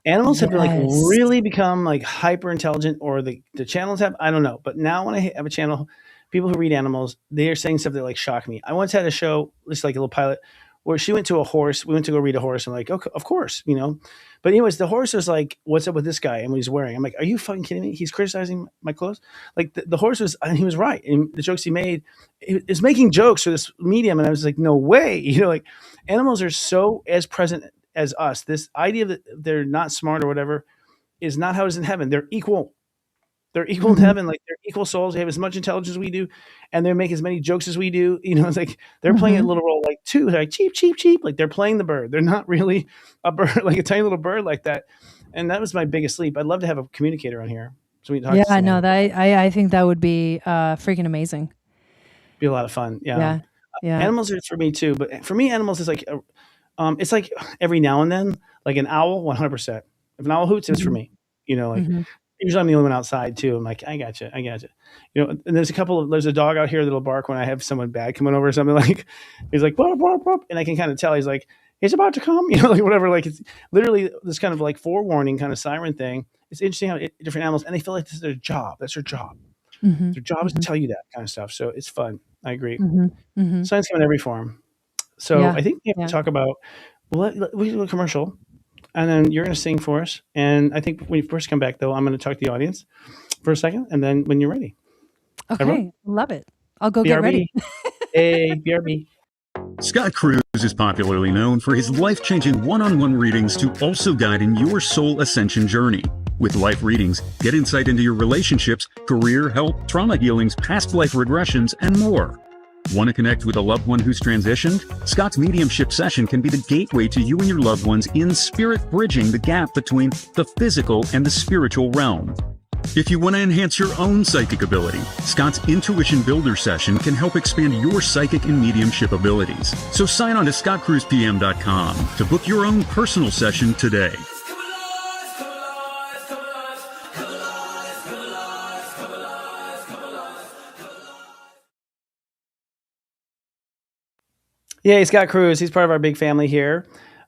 animals have like really become like hyper intelligent, or the channels have, I don't know. But now when I have a channel, people who read animals, they are saying stuff that like shock me. I once had a show, just like a little pilot, where she went to a horse. We went to go read a horse. I'm like, okay, of course, But anyways, the horse was like, what's up with this guy and what he's wearing? I'm like, are you fucking kidding me? He's criticizing my clothes. Like the horse was, and he was right. And the jokes he made is making jokes for this medium. And I was like, no way. Like animals are so as present as us. This idea that they're not smart or whatever is not how it is in heaven. They're equal. They're equal in heaven. Like they're equal souls. They have as much intelligence as we do, and they make as many jokes as we do. It's like they're playing a little role like too. They're like cheap, cheap, cheap. Like they're playing the bird. They're not really a bird, like a tiny little bird like that. And that was my biggest leap. I'd love to have a communicator on here so we can talk. Yeah, no, I think that would be freaking amazing. Be a lot of fun. Yeah. Animals are for me too, but for me, animals is like it's like every now and then, like an owl, 100%. If an owl hoots, it's for me. Usually I'm the only one outside too. I'm like, I got you. And there's a dog out here that'll bark when I have someone bad coming over or something. Like he's like, "Bark, bark, bark," and I can kind of tell he's like, he's about to come, like whatever. Like it's literally this kind of like forewarning kind of siren thing. It's interesting how different animals, and they feel like this is their job. That's their job. Their job is to tell you that kind of stuff. So it's fun. I agree. Science come in every form. So I think we have to talk about, we do a commercial, and then you're going to sing for us. And I think when you first come back, though, I'm going to talk to the audience for a second, and then when you're ready. Okay, Everyone? Love it. I'll go get ready. Hey, BRB. Scott Cruz is popularly known for his life-changing one-on-one readings to also guide in your soul ascension journey. With life readings, get insight into your relationships, career, health, trauma healings, past life regressions, and more. Want to connect with a loved one who's transitioned? Scott's mediumship session can be the gateway to you and your loved ones in spirit, bridging the gap between the physical and the spiritual realm. If you want to enhance your own psychic ability, Scott's Intuition Builder session can help expand your psychic and mediumship abilities. So sign on to scottcruzpm.com to book your own personal session today. Yeah, Scott Cruz. He's part of our big family here.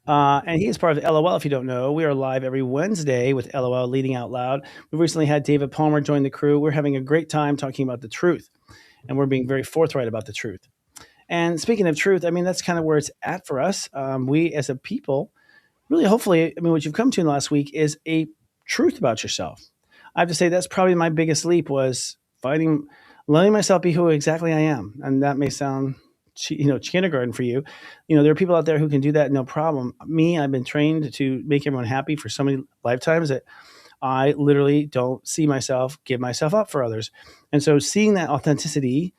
And he is part of LOL, if you don't know. We are live every Wednesday with LOL, Leading Out Loud. We recently had David Palmer join the crew. We're having a great time talking about the truth. And we're being very forthright about the truth. And speaking of truth, I mean, that's kind of where it's at for us. We as a people, really, hopefully, I mean, what you've come to in the last week is a truth about yourself. I have to say that's probably my biggest leap, was letting myself be who exactly I am. And that may sound kindergarten for you. There are people out there who can do that, no problem. Me, I've been trained to make everyone happy for so many lifetimes that I literally don't see myself, give myself up for others. And so seeing that authenticity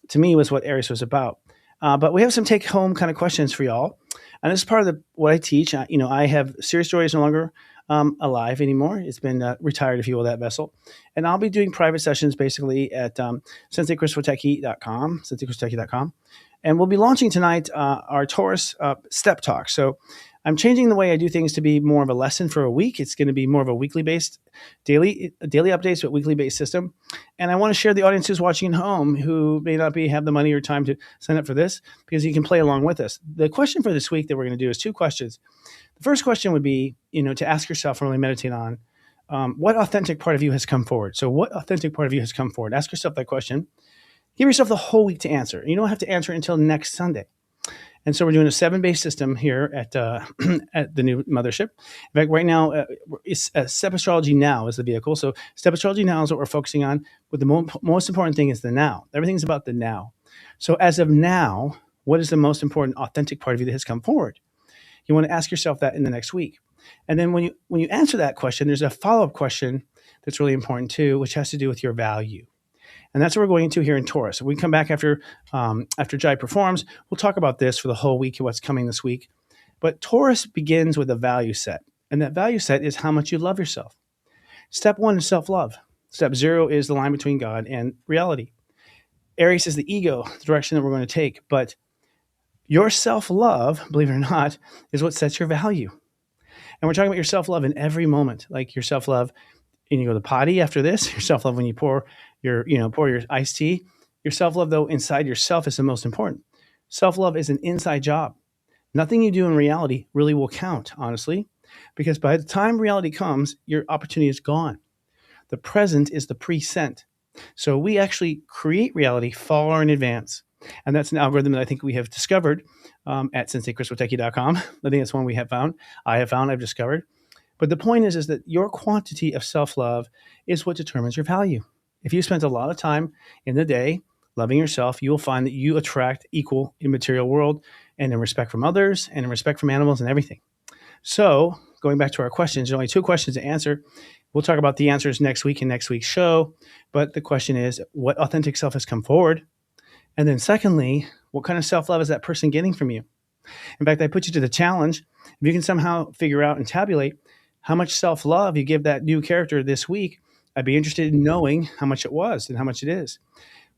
to me was what Aries was about. But we have some take home kind of questions for y'all. And this is part of what I teach. I have Serious Joy is no longer alive anymore. It's been retired, if you will, that vessel. And I'll be doing private sessions basically at senseichriswateki.com. And we'll be launching tonight our Taurus Step Talk. So I'm changing the way I do things to be more of a lesson for a week. It's going to be more of a weekly based, daily updates, but weekly based system. And I want to share the audience who's watching at home who may not have the money or time to sign up for this, because you can play along with us. The question for this week that we're going to do is 2 questions. The first question would be, to ask yourself and really meditate on what authentic part of you has come forward. So what authentic part of you has come forward? Ask yourself that question. Give yourself the whole week to answer. You don't have to answer until next Sunday. And so we're doing a 7-based system here at at the new mothership. In fact, right now, Step Astrology Now is the vehicle. So Step Astrology Now is what we're focusing on. But the most important thing is the now. Everything's about the now. So as of now, what is the most important authentic part of you that has come forward? You want to ask yourself that in the next week. And then when you answer that question, there's a follow-up question that's really important too, which has to do with your value. And that's what we're going into here in Taurus. When we come back after Jai performs, we'll talk about this for the whole week and what's coming this week. But Taurus begins with a value set. And that value set is how much you love yourself. Step 1 is self-love. Step 0 is the line between God and reality. Aries is the ego, the direction that we're going to take. But your self-love, believe it or not, is what sets your value. And we're talking about your self-love in every moment, like your self-love when you go to the potty after this, your self-love when you pour your iced tea. Your self-love, though, inside yourself is the most important. Self-love is an inside job. Nothing you do in reality really will count, honestly, because by the time reality comes, your opportunity is gone. The present is the present. So we actually create reality far in advance. And that's an algorithm that I think we have discovered at senseichriswateki.com. I think that's one we have found. I've discovered. But the point is that your quantity of self-love is what determines your value. If you spend a lot of time in the day loving yourself, you will find that you attract equal in material world and in respect from others and in respect from animals and everything. So going back to our questions, there's only 2 questions to answer. We'll talk about the answers next week in next week's show. But the question is, what authentic self has come forward? And then secondly, what kind of self-love is that person getting from you? In fact, I put you to the challenge. If you can somehow figure out and tabulate how much self-love you give that new character this week, I'd be interested in knowing how much it was and how much it is.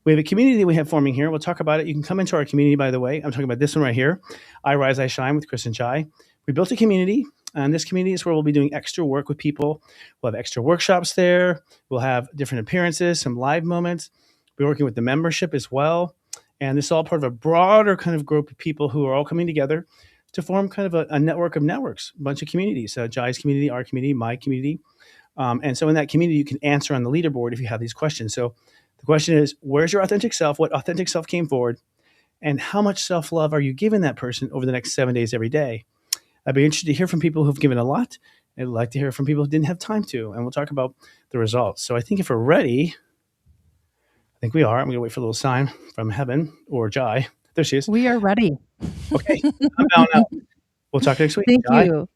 We have a community that we have forming here. We'll talk about it. You can come into our community, by the way. I'm talking about this one right here, I Rise, I Shine with Chris and Jai. We built a community, and this community is where we'll be doing extra work with people. We'll have extra workshops there. We'll have different appearances, some live moments. We're working with the membership as well. And this is all part of a broader kind of group of people who are all coming together to form kind of a network of networks, a bunch of communities, Jai's community, our community, my community. And so in that community, you can answer on the leaderboard if you have these questions. So the question is, where's your authentic self? What authentic self came forward? And how much self-love are you giving that person over the next 7 days every day? I'd be interested to hear from people who've given a lot. I'd like to hear from people who didn't have time to. And we'll talk about the results. So I think if we're ready, I think we are. I'm going to wait for a little sign from heaven or Jai. There she is. We are ready. Okay. I'm down now. We'll talk next week. Thank Jai. you.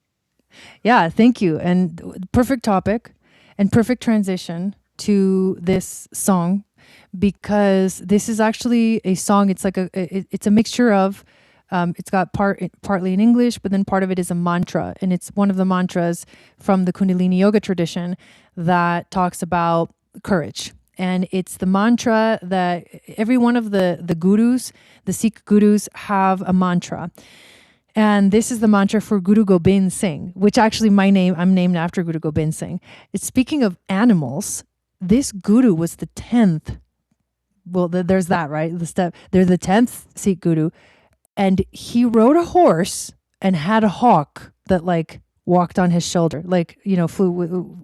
Yeah, thank you. And perfect topic and perfect transition to this song, because this is actually a song. It's like it's a mixture of, it's got partly in English, but then part of it is a mantra. And it's one of the mantras from the Kundalini yoga tradition that talks about courage. And it's the mantra that every one of the gurus, the Sikh gurus, have a mantra. And this is the mantra for Guru Gobind Singh, which actually I'm named after Guru Gobind Singh. It's speaking of animals. This guru was the 10th. Well, there's that, right? They're the 10th Sikh guru. And he rode a horse and had a hawk that walked on his shoulder,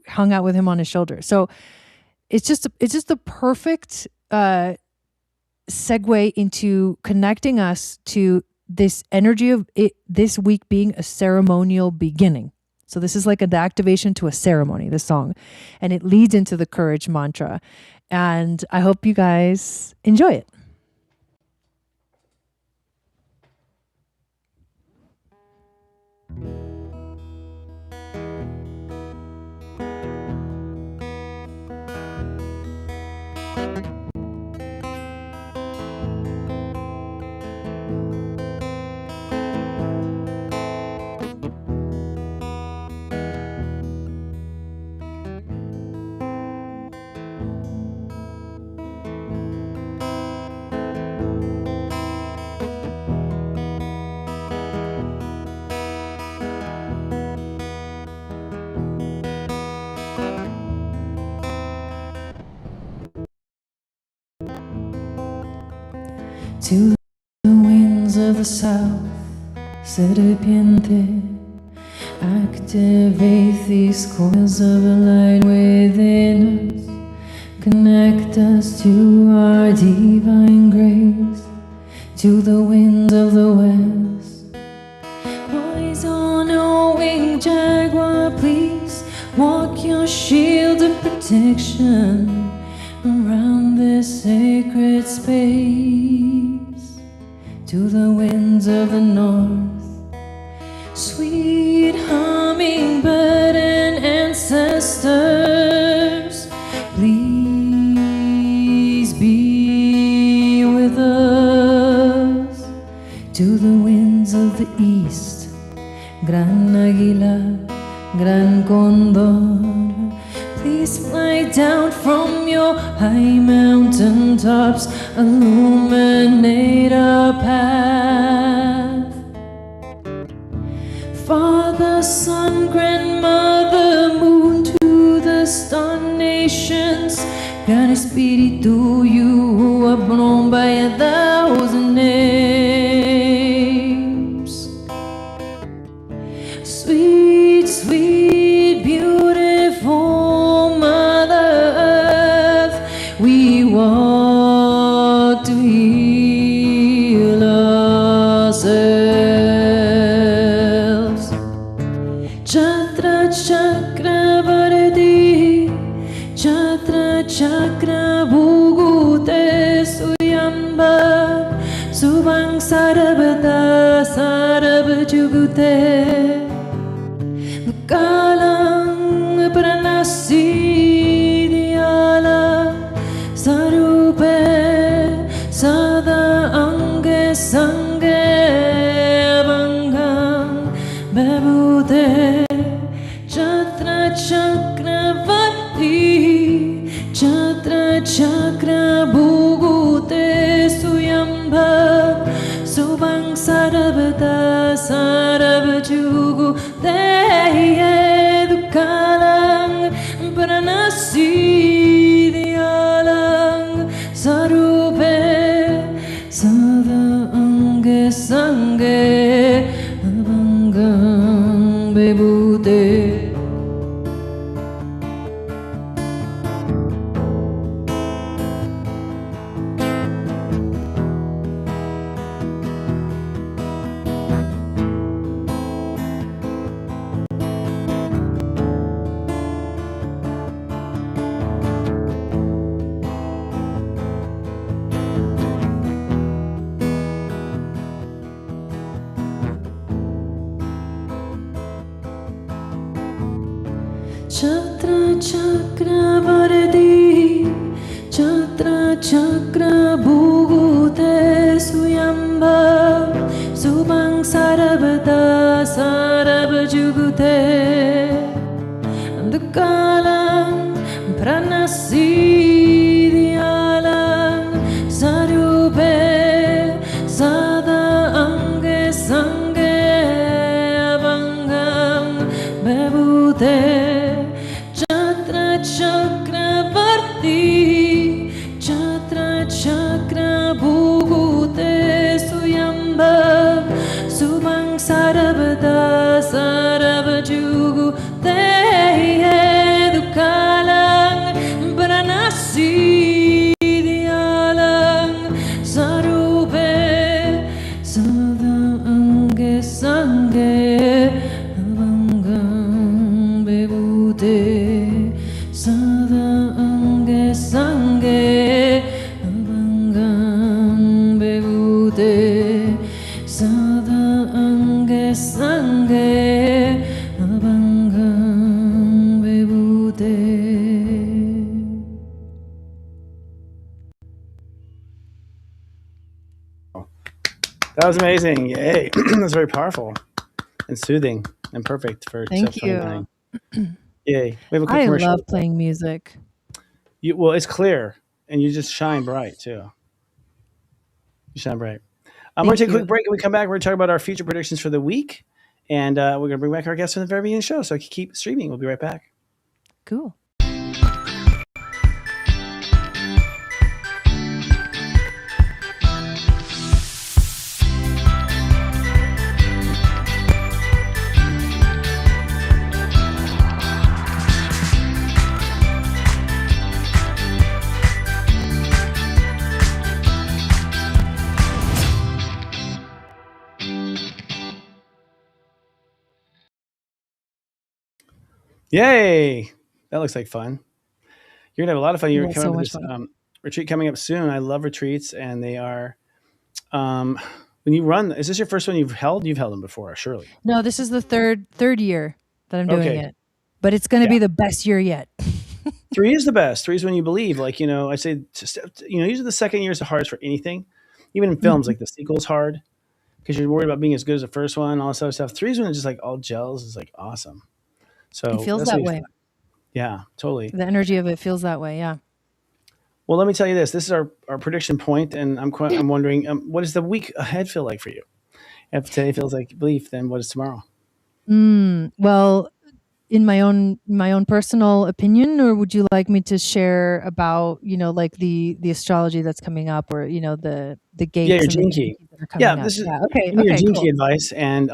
hung out with him on his shoulder. So it's just the perfect segue into connecting us to this energy of it, this week being a ceremonial beginning. So this is like the activation to a ceremony, this song, and it leads into the courage mantra. And I hope you guys enjoy it. to the winds of the south, serpiente. Activate these coils of light within us. Connect us to our divine grace, to the winds of the west. Rise on a winged jaguar, please walk your shield of protection around this sacred space. To the winds of the north, sweet hummingbird and ancestors, please be with us. To the winds of the east, gran águila, gran condor, please fly down from your high mountain tops, illuminate our path. Father, Son, Grandmother, Moon, to the star nations, Gran Espíritu, you who are known by 1,000 names. Sweet, sweet, beautiful Mother Earth, we walk to heal ourselves. Chatra Chakravarti, Chatra Chakra Bhugute Suyamba, Subang Sarabata Sarabajugute, Kalang Pranasi Diala Sarupe Sada Ange Sange Bangam Bebute Chatra Chakravarti, Chatra Chakra Bhugute Suyamba, Subang Sarabata Sarabhajugu Deye Dukalang Pranasi Dialang Sarupe Sada Ange Sange Abangam Bebute. Chatra Chakravarti, Chatra Chakra Bhugute Suyamba, Subang Sarabata Sarabajugute, Dukalang Pranasi Dialang Sarupe Sada Ange Sange Abangam Bebute. Chakravarti, Chatra Chakra Bhugute Suyamba, Subang Sarabata Sarabhajugu Deye Dukalang Pranasi Dialang Sarupe Sada Ange Sange Abangam Bebute Sada Ange Sange Abangam Bebute, Sada Ange Sange Abangam Bebute. That was amazing. Yay. That was very powerful and soothing and perfect for Thank step you. 29. Yay. We have a quick I commercial. love playing music. Well, it's clear and you just shine bright too. You shine bright. We're going to take a quick break. When we come back, we're going to talk about our future predictions for the week. And we're going to bring back our guests from the very beginning of the show. So keep streaming. We'll be right back. Cool. Yay! That looks like fun. You're gonna have a lot of fun. You're Yeah, coming so up with much this fun. retreat coming up soon. I love retreats, and they are. Um, when you run, is this your first one you've held? You've held them before, surely. No, this is the third year that I'm doing Okay. it, but it's going to Yeah. be the best year yet. 3 is the best. 3 is when you believe. Like, I say, usually the second year is the hardest for anything. Even in films, like the sequel's hard because you're worried about being as good as the first one, all this other stuff. 3 is when it just like all gels. Is like awesome. It So feels that's that what way. yeah, totally. The energy of it feels that way. Yeah. Well, let me tell you this. This is our prediction point, and I'm wondering, what does the week ahead feel like for you? If today feels like belief, then what is tomorrow? Well, in my own personal opinion, or would you like me to share about like the astrology that's coming up, or the Yeah, your gates and the gene key. Jinkies that are Yeah, coming up? this is Yeah. Okay. give me your Okay. gene key Cool. advice and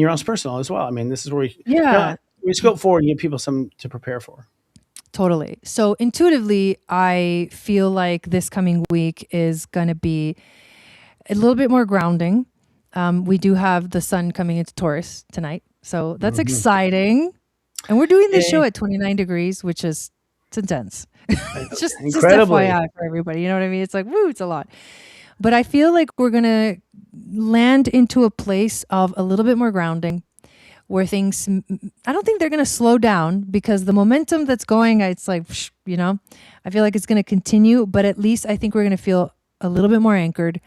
your own personal as well. I mean, this is where Yeah. we scope forward and give people some to prepare for. Totally. So intuitively, I feel like this coming week is going to be a little bit more grounding. We do have the sun coming into Taurus tonight, so that's exciting. And we're doing this show Yay. at 29 degrees, which is it's intense. just Incredibly. FYI for everybody. You know what I mean? It's like, woo, it's a lot. But I feel like we're gonna land into a place of a little bit more grounding, where things, I don't think they're going to slow down because the momentum that's going, it's like, I feel like it's going to continue, but at least I think we're going to feel a little bit more anchored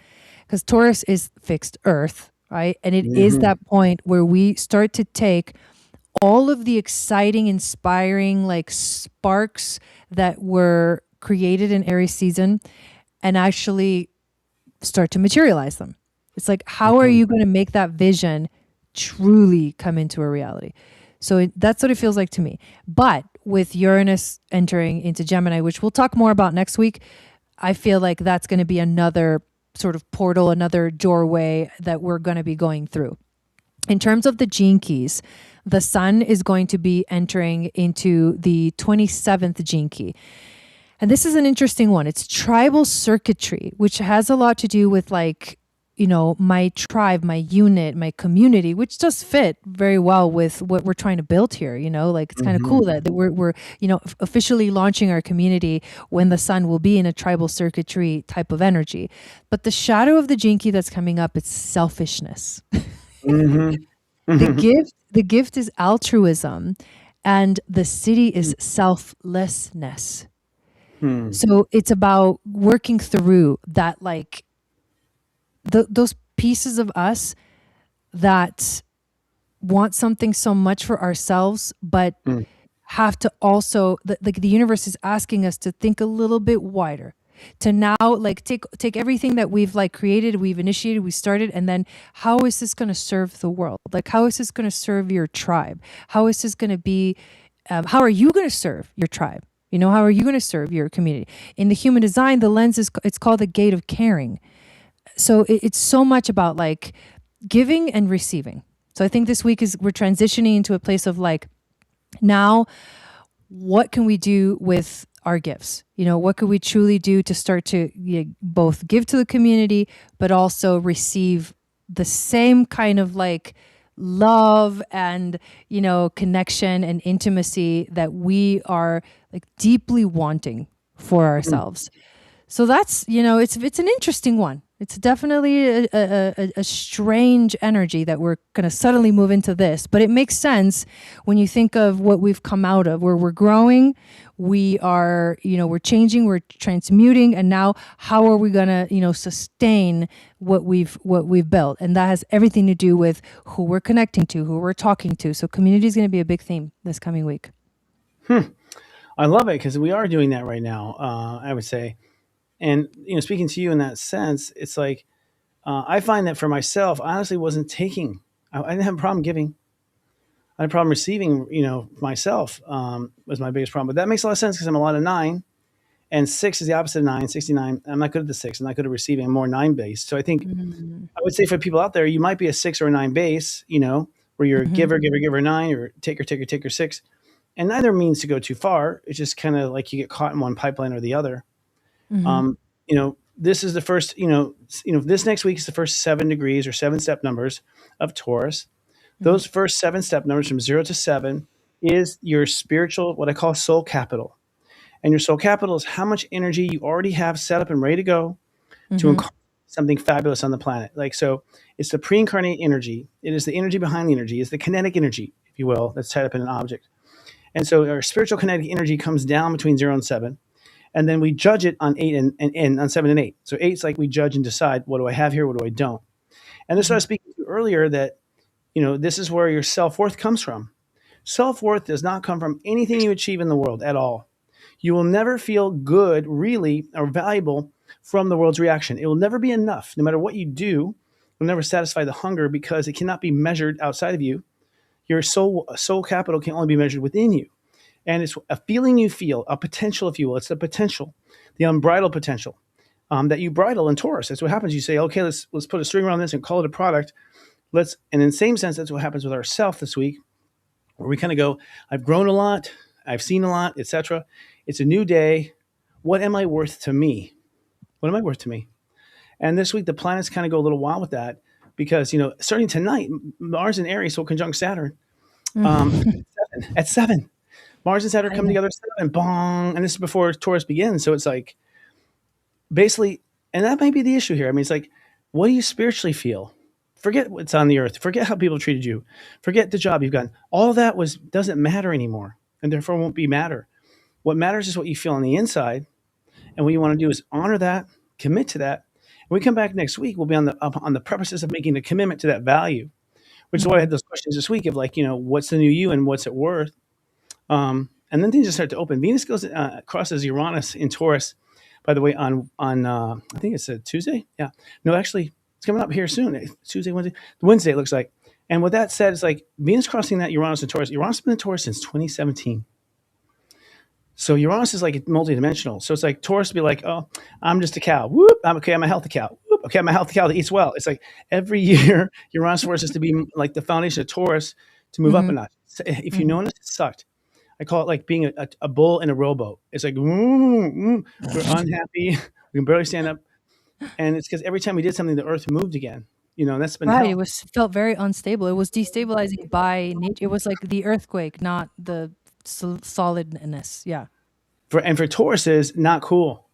because Taurus is fixed earth, right? And it is that point where we start to take all of the exciting, inspiring, like sparks that were created in Aries season and actually start to materialize them. It's like, how are you going to make that vision truly come into a reality? So that's what it feels like to me. But with Uranus entering into Gemini, which we'll talk more about next week, I feel like that's going to be another sort of portal, another doorway that we're going to be going through. In terms of the gene keys, the sun is going to be entering into the 27th gene key. And this is an interesting one. It's tribal circuitry, which has a lot to do with like, my tribe, my unit, my community, which does fit very well with what we're trying to build here. Like it's kind of cool that we're officially launching our community when the sun will be in a tribal circuitry type of energy. But the shadow of the gene key that's coming up, it's selfishness. The gift is altruism, and the city is selflessness. So it's about working through that, like those pieces of us that want something so much for ourselves, but have to also, the universe is asking us to think a little bit wider, to now like take everything that we've like created, we've initiated, we started, and then how is this going to serve the world? Like, how is this going to serve your tribe? How is this going to be, how are you going to serve your tribe? How are you going to serve your community? In the human design, the lens it's called the gate of caring. So it's so much about like giving and receiving. So I think this week we're transitioning into a place of like, now what can we do with our gifts? What could we truly do to start to both give to the community, but also receive the same kind of like love and, connection and intimacy that we are like deeply wanting for ourselves. So that's, it's an interesting one. It's definitely a strange energy that we're going to suddenly move into this, but it makes sense when you think of what we've come out of, where we're growing, we are, we're changing, we're transmuting, and now how are we going to, sustain what we've built? And that has everything to do with who we're connecting to, who we're talking to. So community is going to be a big theme this coming week. I love it because we are doing that right now. I would say. And, speaking to you in that sense, it's like, I find that for myself, I honestly wasn't taking, I didn't have a problem giving. I had a problem receiving, myself was my biggest problem. But that makes a lot of sense because I'm a lot of 9 and 6 is the opposite of 9, 69. I'm not good at the 6. I'm not good at receiving. I'm more 9 based. So I think I would say for people out there, you might be a 6 or a 9 base, where you're giver, 9, or taker, 6. And neither means to go too far. It's just kind of like you get caught in one pipeline or the other. This is the first, this next week is the first 7 degrees or 7 step numbers of Taurus. Those first 7 step numbers from 0 to 7 is your spiritual, what I call soul capital. And your soul capital is how much energy you already have set up and ready to go to incarnate something fabulous on the planet. Like, so it's the pre-incarnate energy. It is the energy behind the energy. It's the kinetic energy, if you will, that's tied up in an object. And so our spiritual kinetic energy comes down between 0 and 7. And then we judge it on 8 and on 7 and 8. So 8 is like we judge and decide, what do I have here? What do I don't? And this is what I was speaking to earlier, that, this is where your self-worth comes from. Self-worth does not come from anything you achieve in the world at all. You will never feel good, really, or valuable from the world's reaction. It will never be enough. No matter what you do, it will never satisfy the hunger, because it cannot be measured outside of you. Your soul capital can only be measured within you. And it's a feeling you feel, a potential, if you will. It's the potential, the unbridled potential that you bridle in Taurus. That's what happens. You say, okay, let's put a string around this and call it a product. And in the same sense, that's what happens with ourself this week, where we kind of go, I've grown a lot, I've seen a lot, etc. It's a new day. What am I worth to me? What am I worth to me? And this week, the planets kind of go a little wild with that, because, starting tonight, Mars and Aries will conjunct Saturn at 7. Mars and Saturn come together at 7, bong, and this is before Taurus begins. So it's like, basically, and that might be the issue here. I mean, it's like, what do you spiritually feel? Forget what's on the earth. Forget how people treated you. Forget the job you've gotten. All that doesn't matter anymore, and therefore won't be matter. What matters is what you feel on the inside, and what you want to do is honor that, commit to that. When we come back next week, we'll be on the purposes of making a commitment to that value, which is why I had those questions this week of like, what's the new you and what's it worth? And then things just start to open. Venus crosses Uranus in Taurus, by the way, on I think it's a Tuesday. Yeah, no, actually, it's coming up here soon. Tuesday, Wednesday it looks like. And with that said, it's like Venus crossing that Uranus and Taurus. Uranus has been in Taurus since 2017. So Uranus is like multidimensional. So it's like Taurus would be like, oh, I'm just a cow. Whoop, I'm a healthy cow. Whoop, okay, I'm a healthy cow that eats well. It's like every year Uranus forces to be like the foundation of Taurus to move up a notch. If you notice, it sucked. I call it like being a bull in a rowboat. It's like, we're unhappy. We can barely stand up. And it's because every time we did something, the earth moved again. And that's been right. hell. It felt very unstable. It was destabilizing by nature. It was like the earthquake, not the solidness. Yeah. For Tauruses, not cool.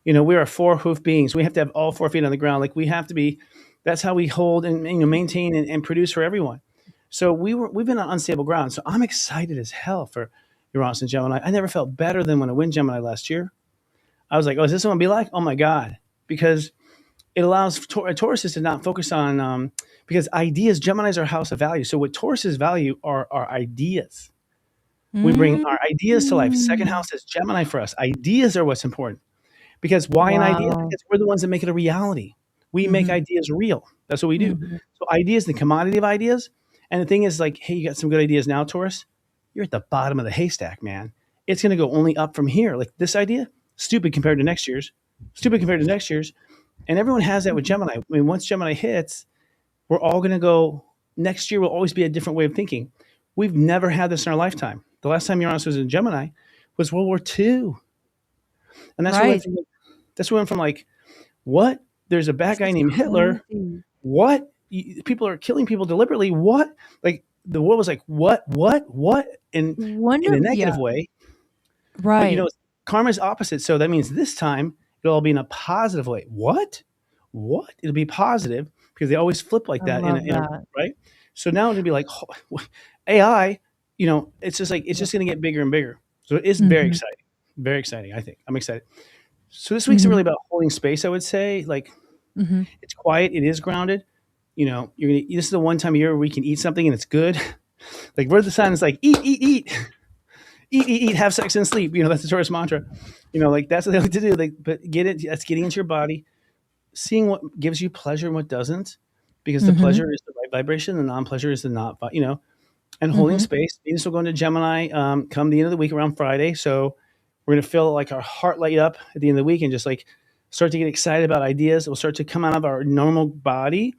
We are 4 hoof beings. We have to have all 4 feet on the ground. Like we have to be. That's how we hold and maintain and produce for everyone. So we've been on unstable ground. So I'm excited as hell for Uranus and Gemini. I never felt better than when I went Gemini last year. I was like, oh, is this what it'll be like? Oh my God. Because it allows Tauruses to not focus on, because ideas, Gemini's our house of value. So what Taurus's value are ideas. We bring our ideas to life. Second house is Gemini for us. Ideas are what's important. Because why an idea? Because we're the ones that make it a reality. We make ideas real. That's what we do. So ideas, the commodity of ideas. And the thing is like, hey, you got some good ideas now, Taurus? You're at the bottom of the haystack, man. It's going to go only up from here. Like this idea, stupid compared to next year's. And everyone has that with Gemini. I mean, once Gemini hits, we're all going to go, next year will always be a different way of thinking. We've never had this in our lifetime. The last time Uranus was in Gemini was World War II. And that's right. That's where we went from like, what? There's a bad guy named Hitler. What? People are killing people deliberately. What? Like the world was like, what? In a negative way. Right. But, karma's opposite. So that means this time it'll all be in a positive way. What? It'll be positive because they always flip like that. Right? So now it'll be like AI, it's just like, it's just going to get bigger and bigger. So it is very exciting. Very exciting, I think. I'm excited. So this week's really about holding space, I would say. Like it's quiet. It is grounded. This is the one time of year where we can eat something and it's good. Like where the sun is like, eat, have sex and sleep. That's the Taurus mantra. Like that's what they like to do. Like, but that's getting into your body, seeing what gives you pleasure and what doesn't, because the pleasure is the right vibration, the non-pleasure is the not, and holding space. Venus will go into Gemini come the end of the week around Friday. So we're going to feel like our heart light up at the end of the week and just like start to get excited about ideas. It will start to come out of our normal body.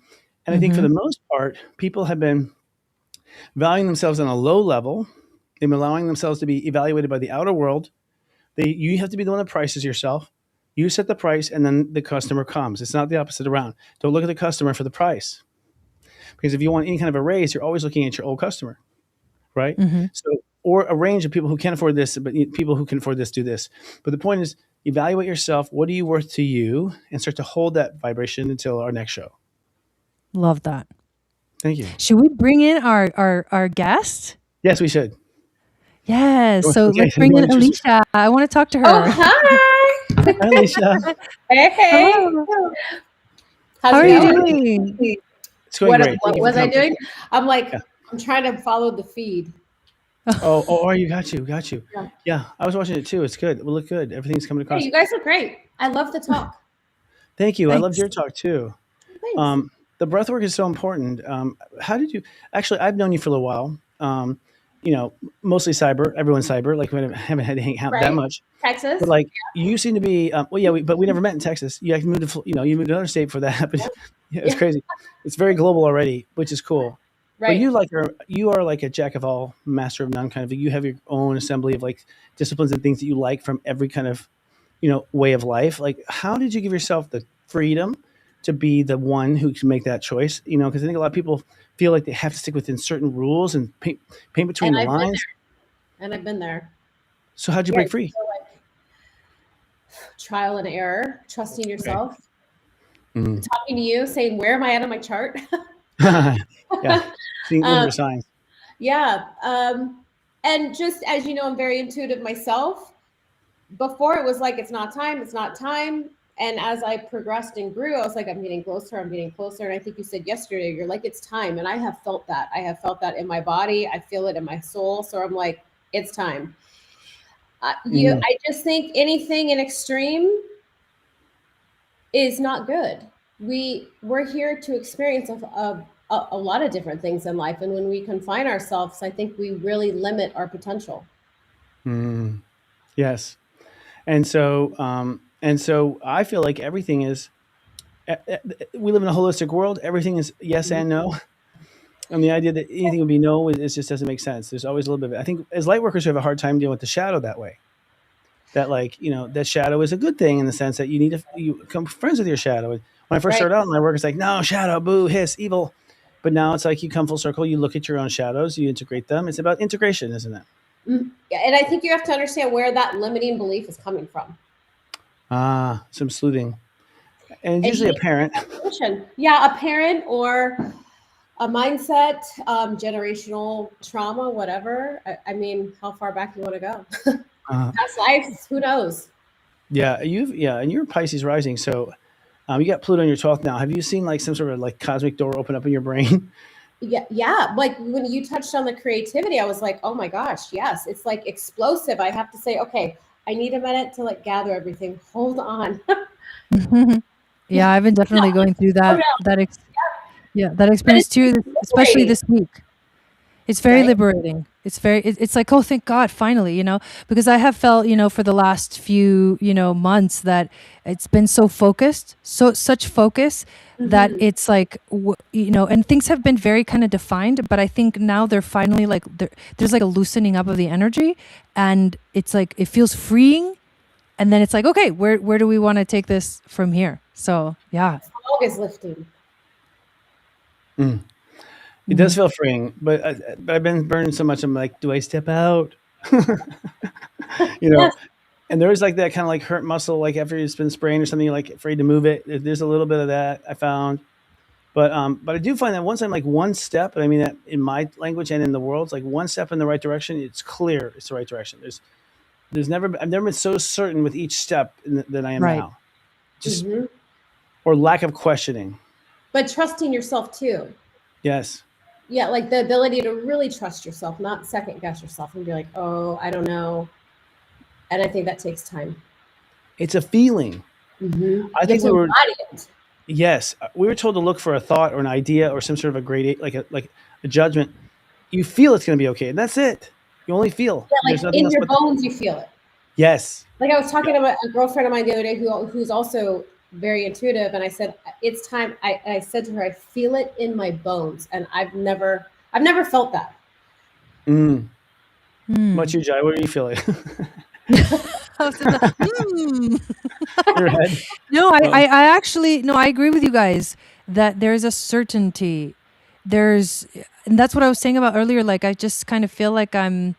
And I think for the most part, people have been valuing themselves on a low level. They've been allowing themselves to be evaluated by the outer world. You have to be the one that prices yourself. You set the price and then the customer comes. It's not the opposite around. Don't look at the customer for the price. Because if you want any kind of a raise, you're always looking at your old customer, right? So or a range of people who can't afford this, but people who can afford this do this. But the point is, evaluate yourself. What are you worth to you? And start to hold that vibration until our next show. Love that. Thank you. Should we bring in our guest? Yes, we should. Yes. So Okay, let's bring in introduce Alicia. I want to talk to her. Oh, hi. Hi, Alicia. Hey. Hello. How's How are it you going? doing? It's going great. What was I doing? I'm like, Yeah. I'm trying to follow the feed. Oh, you got you. Yeah. Yeah, I was watching it too. It's good. It will look good. Everything's coming Hey, across. you guys are great. I love the talk. Thank you. I loved Thanks. your talk too. Thanks. The breath work is so important. How did you actually? I've known you for a little while. Mostly cyber. Everyone's cyber. Like we haven't had to hang out that Right. much. Texas. But like you seem to be. But we never met in Texas. You actually moved to. You moved to another state for that. But it's crazy. It's very global already, which is cool. Right. But you are like a jack of all, master of none kind of. You have your own assembly of like disciplines and things that you like from every kind of, way of life. Like, how did you give yourself the freedom to be the one who can make that choice? Because I think a lot of people feel like they have to stick within certain rules and paint between the lines. And I've been there. So how'd you break free? So like, trial and error, trusting yourself, Mhm. talking to you, saying, where am I at on my chart? Yeah, seeing your signs. Yeah. And just as you know, I'm very intuitive myself. Before it was like, it's not time. And as I progressed and grew, I was like, I'm getting closer. And I think you said yesterday, you're like, it's time. And I have felt that. I have felt that in my body. I feel it in my soul. So I'm like, it's time. I just think anything in extreme is not good. We're here to experience a lot of different things in life. And when we confine ourselves, I think we really limit our potential. Yes. And so I feel like everything is, we live in a holistic world. Everything is yes and no. And the idea that anything would be no, it just doesn't make sense. There's always a little bit of it. I think as light workers, we have a hard time dealing with the shadow that way. That that shadow is a good thing in the sense that you become friends with your shadow. When I first started out in my work, it's like, no, shadow, boo, hiss, evil. But now it's like you come full circle, you look at your own shadows, you integrate them. It's about integration, isn't it? Yeah, and I think you have to understand where that limiting belief is coming from. Some sleuthing. And usually a parent. Yeah, a parent or a mindset, generational trauma, whatever. I mean, how far back you want to go? Past lives, who knows? Yeah, and you're Pisces rising, so you got Pluto in your 12th now. Have you seen like some sort of like cosmic door open up in your brain? Yeah. Like when you touched on the creativity, I was like, oh my gosh, yes. It's like explosive. I have to say, okay, I need a minute to like gather everything. Hold on. Yeah, I've been definitely going through that. That experience too, especially this week. It's very liberating. It's like, oh, thank God, finally, because I have felt, for the last few, months that it's been so focused, such focus that it's like, and things have been very kind of defined, but I think now they're finally like, there's like a loosening up of the energy, and it's like, it feels freeing. And then it's like, okay, where do we want to take this from here? So, yeah. The fog is lifting. It does feel freeing, but I've been burning so much. I'm like, do I step out? Yes. And there's like that kind of like hurt muscle, like after it's been sprained or something, you're like afraid to move it. There's a little bit of that I found, but I do find that once I'm like one step, and I mean that in my language and in the world, it's like one step in the right direction. It's clear it's the right direction. I've never been so certain with each step than I am now. Just or lack of questioning. But trusting yourself too. Yes. Yeah, like the ability to really trust yourself, not second guess yourself and be like, oh, I don't know. And I think that takes time. It's a feeling. I think we were. Yes, we were told to look for a thought or an idea or some sort of a grade, like a judgment. You feel it's going to be okay, and that's it. You only feel. Yeah, like in your bones, you feel it. Yes. Like I was talking to a girlfriend of mine the other day who's also very intuitive, and I said, it's time. I said to her, I feel it in my bones, and I've never felt that. What's your Jai? Where do you feel it? Your head? No, I actually, no, I agree with you guys that there's a certainty. And that's what I was saying about earlier. Like, I just kind of feel like I'm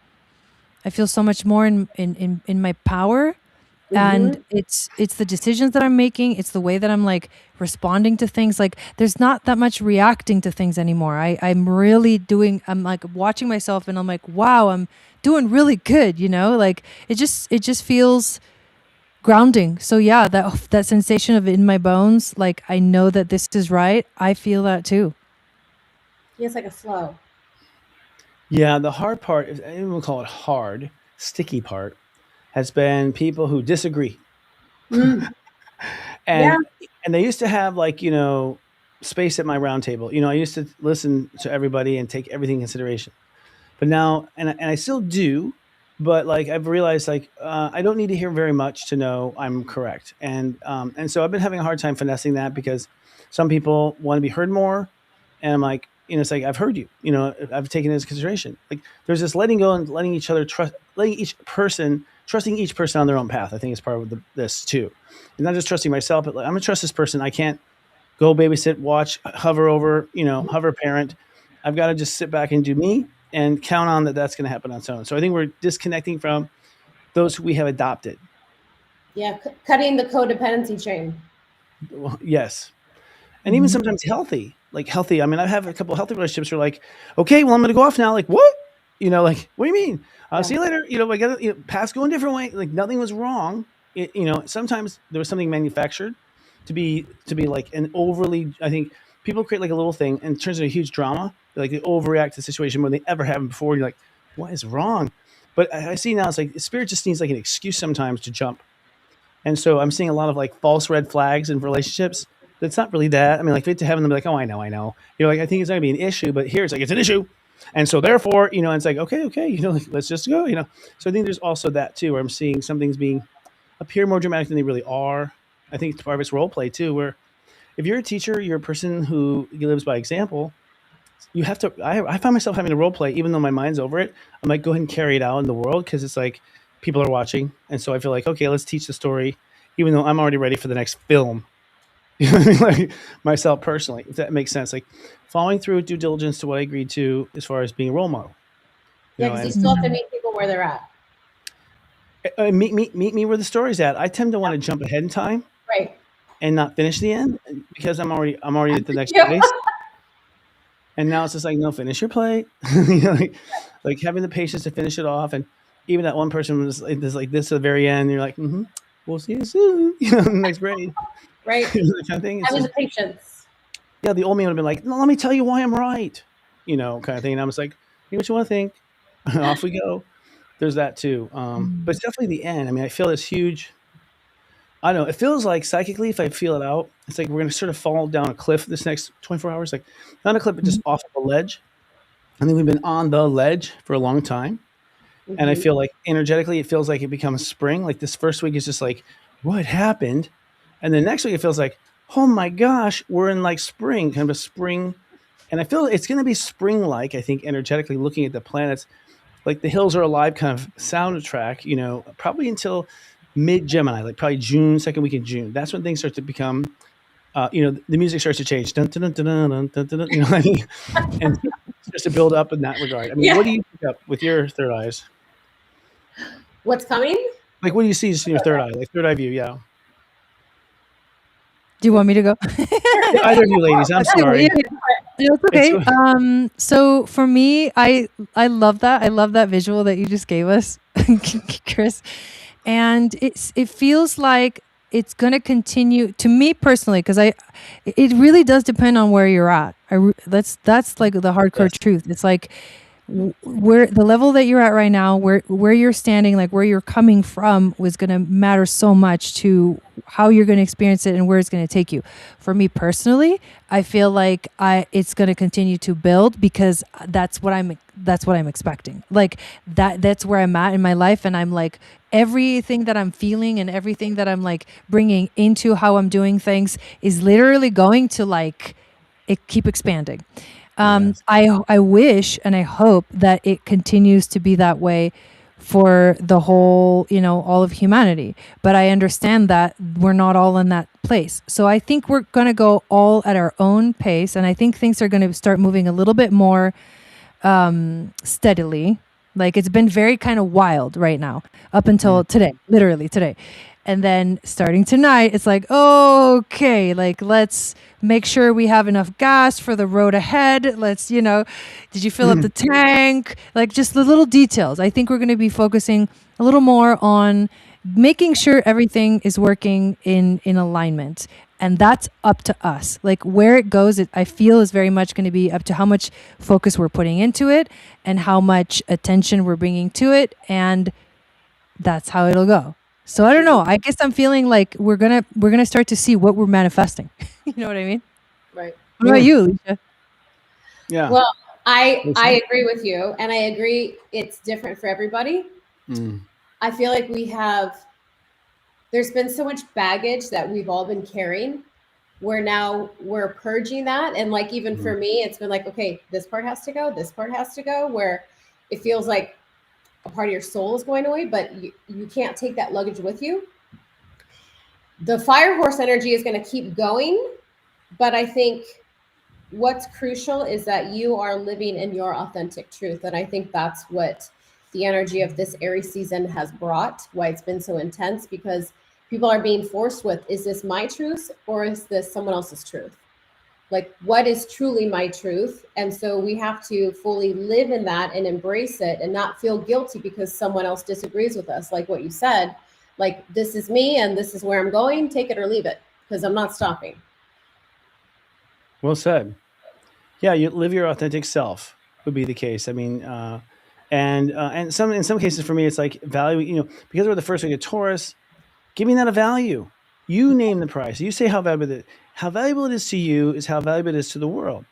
I feel so much more in my power. And it's the decisions that I'm making. It's the way that I'm like responding to things. Like there's not that much reacting to things anymore. I'm really doing, I'm like watching myself and I'm like, wow, I'm doing really good, you know? Like it just feels grounding. So yeah, that sensation of in my bones, like I know that this is right. I feel that too. Yeah, it's like a flow. Yeah, the hard part, I don't even call it hard, sticky part, has been people who disagree. Mm. Yeah. And they used to have like, space at my round table. I used to listen to everybody and take everything in consideration. But now, and I still do, but like I've realized like I don't need to hear very much to know I'm correct. And so I've been having a hard time finessing that because some people want to be heard more, and I'm like, it's like I've heard you. I've taken it into consideration. Like there's this letting go and letting each other trust, trusting each person on their own path. I think is part of this too, and not just trusting myself, but like, I'm gonna trust this person. I can't go babysit, watch, hover over, hover parent. I've got to just sit back and do me and count on that's going to happen on its own. So I think we're disconnecting from those who we have adopted. Yeah, cutting the codependency chain. Well, yes. And even sometimes healthy. I mean, I have a couple of healthy relationships where like, okay, well, I'm going to go off now. Like, what? Like, what do you mean? See you later. I got to pass going a different way. Like nothing was wrong. Sometimes there was something manufactured to be like an overly, I think people create like a little thing and it turns into a huge drama. Like they overreact to the situation more than they ever have before. You're like, what is wrong? But I see now it's like spirit just needs like an excuse sometimes to jump. And so I'm seeing a lot of like false red flags in relationships. That's not really that. I mean, like they to heaven, they'll be like, oh, I know. Like, I think it's not gonna be an issue, but here it's like, it's an issue. And so therefore, it's like, okay, like, let's just go, So I think there's also that too, where I'm seeing some things being appear more dramatic than they really are. I think it's part of its role play too, where if you're a teacher, you're a person who lives by example. You have to. I find myself having to role play, even though my mind's over it. I might go ahead and carry it out in the world because it's like people are watching, and so I feel like okay, let's teach the story, even though I'm already ready for the next film. Like myself personally, if that makes sense. Like following through with due diligence to what I agreed to as far as being a role model. Yeah, because you still have to meet people where they're at. Meet me where the story's at. I tend to want to jump ahead in time, right, and not finish the end because I'm already at the next place. And now it's just like, no, finish your play. like having the patience to finish it off. And even that one person was like this at the very end. You're like, we'll see you soon. Next grade. Right. Kind of thing. Having the patience. Yeah, the old me would have been like, no, let me tell you why I'm right. Kind of thing. And I was like, think what you want to think. Off we go. There's that too. But it's definitely the end. I mean, I feel this huge. I don't know. It feels like psychically, if I feel it out, it's like we're going to sort of fall down a cliff this next 24 hours. Like not a cliff, but just off of a ledge. I think we've been on the ledge for a long time. And I feel like energetically, it feels like it becomes spring. Like this first week is just like, what happened? And then next week, it feels like, oh my gosh, we're in like spring, kind of a spring. And I feel it's going to be spring-like, I think, energetically looking at the planets. Like the hills are alive kind of soundtrack, probably until mid-Gemini, like probably June, second week in June. That's when things start to become, the music starts to change. Dun, dun, dun, dun, dun, dun, dun, and starts to build up in that regard. I mean, what do you pick up with your third eyes? What's coming? Like, what do you see in your third eye? Like third eye view, yeah. Do you want me to go? Either of you ladies, I'm sorry. It's okay. So for me, I love that. I love that visual that you just gave us, Chris. And it feels like it's going to continue to me personally, because it really does depend on where you're at. That's like the hardcore truth. It's like where the level that you're at right now, where you're standing, like where you're coming from, was going to matter so much to how you're going to experience it and where it's going to take you. For me personally, I feel like it's going to continue to build because that's what I'm expecting. Like that's where I'm at in my life, and I'm like everything that I'm feeling and everything that I'm like bringing into how I'm doing things is literally going to like keep expanding. Yes. I wish and I hope that it continues to be that way for the whole, all of humanity. But I understand that we're not all in that place. So I think we're going to go all at our own pace. And I think things are going to start moving a little bit more steadily, Like it's been very kind of wild right now up until today, literally today. And then starting tonight, it's like, okay, like let's make sure we have enough gas for the road ahead. Let's, did you fill up the tank? Like just the little details. I think we're going to be focusing a little more on making sure everything is working in alignment. And that's up to us. Like where it goes, I feel is very much going to be up to how much focus we're putting into it and how much attention we're bringing to it. And that's how it'll go. So I don't know. I guess I'm feeling like we're gonna start to see what we're manifesting. You know what I mean? Right. What about you, Alicia? Yeah. Well, I agree with you, and I agree it's different for everybody. I feel like there's been so much baggage that we've all been carrying, where now we're purging that. And like, even for me, it's been like, okay, this part has to go, this part has to go, where it feels like a part of your soul is going away, but you can't take that luggage with you. The fire horse energy is going to keep going, but I think what's crucial is that you are living in your authentic truth. And I think that's what the energy of this Aries season has brought, why it's been so intense, because people are being forced with, is this my truth or is this someone else's truth? Like, what is truly my truth? And so we have to fully live in that and embrace it and not feel guilty because someone else disagrees with us. Like what you said, like, this is me and this is where I'm going, take it or leave it, because I'm not stopping. Well said. Yeah, you live your authentic self would be the case. I mean, and in some cases for me, it's like value, because we're the first week of Taurus, giving that a value. You name the price. You say how valuable it is to you is how valuable it is to the world.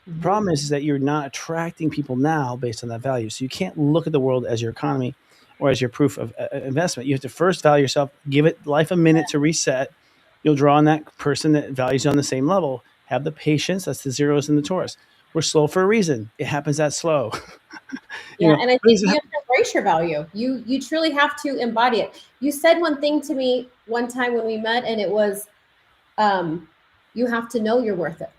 The problem is that you're not attracting people now based on that value. So you can't look at the world as your economy or as your proof of investment. You have to first value yourself, give it life a minute to reset. You'll draw on that person that values you on the same level. Have the patience. That's the zeros in the Taurus. We're slow for a reason. It happens that slow. And I think you have to embrace your value. You truly have to embody it. You said one thing to me one time when we met, and it was, you have to know you're worth it.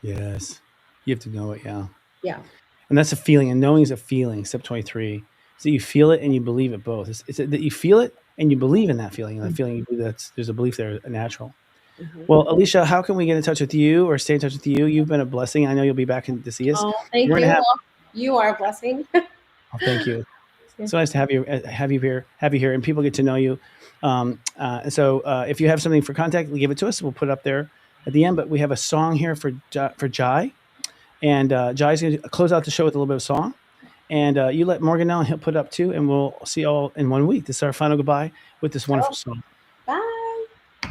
Yes. You have to know it. Yeah. Yeah. And that's a feeling. And knowing is a feeling. Step 23. So you feel it and you believe it both. It's that you feel it and you believe in that feeling. And that feeling, there's a belief there, natural. Well, Alicia, how can we get in touch with you or stay in touch with you? You've been a blessing. I know you'll be back to see us. Oh, thank you. You are a blessing. Oh, thank you. It's so nice to have you here, and people get to know you. So if you have something for contact, give it to us. We'll put it up there at the end. But we have a song here for Jai, and Jai's going to close out the show with a little bit of song. And you let Morgan know, and he'll put it up too. And we'll see you all in 1 week. This is our final goodbye with this wonderful song. Bye.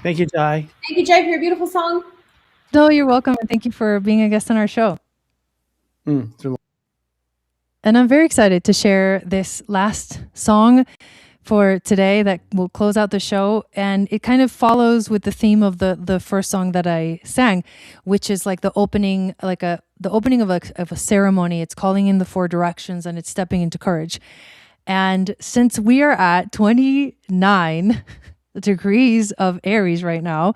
Thank you, Jai. Thank you, Jai, for your beautiful song. No, you're welcome. And thank you for being a guest on our show. And I'm very excited to share this last song for today that will close out the show. And it kind of follows with the theme of the first song that I sang, which is like the opening, the opening of a ceremony. It's calling in the 4 directions and it's stepping into courage. And since we are at 29 degrees of Aries right now,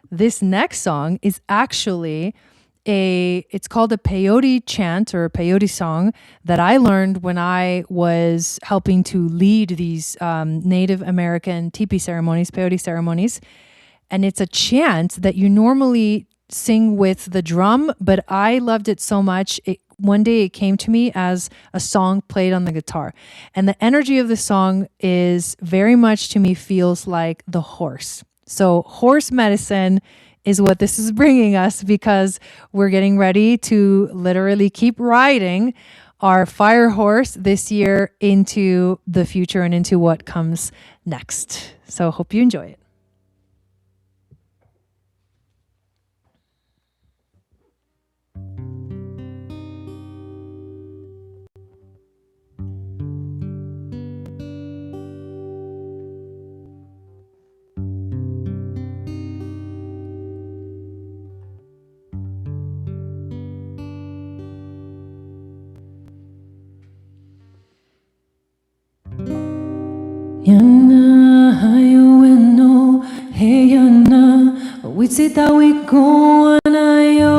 this next song is actually it's called a peyote chant or a peyote song that I learned when I was helping to lead these Native American teepee ceremonies, peyote ceremonies. And it's a chant that you normally sing with the drum, but I loved it so much. One day it came to me as a song played on the guitar. And the energy of the song is very much to me feels like the horse. So horse medicine is what this is bringing us, because we're getting ready to literally keep riding our fire horse this year into the future and into what comes next. So hope you enjoy it. Yana hayo eno hey yana witsita wiko anayo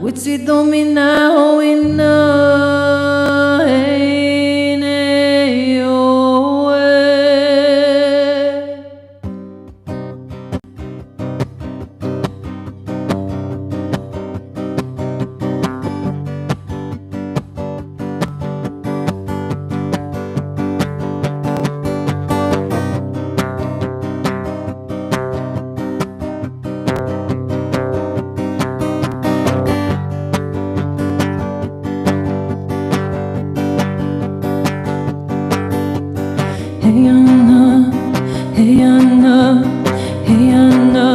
witsi domina hoina eine oe. Hey Anna, hey Anna, hey Anna,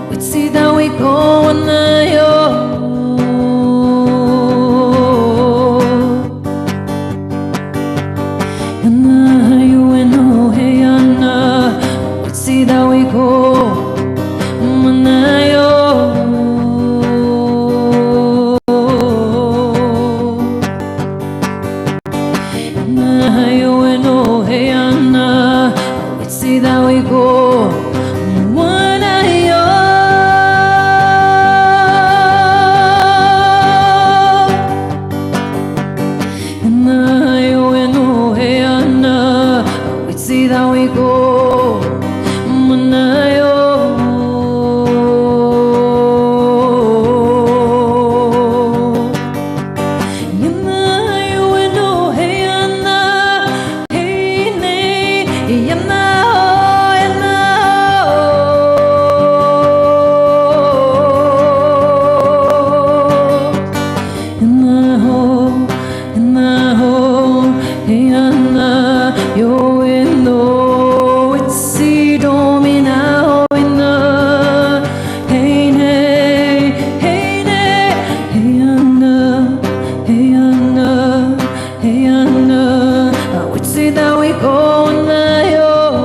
witsi that we go on the yo. Anna, you and oh, hey Anna, witsi that we go on the yo. Anna, you and oh, hey Anna, witsi that we go one yo. Anna, you and oh, hey Anna, witsi that we go one yo. That we go on the yo.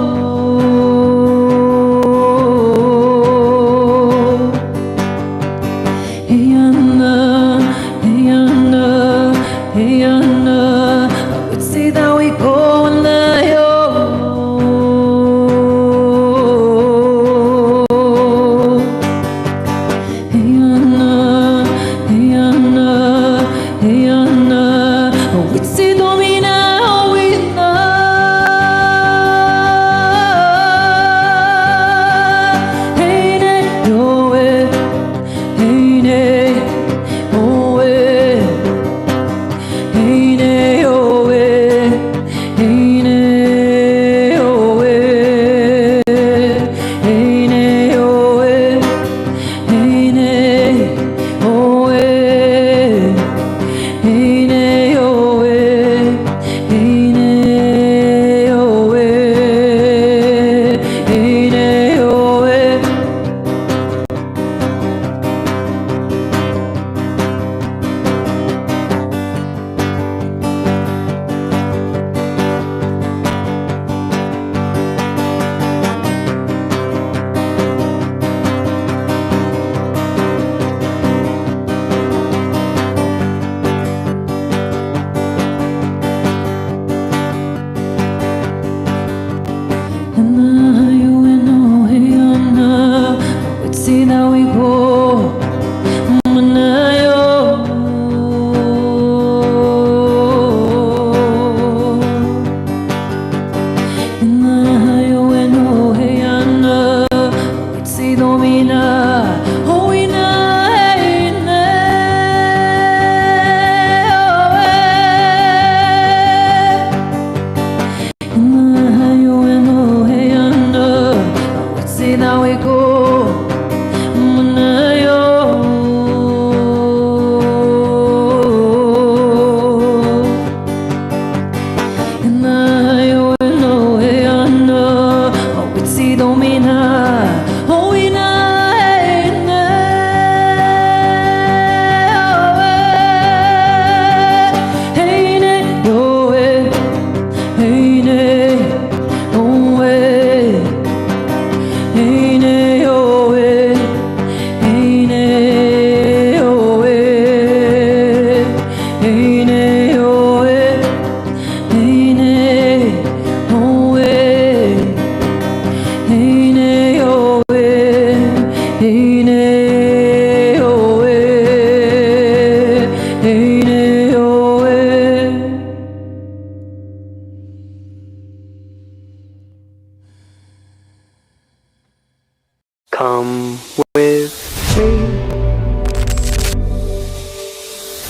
Come with me,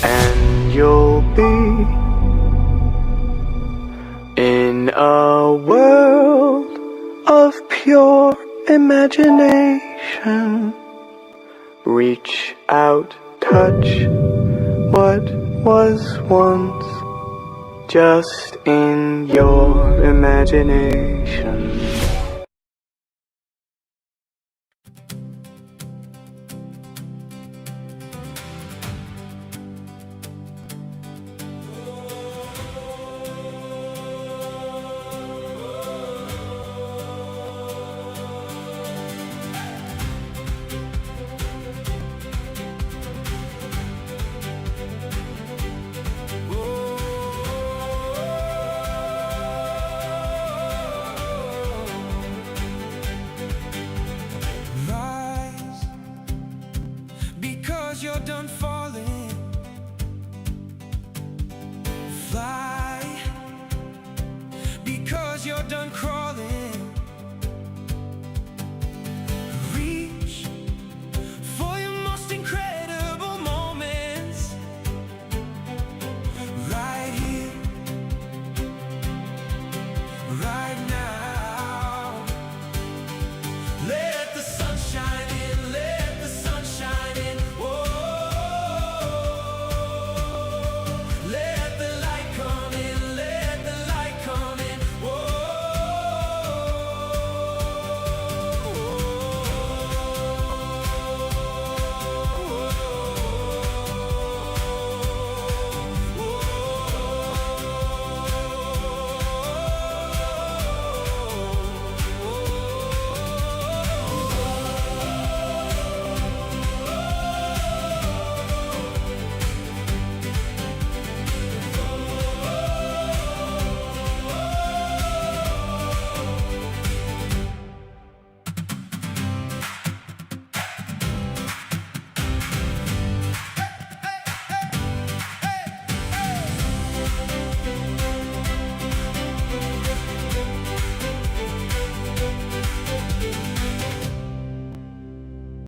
and you'll be in a world of pure imagination. Reach out, touch what was once just in your imagination.